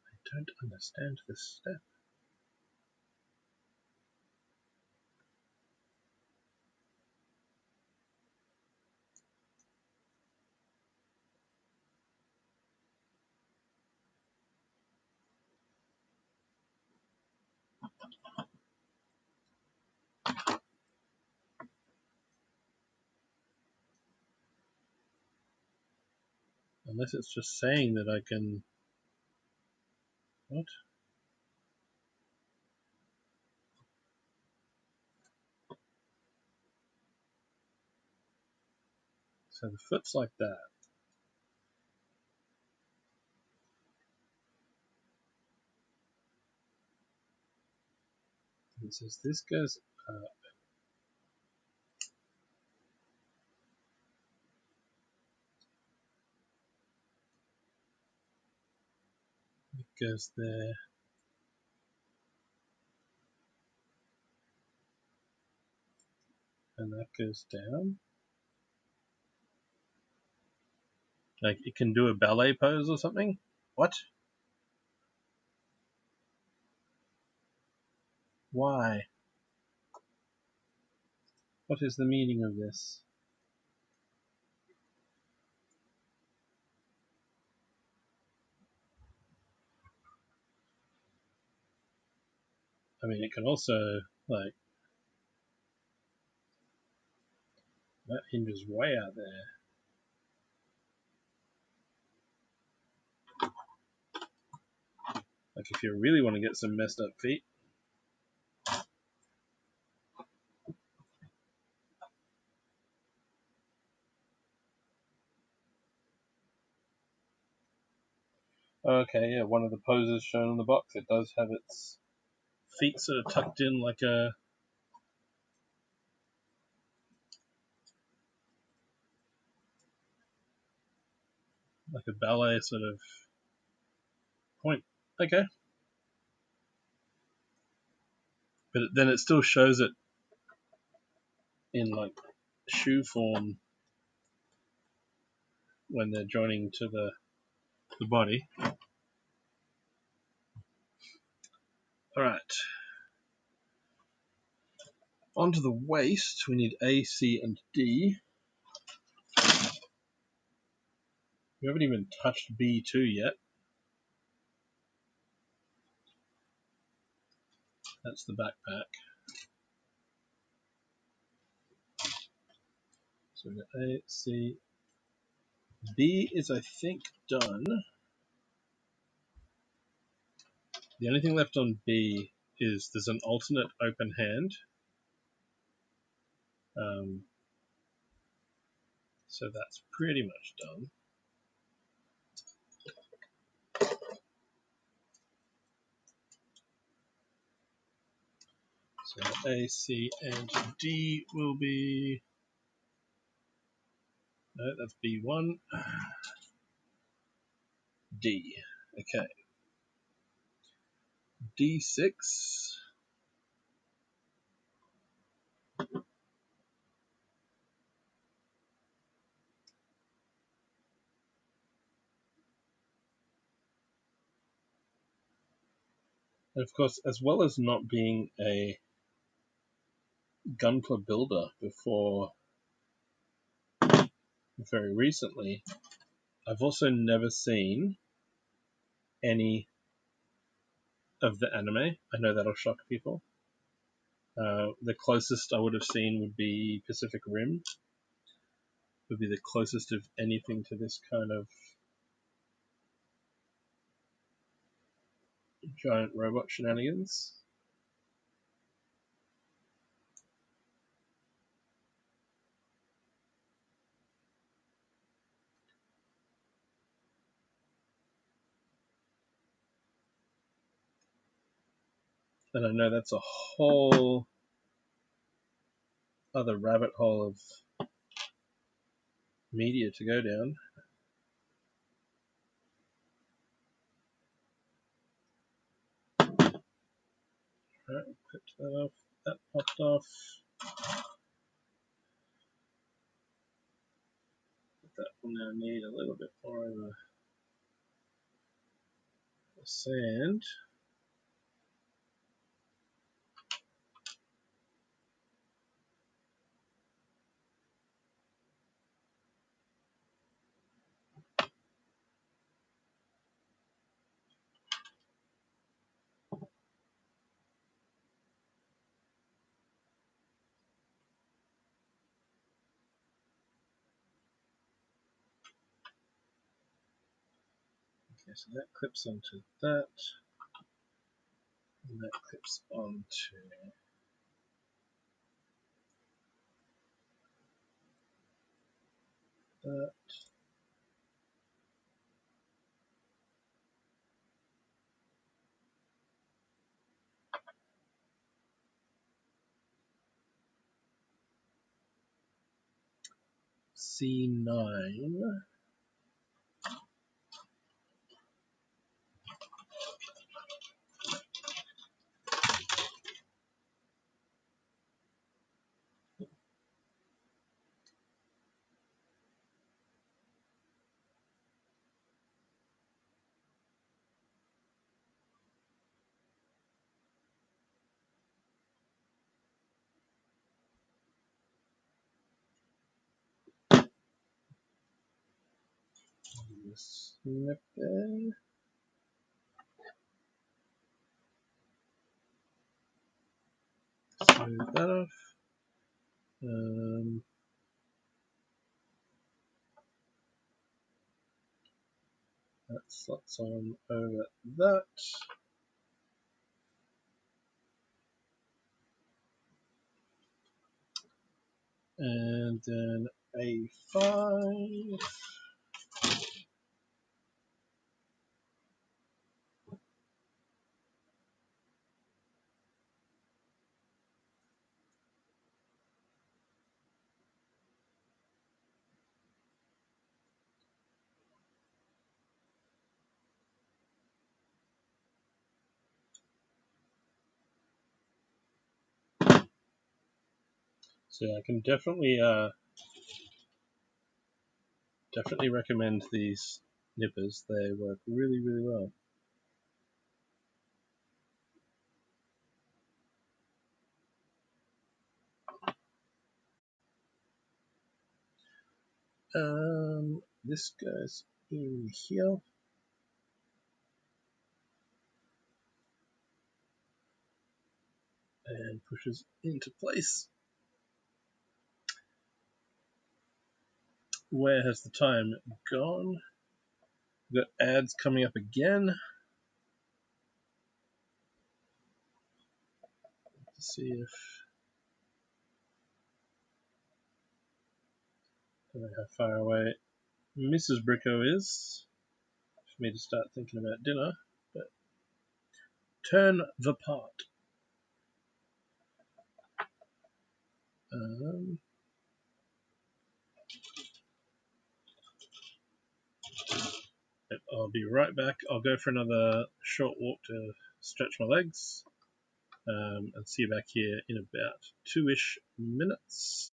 I don't understand this step. Unless it's just saying that I can... What? So the foot's like that. It says this goes up. It goes there. And that goes down. Like it can do a ballet pose or something? What? Why? What is the meaning of this? I mean, it can also, like, that hinge is way out there. Like, if you really want to get some messed up feet. Okay, yeah, one of the poses shown on the box, it does have its feet sort of tucked in like a ballet sort of point. Okay. But then it still shows it in like shoe form when they're joining to the body. Alright. Onto the waist, we need A, C, and D. We haven't even touched B2 yet. That's the backpack. So we've got A, C. B is, I think, done. The only thing left on B is there's an alternate open hand. So that's pretty much done. So A, C, and D will be... No, that's B1. D. Okay. D6. And of course, as well as not being a Gunpla builder before very recently, I've also never seen any of the anime. I know that'll shock people. The closest I would have seen would be Pacific Rim. Would be the closest of anything to this kind of giant robot shenanigans. And I know that's a whole other rabbit hole of media to go down. Alright, clipped that off. That popped off. That will now need a little bit more of a sand. Okay, so that clips onto that, and that clips onto that. C9. Snip there. move that off. That slots on over that. And then A5. So I can definitely recommend these nippers. They work really, really well. This goes in here. And pushes into place. Where has the time gone? We've got ads coming up again. Let's see if I don't know how far away Mrs. Bricko is for me to start thinking about dinner. But turn the part. I'll be right back. I'll go for another short walk to stretch my legs, and see you back here in about 2-ish minutes.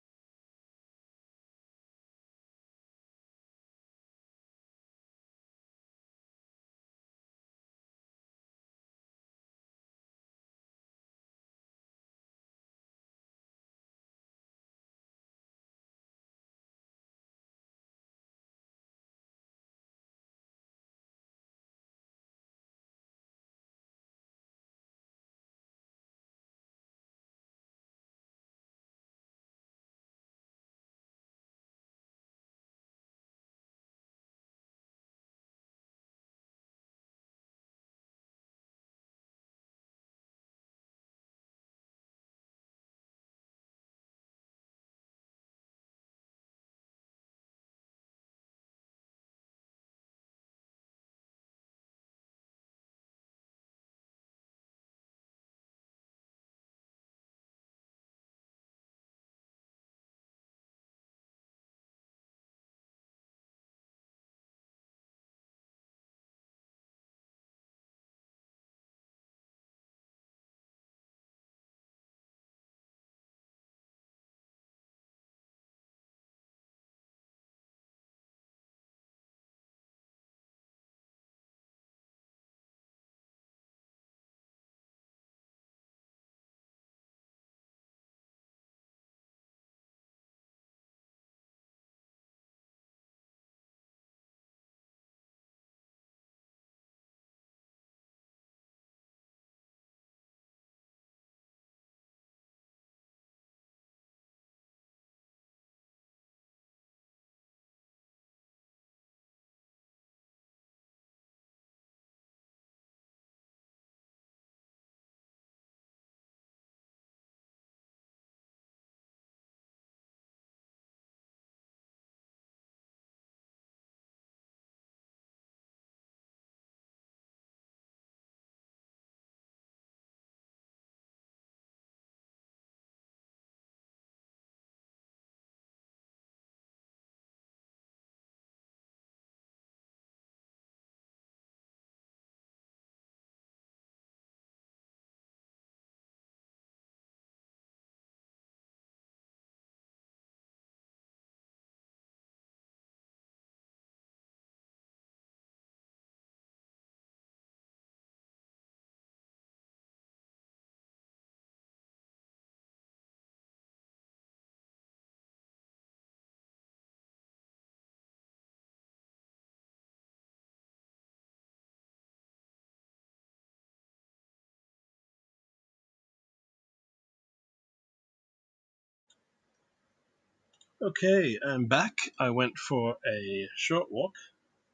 Okay, I'm back. I went for a short walk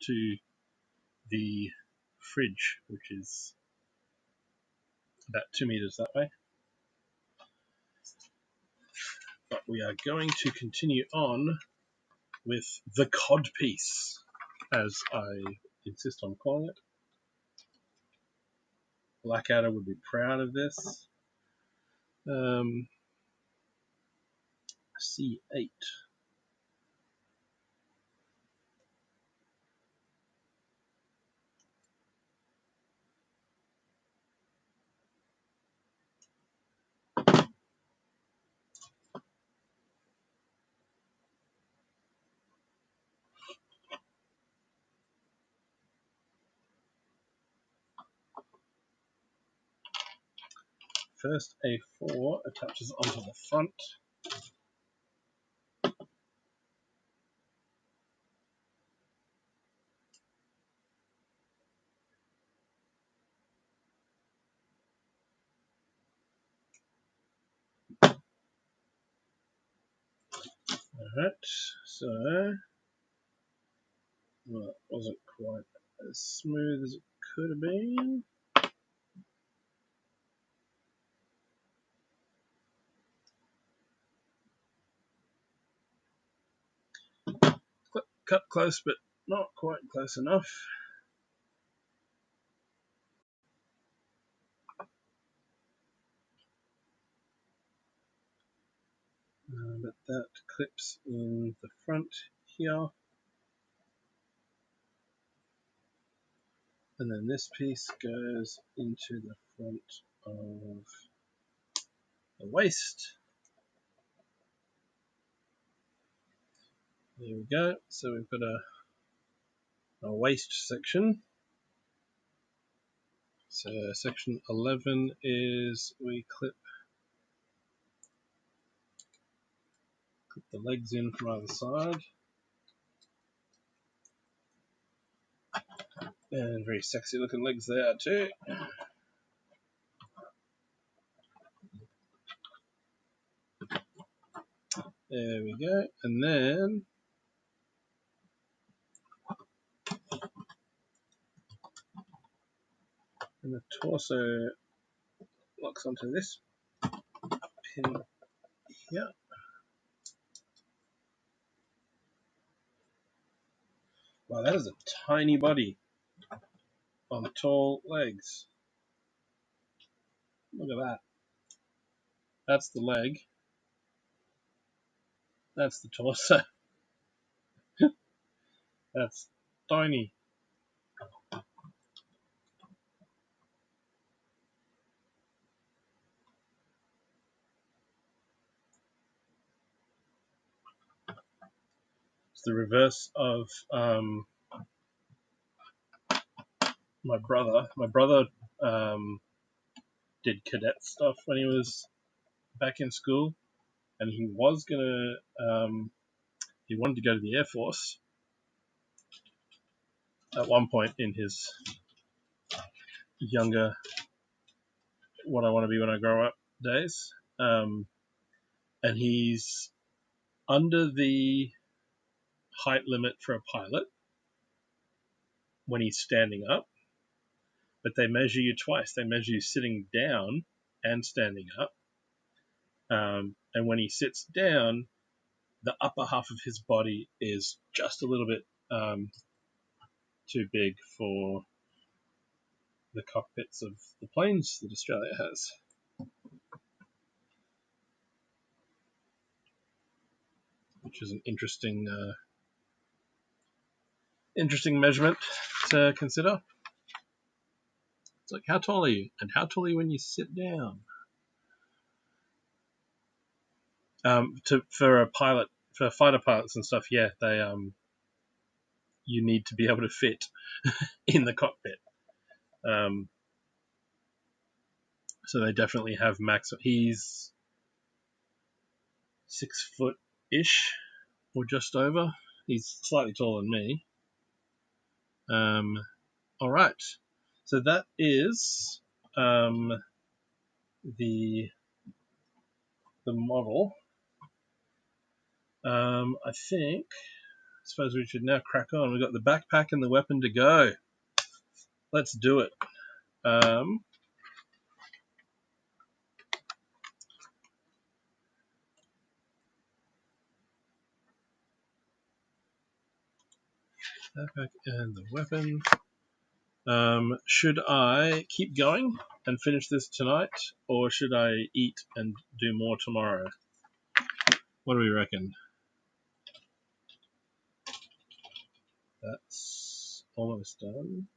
to the fridge, which is about 2 meters that way. But we are going to continue on with the cod piece, as I insist on calling it. Blackadder would be proud of this. C8. First A4 attaches onto the front. Alright, so well, it wasn't quite as smooth as it could have been. Cut close, but not quite close enough. But that clips in the front here. And then this piece goes into the front of the waist. There we go. So we've got a waist section. So section 11 is we clip the legs in from either side. And very sexy looking legs there too. There we go. And then the torso locks onto this pin here. Wow, that is a tiny body on tall legs. Look at that. That's the leg. That's the torso. That's tiny. It's the reverse of my brother. My brother did cadet stuff when he was back in school, and he was gonna he wanted to go to the Air Force at one point in his younger what I want to be when I grow up days, and he's under the height limit for a pilot when he's standing up, but they measure you twice. They measure you sitting down and standing up, and when he sits down, the upper half of his body is just a little bit too big for the cockpits of the planes that Australia has. Which is an interesting measurement to consider. It's like, how tall are you? And how tall are you when you sit down? For a pilot, for fighter pilots and stuff, yeah, they you need to be able to fit in the cockpit. So they definitely have max. He's 6 foot ish or just over. He's slightly taller than me. All right, so that is the model. I suppose we should now crack on. We've got the backpack and the weapon to go. Let's do it. Backpack and the weapon. Should I keep going and finish this tonight, or should I eat and do more tomorrow? What do we reckon? That's almost done.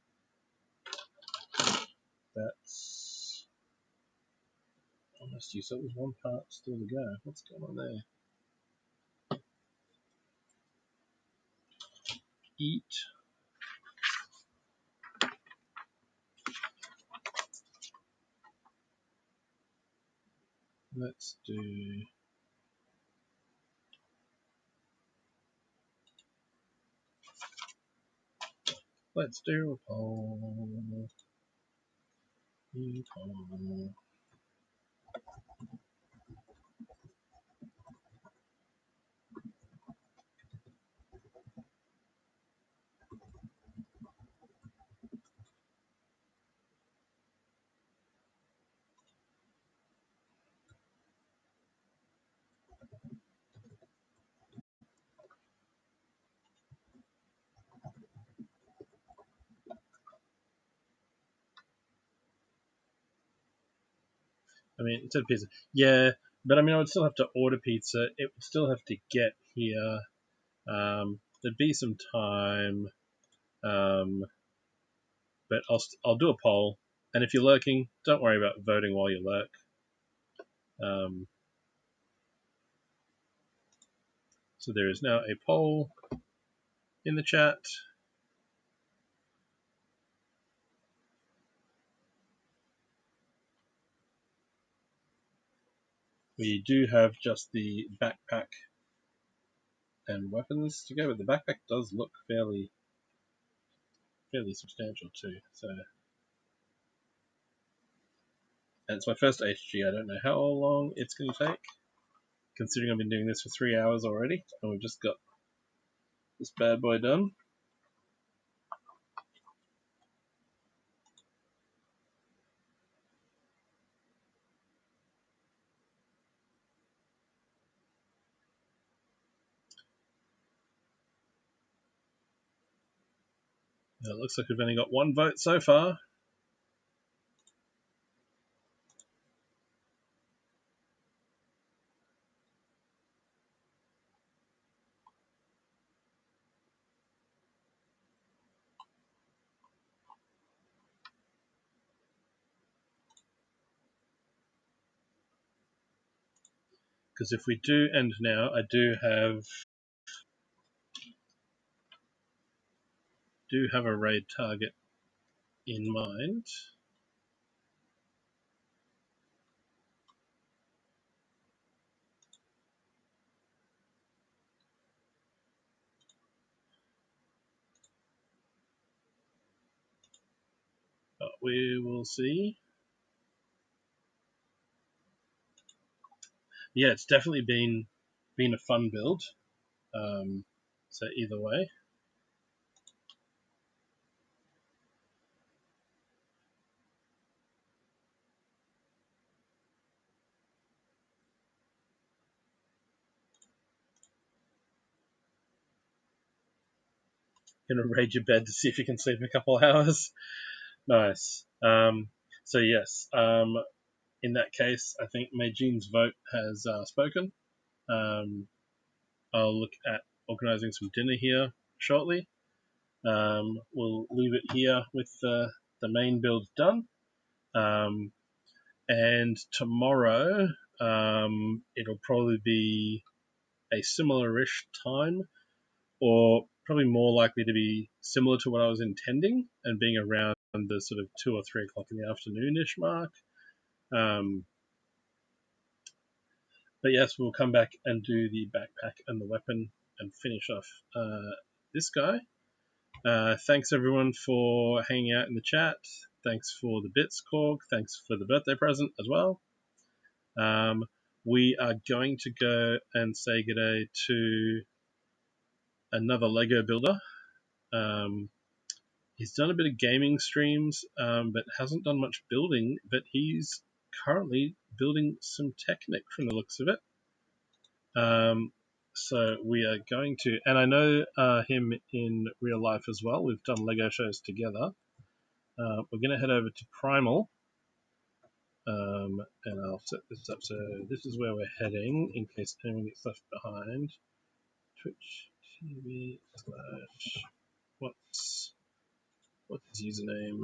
That's almost used. So there's one part still to go. What's going on there? Eat. Let's do. Let's do a poll. Poll. I mean, instead of pizza. Yeah, but I mean, I would still have to order pizza. It would still have to get here. There'd be some time. But I'll do a poll. And if you're lurking, don't worry about voting while you lurk. So there is now a poll in the chat. We do have just the backpack and weapons to go, but the backpack does look fairly substantial too. So, and it's my first HG. I don't know how long it's going to take, considering I've been doing this for 3 hours already, and we've just got this bad boy done. It looks like we've only got one vote so far. Because if we do end now, I do have a raid target in mind. But we will see. Yeah, it's definitely been a fun build. So either way, gonna raid your bed to see if you can sleep a couple hours. Nice. So yes. In that case, I think Meijine's vote has spoken. I'll look at organising some dinner here shortly. We'll leave it here with the main build done. And tomorrow, it'll probably be a similar-ish time, or probably more likely to be similar to what I was intending, and being around the sort of 2 or 3 o'clock in the afternoon-ish mark. But yes, we'll come back and do the backpack and the weapon and finish off this guy. Thanks everyone for hanging out in the chat. Thanks for the bits, Korg. Thanks for the birthday present as well. we are going to go and say good day to another Lego builder. He's done a bit of gaming streams, but hasn't done much building, but he's currently building some Technic from the looks of it. So we are going to, and I know him in real life as well. We've done Lego shows together. We're going to head over to Primal, and I'll set this up. So this is where we're heading in case anyone gets left behind. Twitch TV slash what's his username?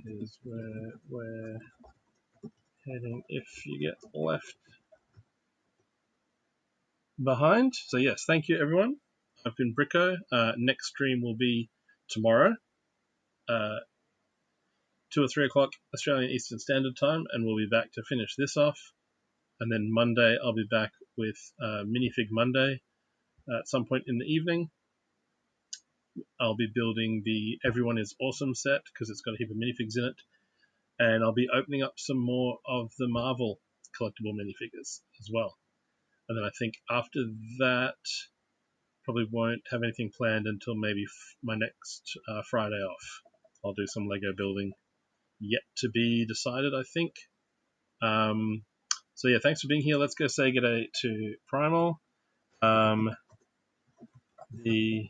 Is where we're heading if you get left behind. So yes, thank you everyone. I've been Bricko. Next stream will be tomorrow, 2 or 3 o'clock Australian Eastern Standard Time, and we'll be back to finish this off. And then Monday I'll be back with Minifig Monday at some point in the evening. I'll be building the Everyone is Awesome set because it's got a heap of minifigs in it, and I'll be opening up some more of the Marvel collectible minifigures as well. And then I think after that, probably won't have anything planned until maybe my next Friday off. I'll do some Lego building, yet to be decided, I think. So yeah, thanks for being here. Let's go say good day to Primal. The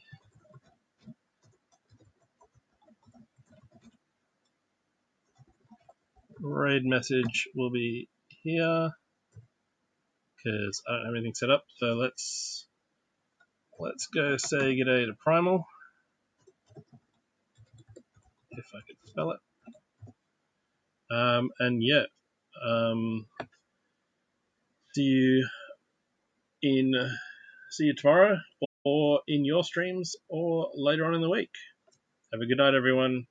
raid message will be here because I don't have anything set up. So let's go say good day to Primal, if I could spell it. And yeah, see you tomorrow, or in your streams, or later on in the week. Have a good night, everyone.